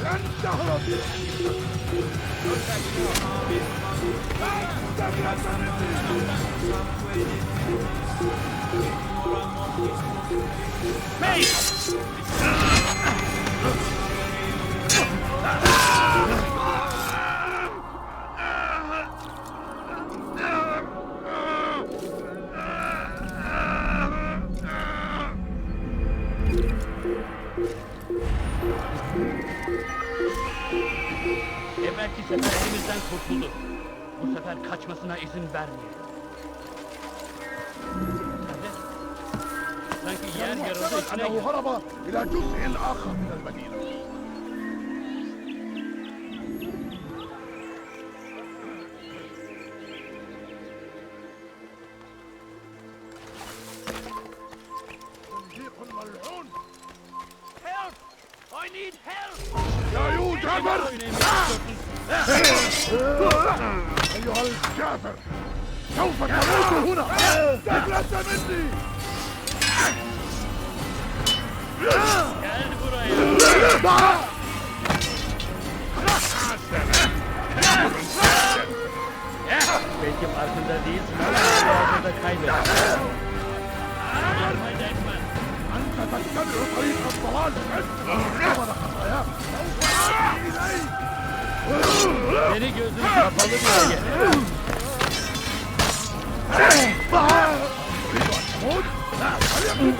انتهوا. Evvelki sefer elimizden kurtuldu. Bu sefer kaçmasına izin vermeyelim. Hadi. Sen المحتمل أنه هرب إلى جزء آخر من المدينة. Help! I need help! يا يو جابر! أيها الجابر! سوف تموت هنا! تفلت مني! Gel buraya. Belki farkında değilsin ama orada kaybettin. أنت تتبع طريق الضلال قبل خطاياك سوف آتي إليك Beni gözün kapalı diye gel. تريد أن تموت؟ لا فليكن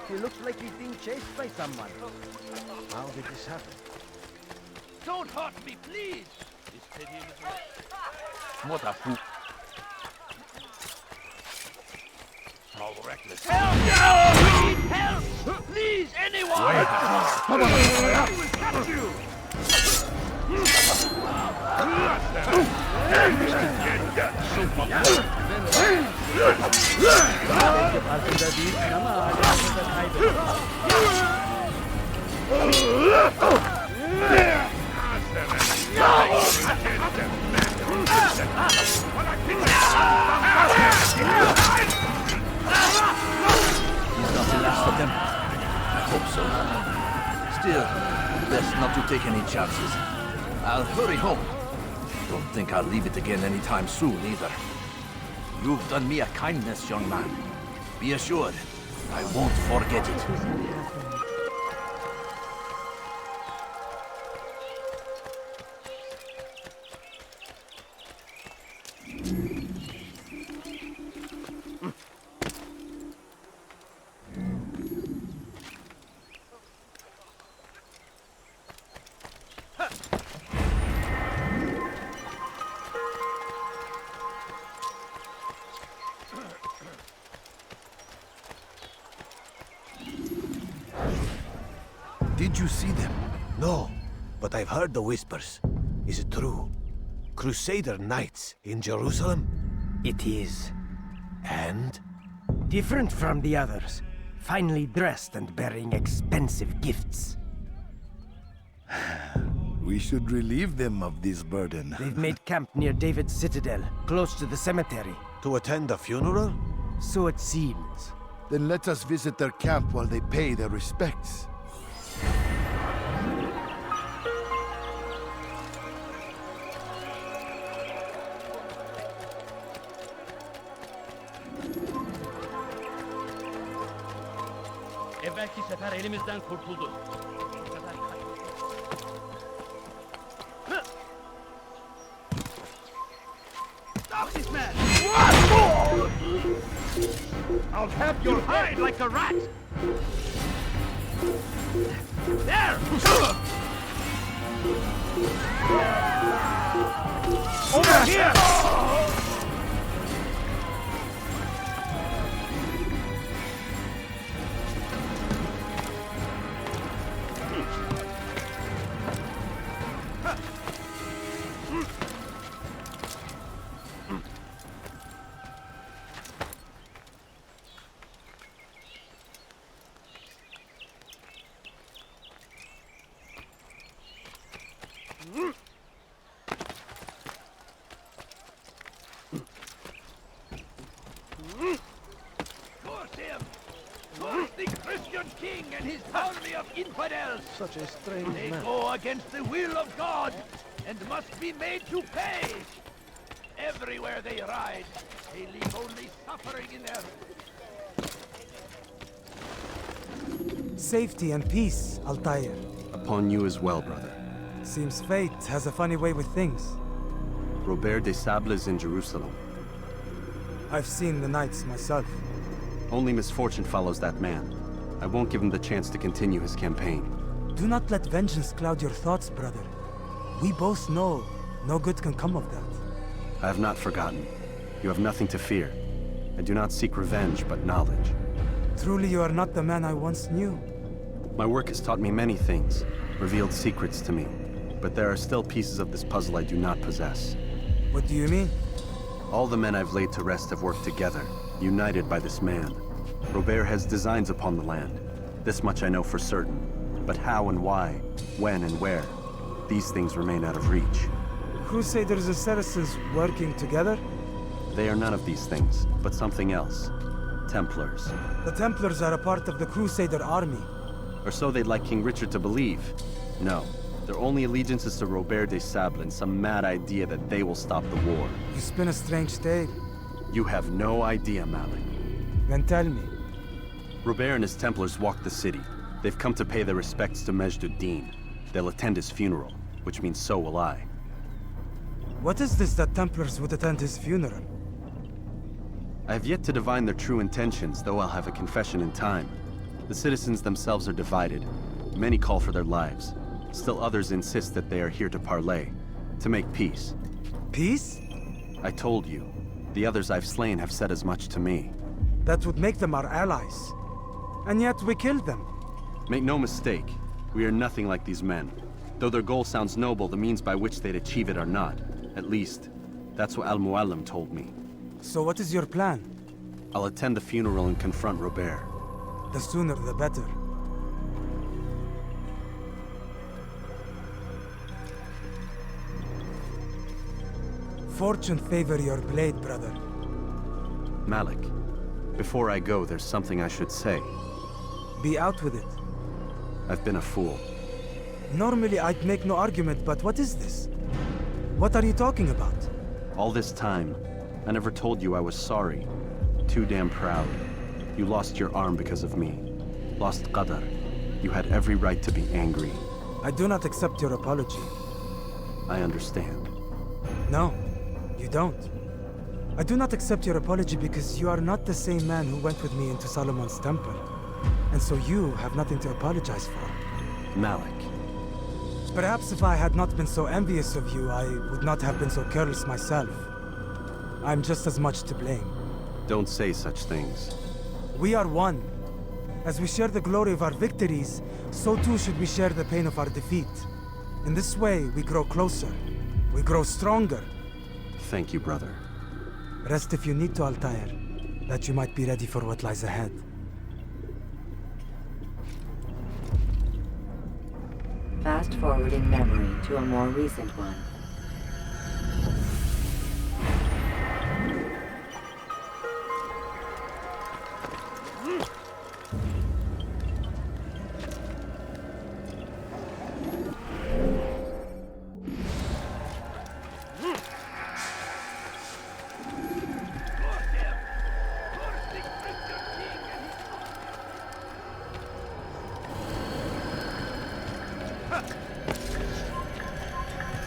He looks like he's being chased by someone. How did this happen? Don't hurt me, please! İstediğiniz mi? What a fool. How reckless. Help! I need help! Please, anyone! I will catch you! Belki farkında değilsin ama hala orada kaybettin. He's not the last of them. I hope so. Still, best not to take any chances. I'll hurry home. Don't think I'll leave it again anytime soon, either. You've done me a kindness, young man. Be assured, I won't forget it. Did you see them? No, but I've heard the whispers. Is it true? Crusader Knights in Jerusalem? It is. And? Different from the others. Finely dressed and bearing expensive gifts. We should relieve them of this burden. They've made camp near David's citadel, close to the cemetery. To attend a funeral? So it seems. Then let us visit their camp while they pay their respects. Evvelki sefer elimizden kurtuldu. Stop this man! I'll have your hide like a rat! There! Over here! king and his army of infidels. Such a strange They man. go against the will of God and must be made to pay. Everywhere they ride, they leave only suffering in their... Safety and peace, Altair. Upon you as well, brother. Seems fate has a funny way with things. Robert de Sable is in Jerusalem. I've seen the Knights myself. Only misfortune follows that man. I won't give him the chance to continue his campaign. Do not let vengeance cloud your thoughts, brother. We both know no good can come of that. I have not forgotten. You have nothing to fear. I do not seek revenge, but knowledge. Truly you are not the man I once knew. My work has taught me many things, revealed secrets to me. But there are still pieces of this puzzle I do not possess. What do you mean? All the men I've laid to rest have worked together, united by this man. Robert has designs upon the land. This much I know for certain. But how and why, when and where, these things remain out of reach. Crusaders and Saracens working together? They are none of these things, but something else. Templars. The Templars are a part of the Crusader army. Or so they'd like King Richard to believe. No, their only allegiance is to Robert de Sable and some mad idea that they will stop the war. You spin a strange tale. You have no idea, Malik. Then tell me. Robert and his Templars walk the city. They've come to pay their respects to Majd ad-Din. They'll attend his funeral, which means so will I. What is this that Templars would attend his funeral? I have yet to divine their true intentions, though I'll have a confession in time. The citizens themselves are divided. Many call for their lives. Still others insist that they are here to parley, to make peace. Peace? I told you. The others I've slain have said as much to me. That would make them our allies. And yet we killed them. Make no mistake, we are nothing like these men. Though their goal sounds noble, the means by which they'd achieve it are not. At least, that's what Al-Mualim told me. So what is your plan? I'll attend the funeral and confront Robert. The sooner the better. Fortune favor your blade, brother. Malik, before I go, there's something I should say. Be out with it. I've been a fool. Normally I'd make no argument, but what is this? What are you talking about? All this time, I never told you I was sorry. Too damn proud. You lost your arm because of me. Lost Qadar. You had every right to be angry. I do not accept your apology. I understand. No, you don't. I do not accept your apology because you are not the same man who went with me into Solomon's temple. And so you have nothing to apologize for. Malik. Perhaps if I had not been so envious of you, I would not have been so careless myself. I'm just as much to blame. Don't say such things. We are one. As we share the glory of our victories, so too should we share the pain of our defeat. In this way, we grow closer. We grow stronger. Thank you, brother. Rest if you need to, Altair, that you might be ready for what lies ahead. Fast-forwarding memory to a more recent one.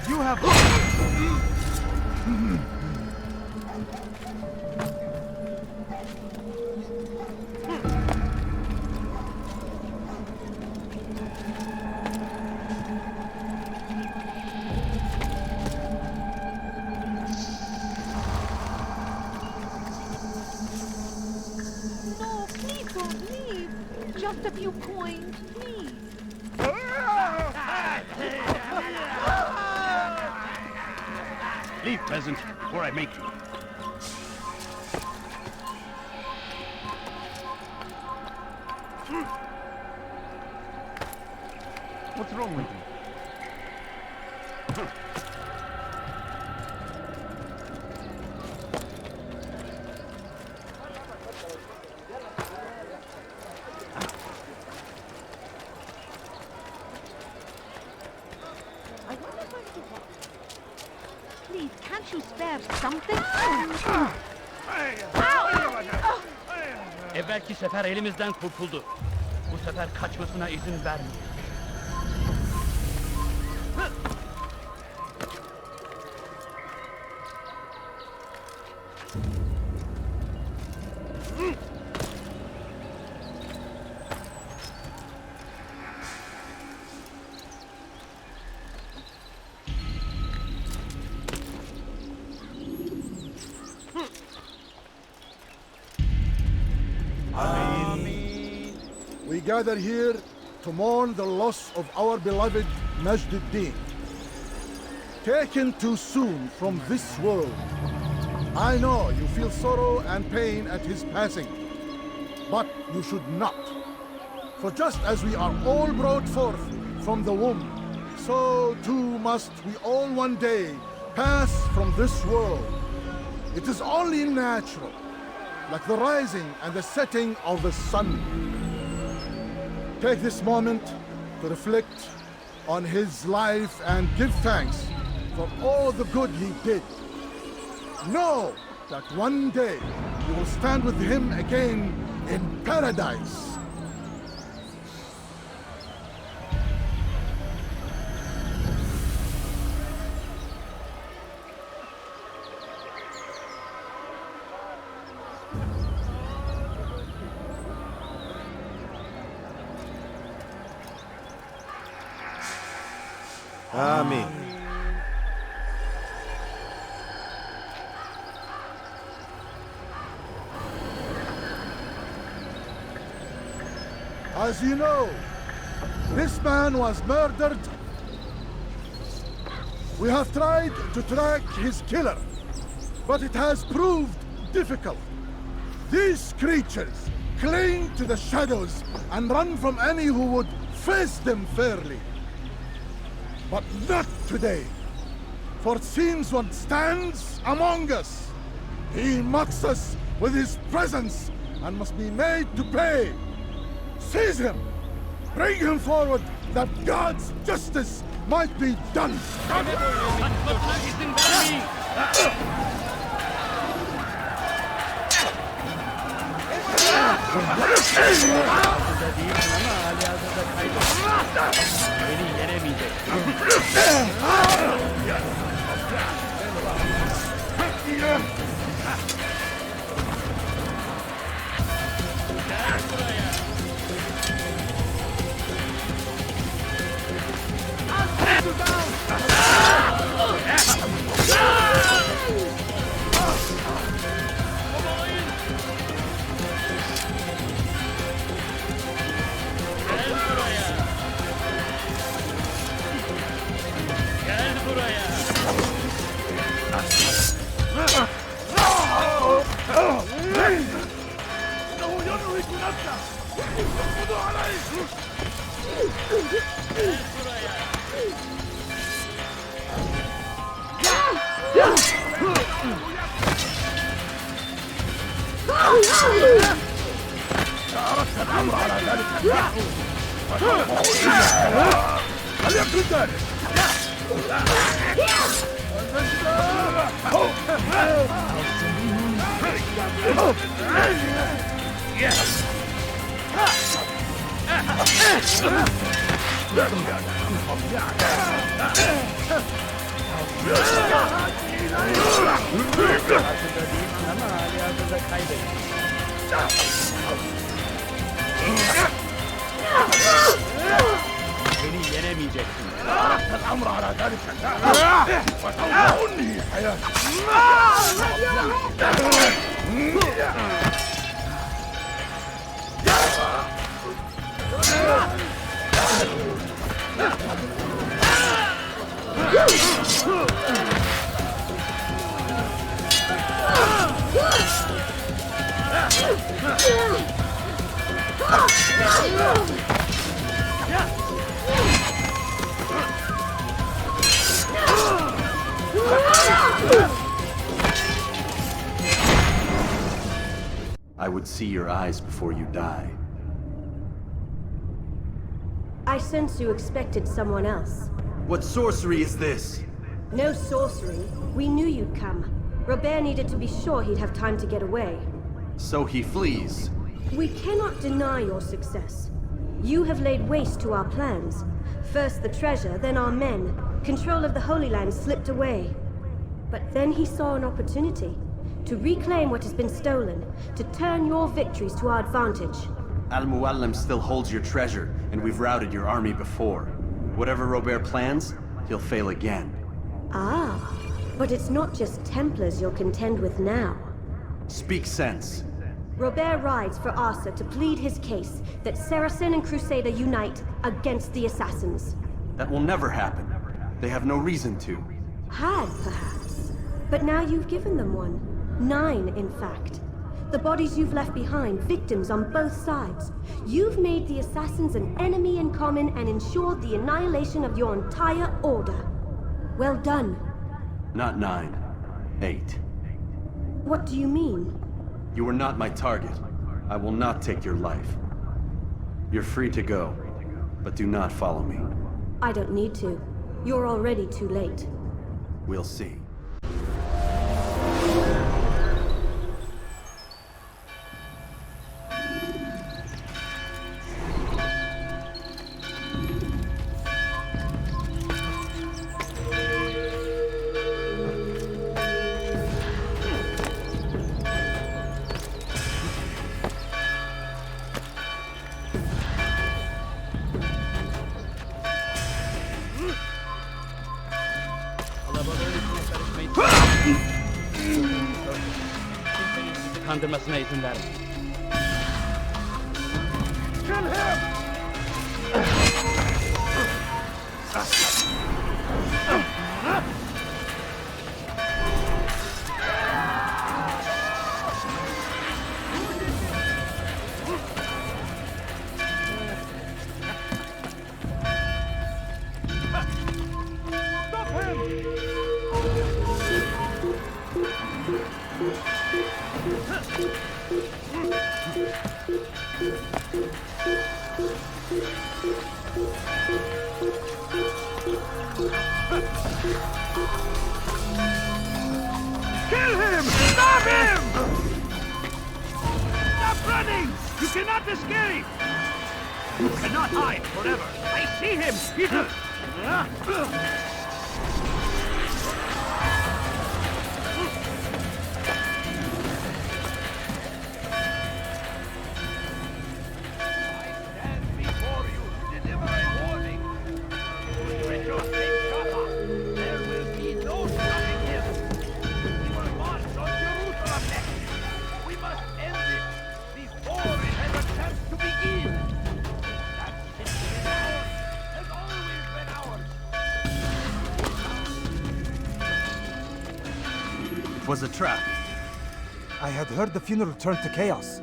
You have... No, please don't leave. Just a few coins, please. Leave, peasant, or I make you. What's wrong with you? have something? Evvelki sefer elimizden kurtuldu. Bu sefer kaçmasına izin vermeyin. We gather here to mourn the loss of our beloved Majd ad-Din. Taken too soon from this world. I know you feel sorrow and pain at his passing, but you should not. For just as we are all brought forth from the womb, so too must we all one day pass from this world. It is only natural, like the rising and the setting of the sun. Take this moment to reflect on his life and give thanks for all the good he did. Know that one day you will stand with him again in paradise. Amen. As you know, this man was murdered. We have tried to track his killer, but it has proved difficult. These creatures cling to the shadows and run from any who would face them fairly. But not today, for it seems one stands among us. He mocks us with his presence and must be made to pay. Seize him! Bring him forward that God's justice might be done! Beni yenemeyecek. أردت الأمر على ذلك فليكن ذلك Beni yenemeyeceksin. أردت الأمر على ذلك وسوف أنهي حياتك. I would see your eyes before you die. I sense you expected someone else. What sorcery is this? No sorcery. We knew you'd come. Robert needed to be sure he'd have time to get away. So he flees. We cannot deny your success. You have laid waste to our plans. First the treasure, then our men. Control of the Holy Land slipped away. But then he saw an opportunity to reclaim what has been stolen, to turn your victories to our advantage. Al-Mualim still holds your treasure, and we've routed your army before. Whatever Robert plans, he'll fail again. Ah, but it's not just Templars you'll contend with now. Speak sense. Robert rides for Asa to plead his case that Saracen and Crusader unite against the Assassins. That will never happen. They have no reason to. Had, perhaps. But now you've given them one. 9, in fact. The bodies you've left behind, victims on both sides. You've made the Assassins an enemy in common and ensured the annihilation of your entire order. Well done. Not 9. 8. What do you mean? You were not my target. I will not take your life. You're free to go, but do not follow me. I don't need to. You're already too late. We'll see. Kandırmasına izin verme. Kill him! Stop him! Kill him! Stop him! Stop running! You cannot escape! You cannot hide forever! I see him! He's a... Was a trap. I had heard the funeral turned to chaos.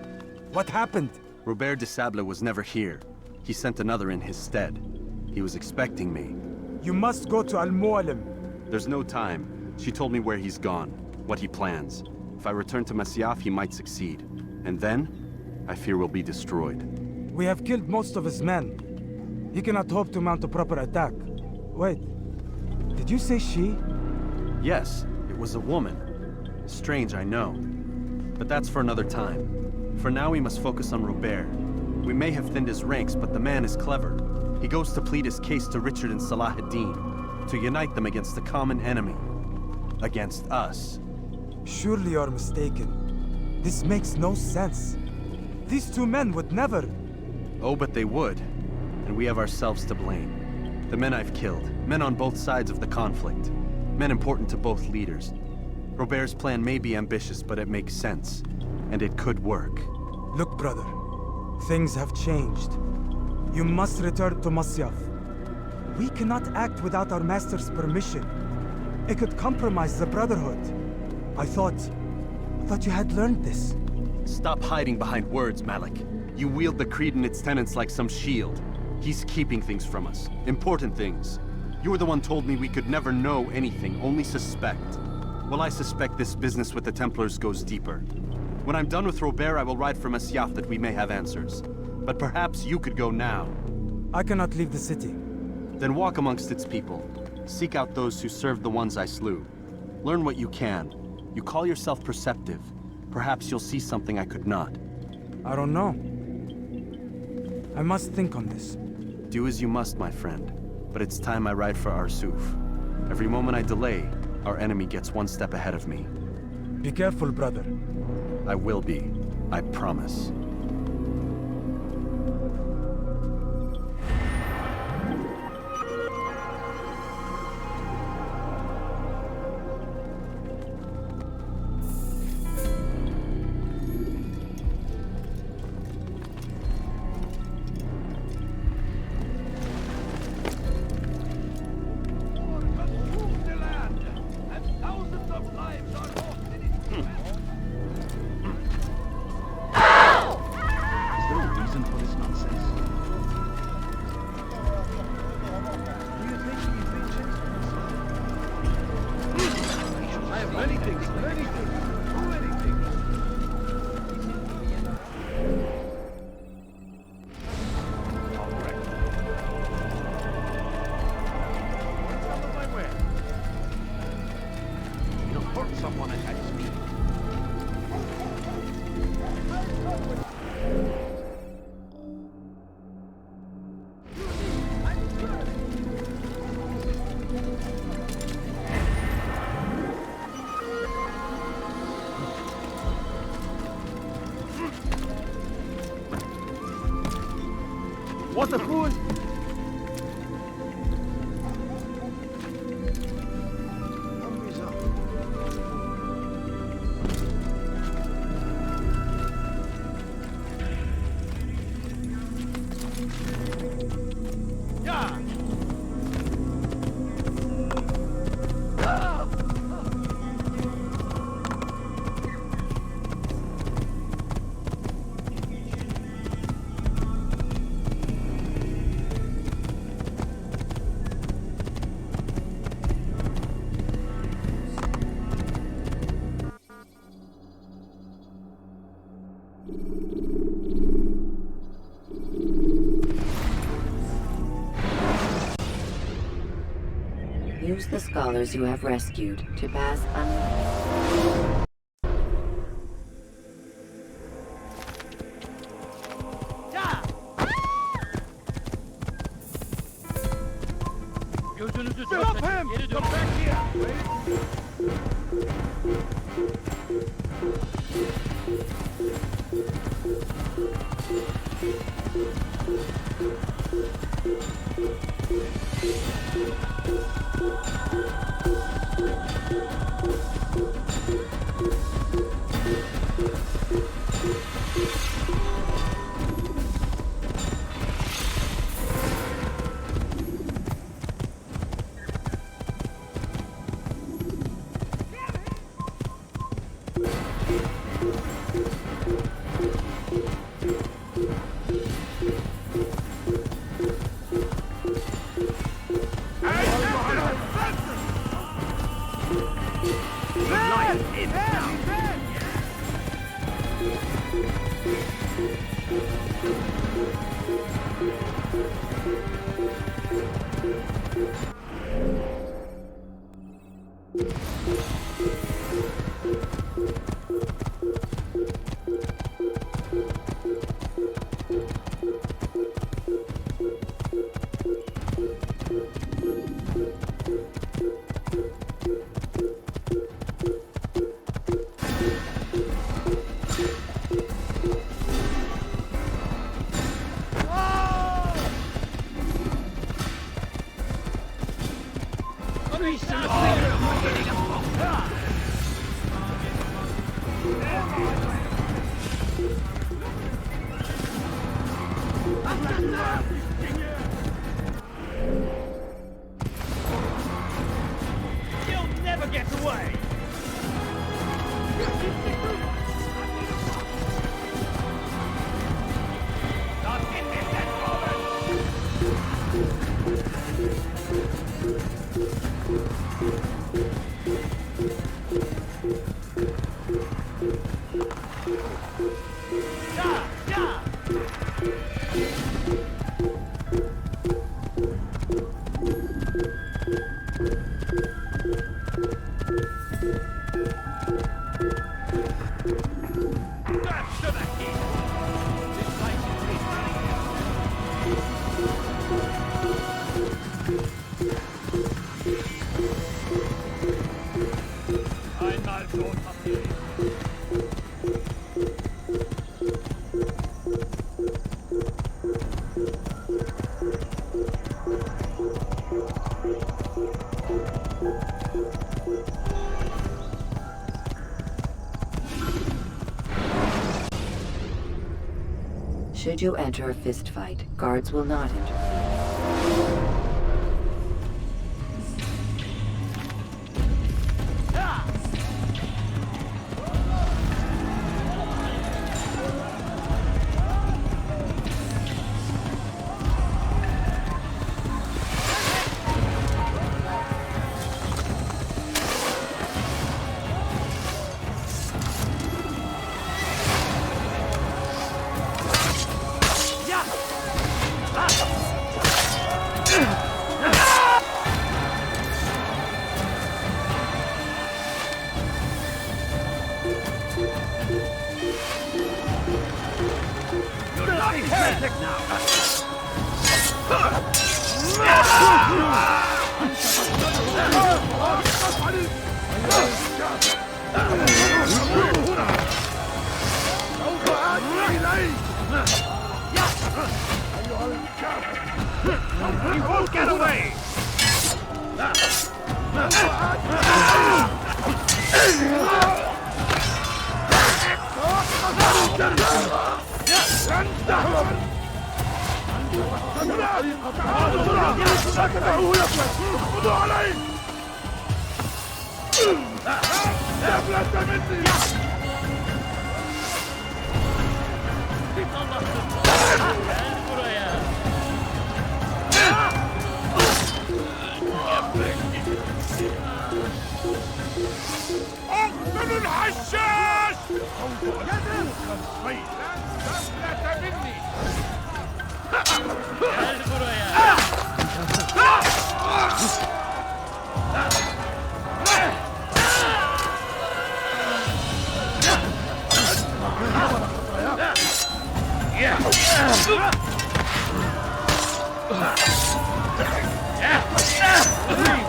What happened? Robert de Sable was never here. He sent another in his stead. He was expecting me. You must go to Al-Mualim. There's no time. She told me where he's gone, what he plans. If I return to Masyaf, he might succeed. And then, I fear we'll be destroyed. We have killed most of his men. He cannot hope to mount a proper attack. Wait, did you say she? Yes, it was a woman. Strange, I know. But that's for another time. For now, we must focus on Robert. We may have thinned his ranks, but the man is clever. He goes to plead his case to Richard and Salah ad-Din, to unite them against the common enemy. Against us. Surely you're mistaken. This makes no sense. These two men would never... Oh, but they would. And we have ourselves to blame. The men I've killed, men on both sides of the conflict. Men important to both leaders. Robert's plan may be ambitious, but it makes sense. And it could work. Look, brother. Things have changed. You must return to Masyaf. We cannot act without our master's permission. It could compromise the Brotherhood. I thought you had learned this. Stop hiding behind words, Malik. You wield the Creed and its tenets like some shield. He's keeping things from us. Important things. You were the one told me we could never know anything, only suspect. Well, I suspect this business with the Templars goes deeper. When I'm done with Robert, I will ride for Masyaf that we may have answers. But perhaps you could go now. I cannot leave the city. Then walk amongst its people. Seek out those who served the ones I slew. Learn what you can. You call yourself perceptive. Perhaps you'll see something I could not. I don't know. I must think on this. Do as you must, my friend. But it's time I ride for Arsuf. Every moment I delay, our enemy gets one step ahead of me. Be careful, brother. I will be. I promise. What a fool! Use the scholars you have rescued to pass un... Gözünüzü Stop him! geri Come dönün. back here! You'll never get away! Should you enter a fist fight, guards will not interfere. He won't get away! من الحشاش!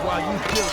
While you kill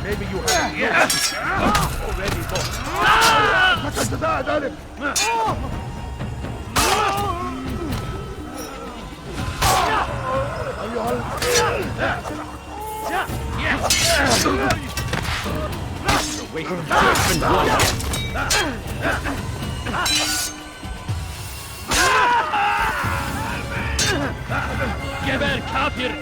Maybe you have already Geber kafir!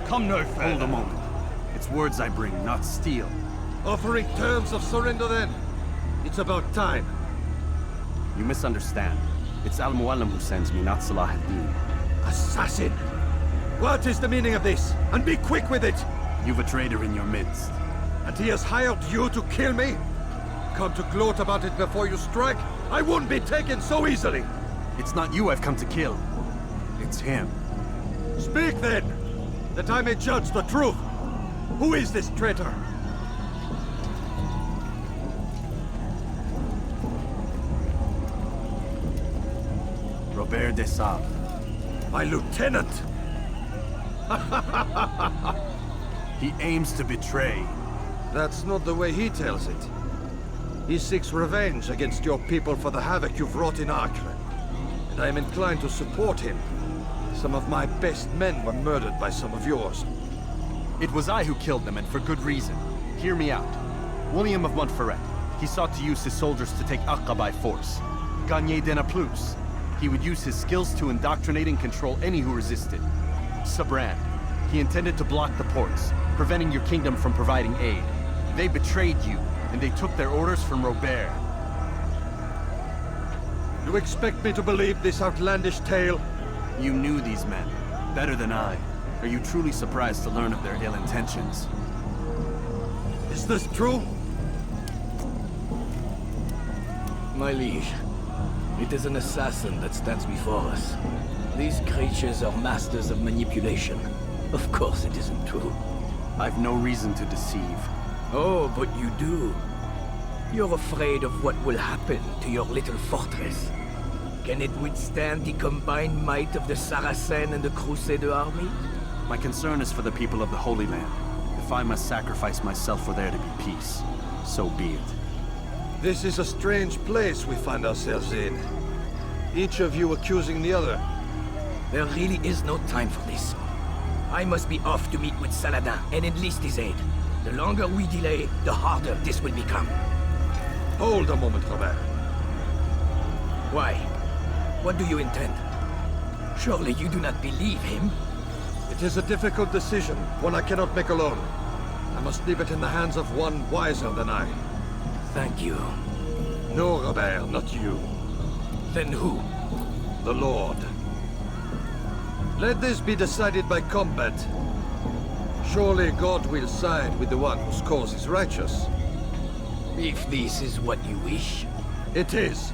Come no further. Hold a moment. It's words I bring, not steel. Offering terms of surrender then? It's about time. You misunderstand. It's Al-Mualim who sends me, not Salah ad-Din. Assassin! What is the meaning of this? And be quick with it! You've a traitor in your midst. And he has hired you to kill me? Come to gloat about it before you strike? I wouldn't be taken so easily! It's not you I've come to kill. It's him. Speak then! That I may judge the truth! Who is this traitor? Robert de Sable. My lieutenant! He aims to betray. That's not the way he tells it. He seeks revenge against your people for the havoc you've wrought in Acre. And I am inclined to support him. Some of my best men were murdered by some of yours. It was I who killed them, and for good reason. Hear me out. William of Montferrat. He sought to use his soldiers to take Acre by force. Gagner de Naplouse. He would use his skills to indoctrinate and control any who resisted. Sabran. He intended to block the ports, preventing your kingdom from providing aid. They betrayed you, and they took their orders from Robert. You expect me to believe this outlandish tale? You knew these men, better than I. Are you truly surprised to learn of their ill intentions? Is this true? My liege, it is an assassin that stands before us. These creatures are masters of manipulation. Of course it isn't true. I've no reason to deceive. Oh, but you do. You're afraid of what will happen to your little fortress. Can it withstand the combined might of the Saracen and the Crusader army? My concern is for the people of the Holy Land. If I must sacrifice myself for there to be peace, so be it. This is a strange place we find ourselves in. Each of you accusing the other. There really is no time for this. I must be off to meet with Saladin and enlist his aid. The longer we delay, the harder this will become. Hold a moment, Robert. Why? What do you intend? Surely you do not believe him? It is a difficult decision, one I cannot make alone. I must leave it in the hands of one wiser than I. Thank you. No, Robert, not you. Then who? The Lord. Let this be decided by combat. Surely God will side with the one whose cause is righteous. If this is what you wish. It is.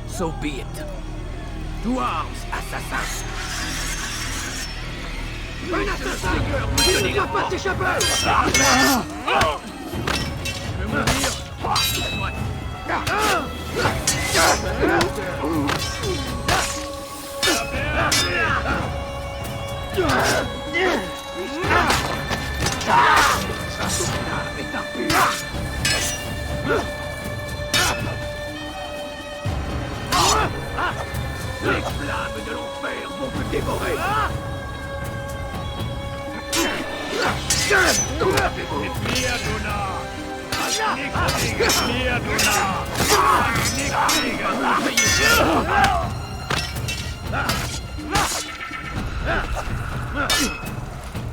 So be it. To arms, assassins! Un assassin! Il ne doit pas s'échapper! Je vais mourir! Les flammes de l'enfer vont te dévorer!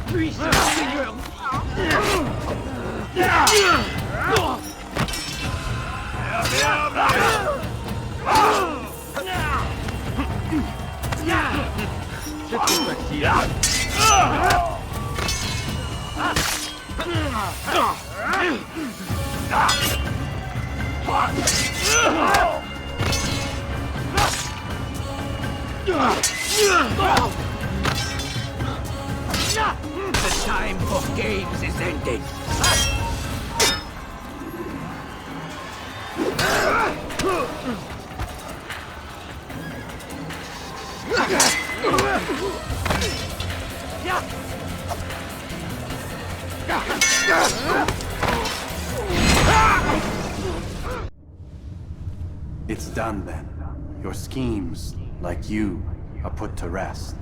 Puissant seigneur! C'est trop facile. The time for games is ended. It's done then. Your schemes, like you, are put to rest.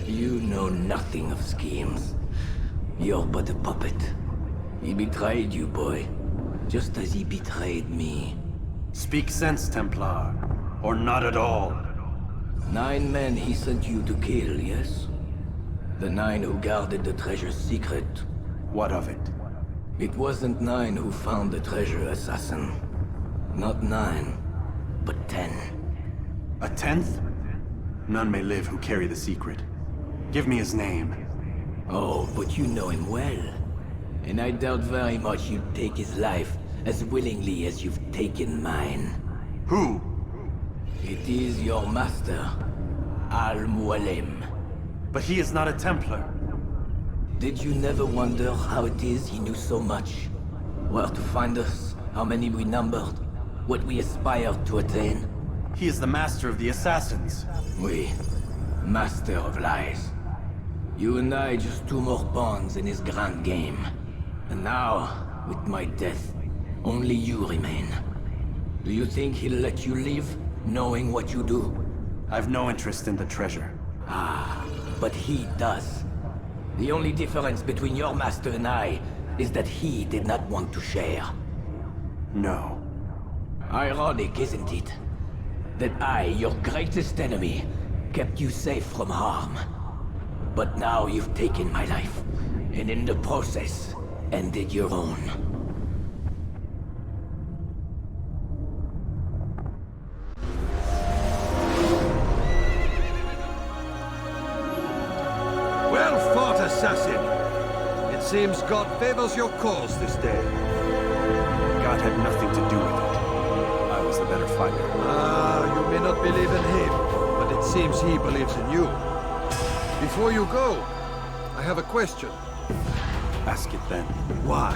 You know nothing of schemes. You're but a puppet. He betrayed you, boy. Just as he betrayed me. Speak sense, Templar. Or not at all. 9 men he sent you to kill, yes? The 9 who guarded the treasure's secret. What of it? It wasn't 9 who found the treasure, assassin. Not 9, but 10. A 10th? None may live who carry the secret. Give me his name. Oh, but you know him well. And I doubt very much you'd take his life as willingly as you've taken mine. Who? It is your master, Al-Mualim. But he is not a Templar. Did you never wonder how it is he knew so much? Where to find us, how many we numbered, what we aspired to attain? He is the master of the assassins. Oui, master of lies. You and I just 2 more pawns in his grand game. And now, with my death, only you remain. Do you think he'll let you live, knowing what you do? I've no interest in the treasure. Ah, but he does. The only difference between your master and I is that he did not want to share. No. Ironic, isn't it? That I, your greatest enemy, kept you safe from harm. But now you've taken my life, and in the process, ended your own. Well fought, assassin! It seems God favors your cause this day. God had nothing to do with it. I was the better fighter. Ah, you may not believe in him, but it seems he believes in you. Before you go, I have a question. Ask it then. Why?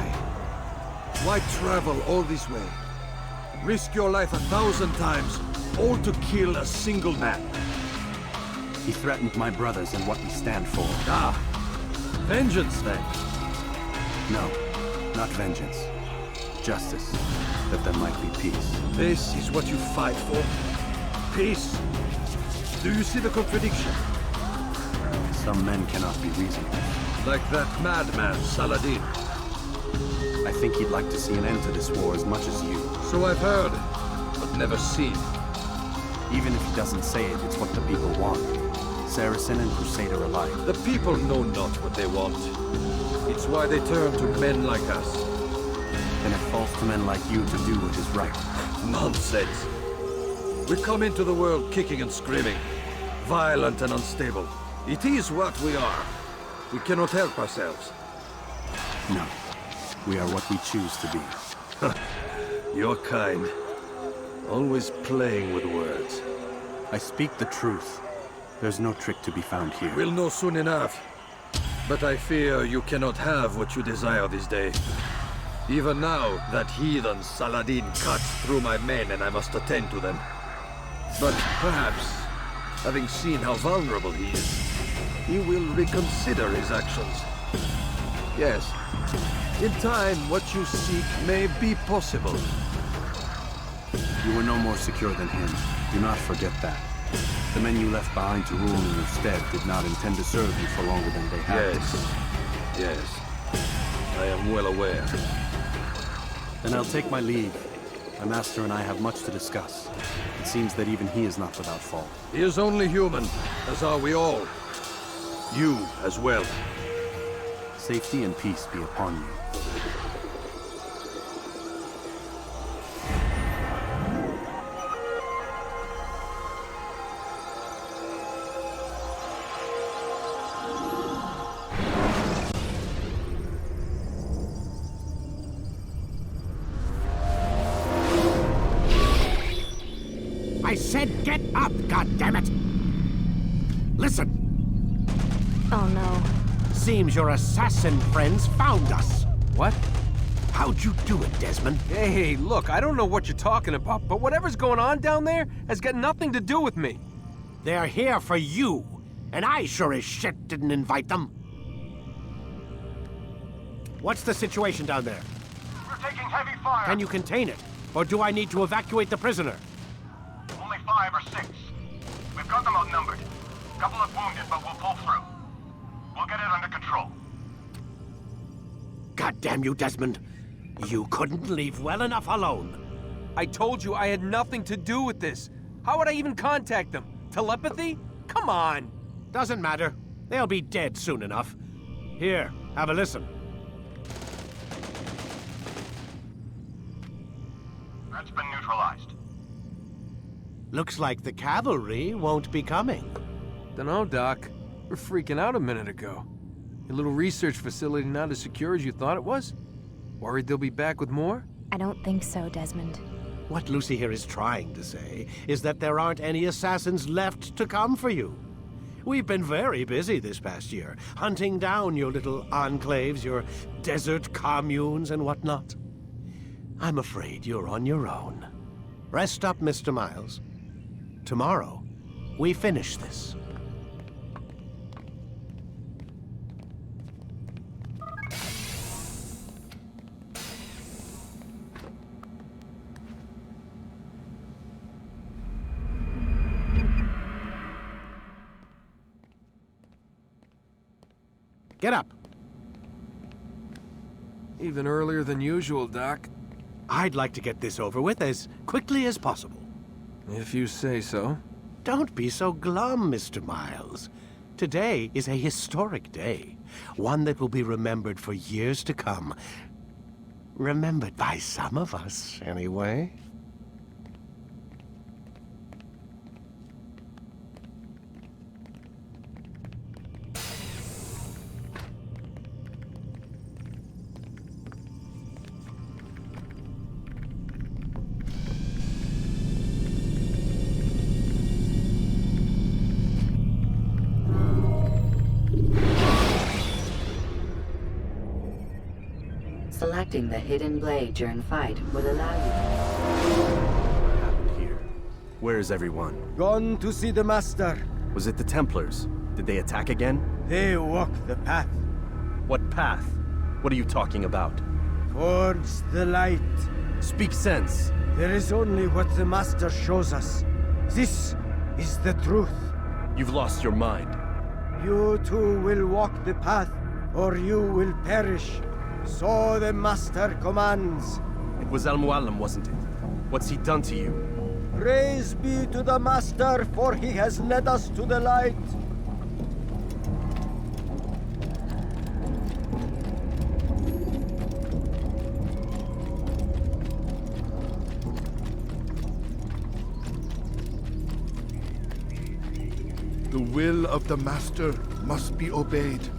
Why travel all this way? Risk your life 1,000 times, all to kill a single man. He threatened my brothers and what we stand for. Ah, vengeance then? No, not vengeance. Justice, that there might be peace. This is what you fight for? Peace? Do you see the contradiction? Some men cannot be reasonable. Like that madman, Saladin. I think he'd like to see an end to this war as much as you. So I've heard, but never seen. Even if he doesn't say it, it's what the people want. Saracen and Crusader alike. The people know not what they want. It's why they turn to men like us. Then it falls to men like you to do what is right. Nonsense. We come into the world kicking and screaming, violent and unstable. It is what we are. We cannot help ourselves. No. We are what we choose to be. Your kind. Always playing with words. I speak the truth. There's no trick to be found here. We'll know soon enough. But I fear you cannot have what you desire this day. Even now, that heathen Saladin cuts through my men and I must attend to them. But perhaps, having seen how vulnerable he is, he will reconsider his actions. Yes, in time, what you seek may be possible. You were no more secure than him. Do not forget that. The men you left behind to rule in your stead did not intend to serve you for longer than they had. Yes. I am well aware. Then I'll take my leave. My master and I have much to discuss. It seems that even he is not without fault. He is only human, as are we all. You as well. Safety and peace be upon you. I said get up, goddammit! Listen! Oh no. Seems your assassin friends found us. What? How'd you do it, Desmond? Hey, look, I don't know what you're talking about, but whatever's going on down there has got nothing to do with me. They're here for you, and I sure as shit didn't invite them. What's the situation down there? We're taking heavy fire. Can you contain it? Or do I need to evacuate the prisoner? Only 5 or 6. We've got them outnumbered. Couple of wounded, but we'll pull through. We'll get it under control. God damn you, Desmond. You couldn't leave well enough alone. I told you I had nothing to do with this. How would I even contact them? Telepathy? Come on. Doesn't matter. They'll be dead soon enough. Here, have a listen. That's been neutralized. Looks like the cavalry won't be coming. Dunno, Doc. We're freaking out a minute ago. Your little research facility not as secure as you thought it was? Worried they'll be back with more? I don't think so, Desmond. What Lucy here is trying to say is that there aren't any assassins left to come for you. We've been very busy this past year, hunting down your little enclaves, your desert communes and whatnot. I'm afraid you're on your own. Rest up, Mr. Miles. Tomorrow, we finish this. Get up. Even earlier than usual, Doc. I'd like to get this over with as quickly as possible. If you say so. Don't be so glum, Mr. Miles. Today is a historic day. One that will be remembered for years to come. Remembered by some of us, anyway. Selecting the hidden blade during fight will allow you. What happened here? Where is everyone? Gone to see the Master. Was it the Templars? Did they attack again? They walk the path. What path? What are you talking about? Towards the light. Speak sense. There is only what the Master shows us. This is the truth. You've lost your mind. You too will walk the path, or you will perish. So the Master commands. It was Al-Mualim, wasn't it? What's he done to you? Praise be to the Master, for he has led us to the light. The will of the Master must be obeyed.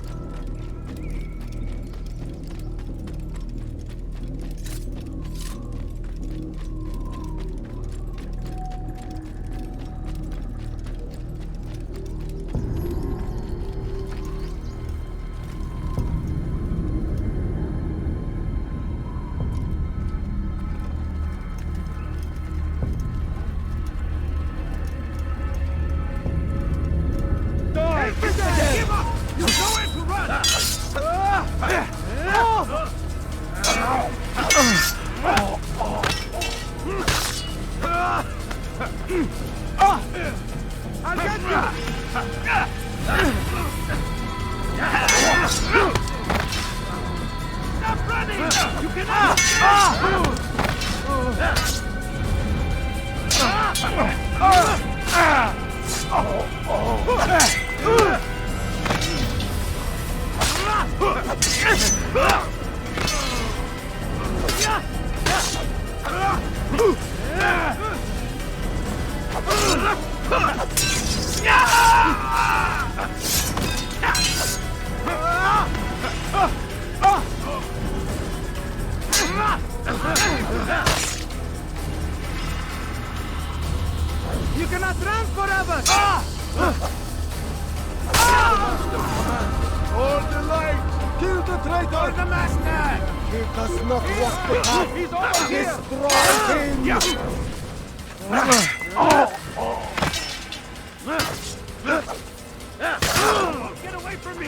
Stop running! You cannot! You cannot run forever! Hold the light! Kill the traitor! The master! He does not walk the path! He's over here! Destroy him! Get away from me!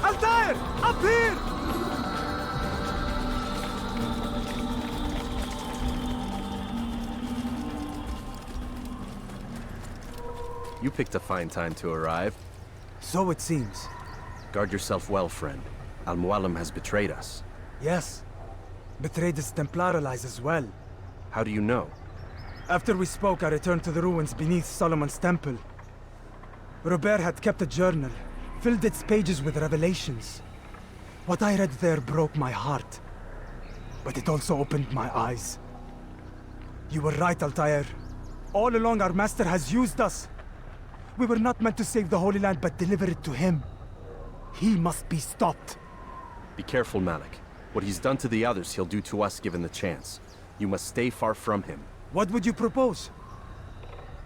Altair! Up here! You picked a fine time to arrive. So it seems. Guard yourself well, friend. Al-Mualim has betrayed us. Yes. Betrayed his Templar allies as well. How do you know? After we spoke, I returned to the ruins beneath Solomon's temple. Robert had kept a journal, filled its pages with revelations. What I read there broke my heart. But it also opened my eyes. You were right, Altair. All along our master has used us. We were not meant to save the Holy Land, but deliver it to him. He must be stopped. Be careful, Malik. What he's done to the others, he'll do to us given the chance. You must stay far from him. What would you propose?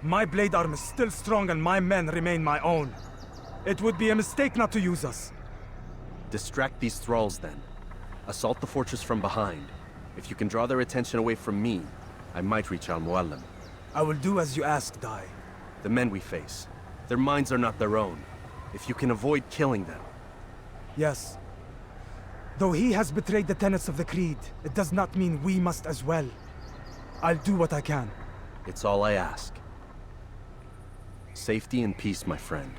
My blade arm is still strong and my men remain my own. It would be a mistake not to use us. Distract these thralls, then. Assault the fortress from behind. If you can draw their attention away from me, I might reach Al-Mualim. I will do as you ask, Dai. The men we face, their minds are not their own. If you can avoid killing them. Yes. Though he has betrayed the tenets of the Creed, it does not mean we must as well. I'll do what I can. It's all I ask. Safety and peace, my friend.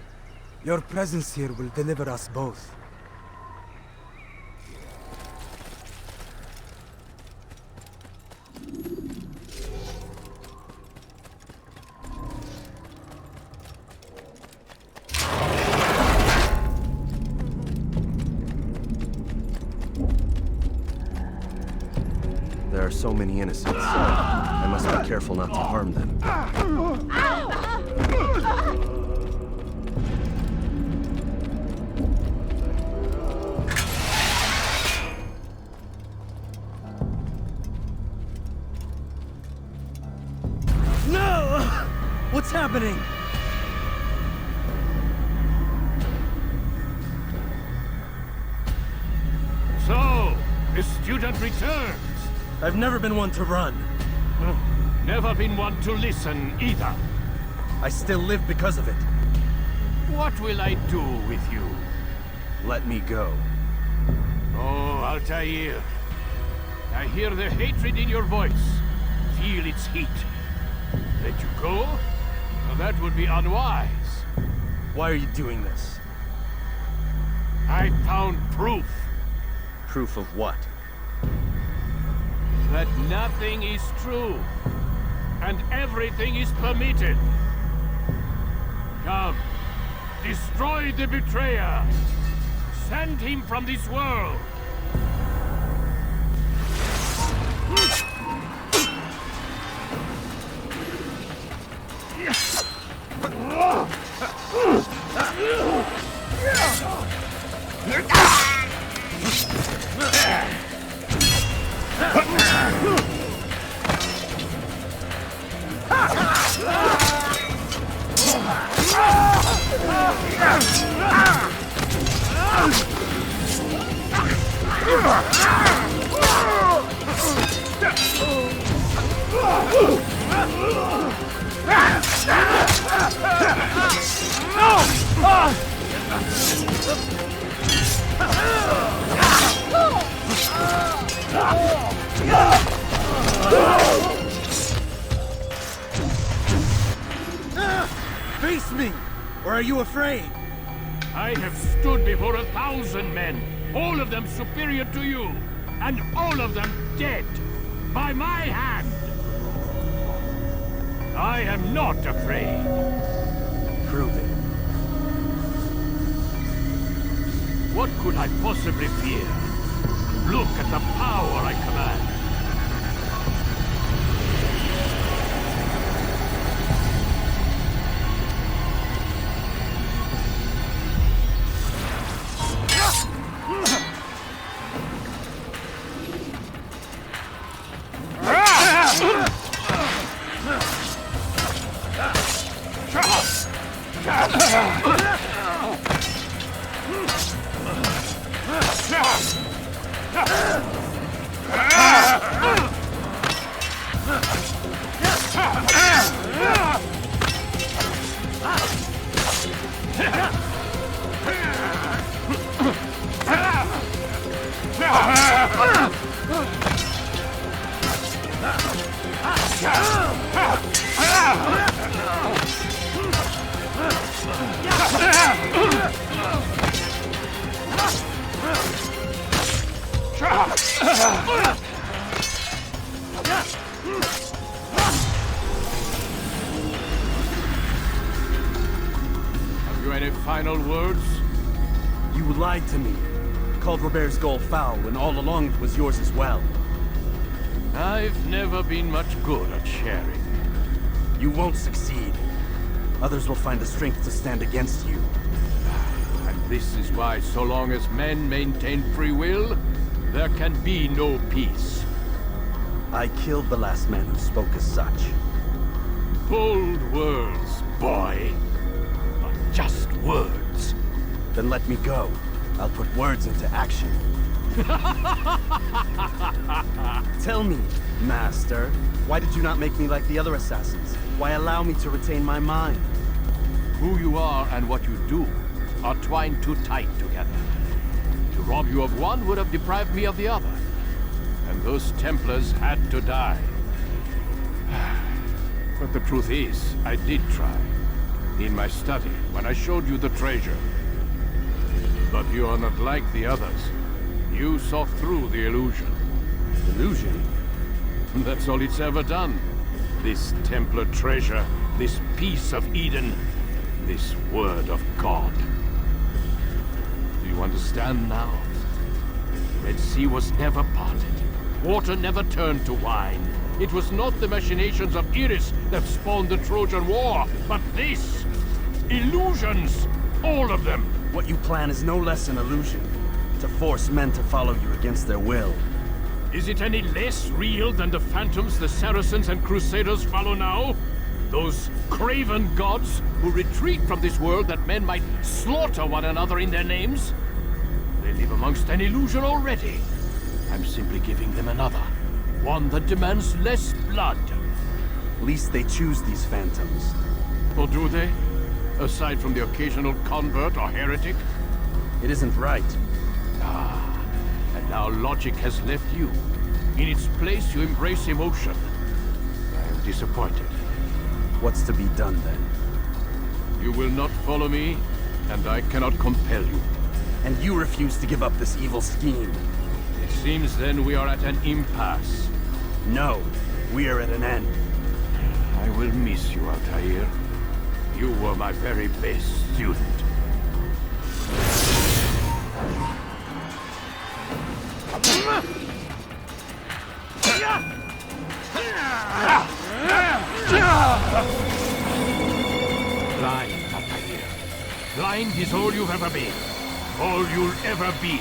Your presence here will deliver us both. There are so many innocents. I must be careful not to harm them. No! What's happening? So, the student returns. I've never been one to run. Never been one to listen either. I still live because of it. What will I do with you? Let me go. Oh, Altair. I hear the hatred in your voice. Feel its heat. Let you go? Well, that would be unwise. Why are you doing this? I found proof. Proof of what? That nothing is true. And everything is permitted. Come. Destroy the betrayer. Send him from this world. Face me! Or are you afraid? I have stood before 1,000 men, all of them superior to you, and all of them dead, by my hand. I am not afraid. Prove it. What could I possibly fear? Look at the power I command. Have you any final words? You lied to me. Called Robert's goal foul when all along it was yours as well. I've never been much good at sharing. You won't succeed. Others will find the strength to stand against you. And this is why, so long as men maintain free will, there can be no peace. I killed the last man who spoke as such. Bold words, boy. But just words. Then let me go. I'll put words into action. Tell me, Master, why did you not make me like the other assassins? Why allow me to retain my mind? Who you are and what you do are twined too tight together. To rob you of one would have deprived me of the other. And those Templars had to die. But the truth is, I did try. In my study, when I showed you the treasure. But you are not like the others. You saw through the illusion. Illusion? That's all it's ever done. This Templar treasure, this piece of Eden, this word of God. Do you understand now? The Red Sea was never parted. Water never turned to wine. It was not the machinations of Iris that spawned the Trojan War, but this! Illusions! All of them! What you plan is no less an illusion. To force men to follow you against their will. Is it any less real than the phantoms the Saracens and Crusaders follow now? Those craven gods who retreat from this world that men might slaughter one another in their names? They live amongst an illusion already. I'm simply giving them another. One that demands less blood. At least they choose these phantoms. Or do they? Aside from the occasional convert or heretic? It isn't right. Ah, and now logic has left you. In its place, you embrace emotion. I am disappointed. What's to be done then? You will not follow me, and I cannot compel you. And you refuse to give up this evil scheme. It seems then we are at an impasse. No, we are at an end. I will miss you, Altair. You were my very best student. Blind, Altair. Blind is all you've ever been. All you'll ever be.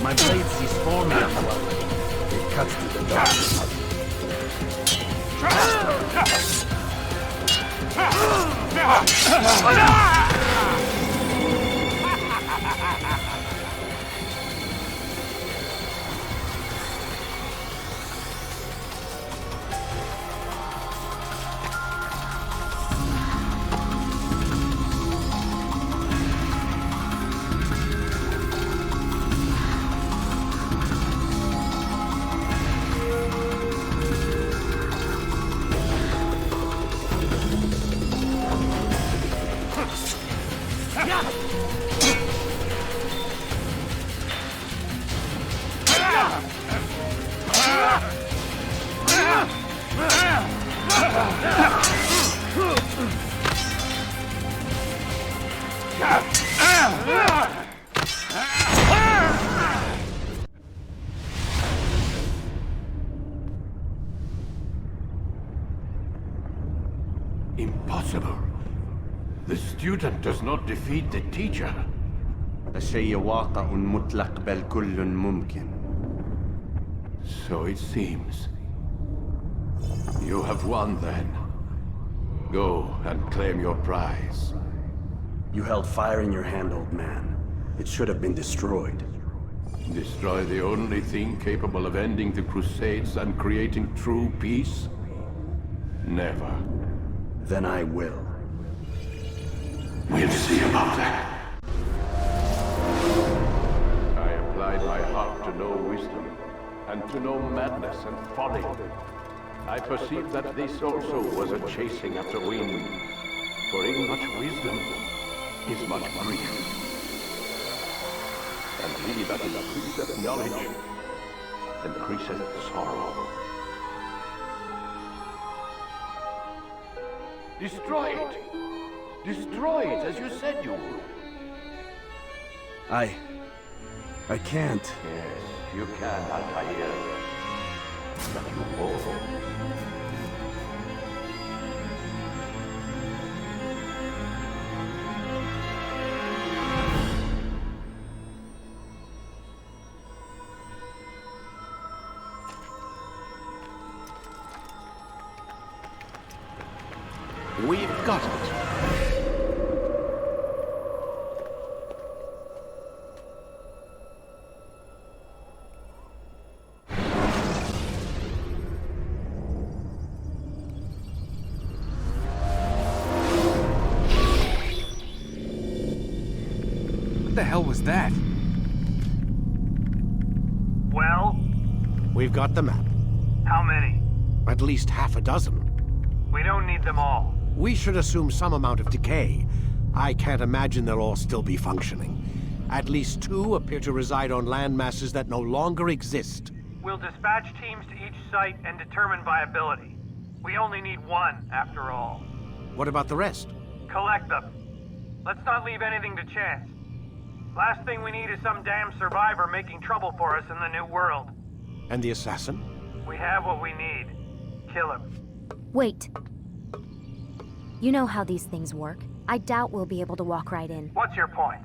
My blade sees form now, it cuts through the dark. student does not defeat the teacher. الشيء واقع مطلق بل كل ممكن. So it seems. You have won then. Go and claim your prize. You held fire in your hand, old man. It should have been destroyed. Destroy the only thing capable of ending the Crusades and creating true peace? Never. Then I will. We'll see about that. I applied my heart to know wisdom, and to know madness and folly. I perceived that this also was a chasing after wind. For in much wisdom is much grief. And he that increaseth knowledge increaseth sorrow. Destroy it! Destroy it, as you said you would. I can't. Yes, you can, Altair. But you won't. We've got it. What the hell was that? Well? We've got the map. How many? At least half a dozen. We don't need them all. We should assume some amount of decay. I can't imagine they'll all still be functioning. At least 2 appear to reside on land masses that no longer exist. We'll dispatch teams to each site and determine viability. We only need 1, after all. What about the rest? Collect them. Let's not leave anything to chance. Last thing we need is some damn survivor making trouble for us in the new world. And the assassin? We have what we need. Kill him. Wait. You know how these things work. I doubt we'll be able to walk right in. What's your point?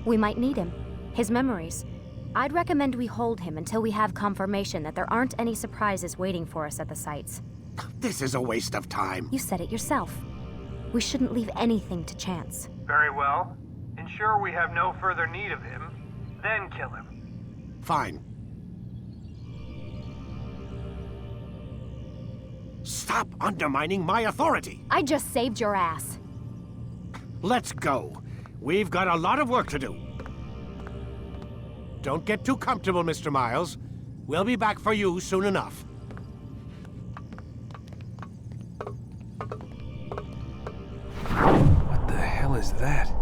We might need him. His memories. I'd recommend we hold him until we have confirmation that there aren't any surprises waiting for us at the sites. This is a waste of time. You said it yourself. We shouldn't leave anything to chance. Very well. Ensure we have no further need of him, then kill him. Fine. Stop undermining my authority! I just saved your ass. Let's go. We've got a lot of work to do. Don't get too comfortable, Mr. Miles. We'll be back for you soon enough. What the hell is that?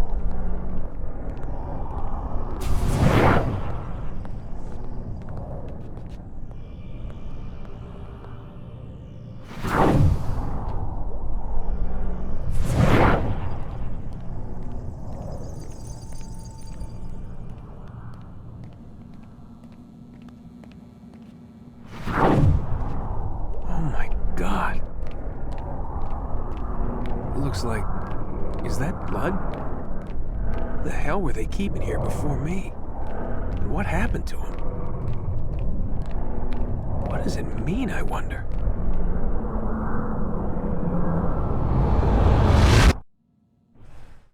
Looks like... is that blood? The hell were they keeping here before me? And what happened to him? What does it mean, I wonder?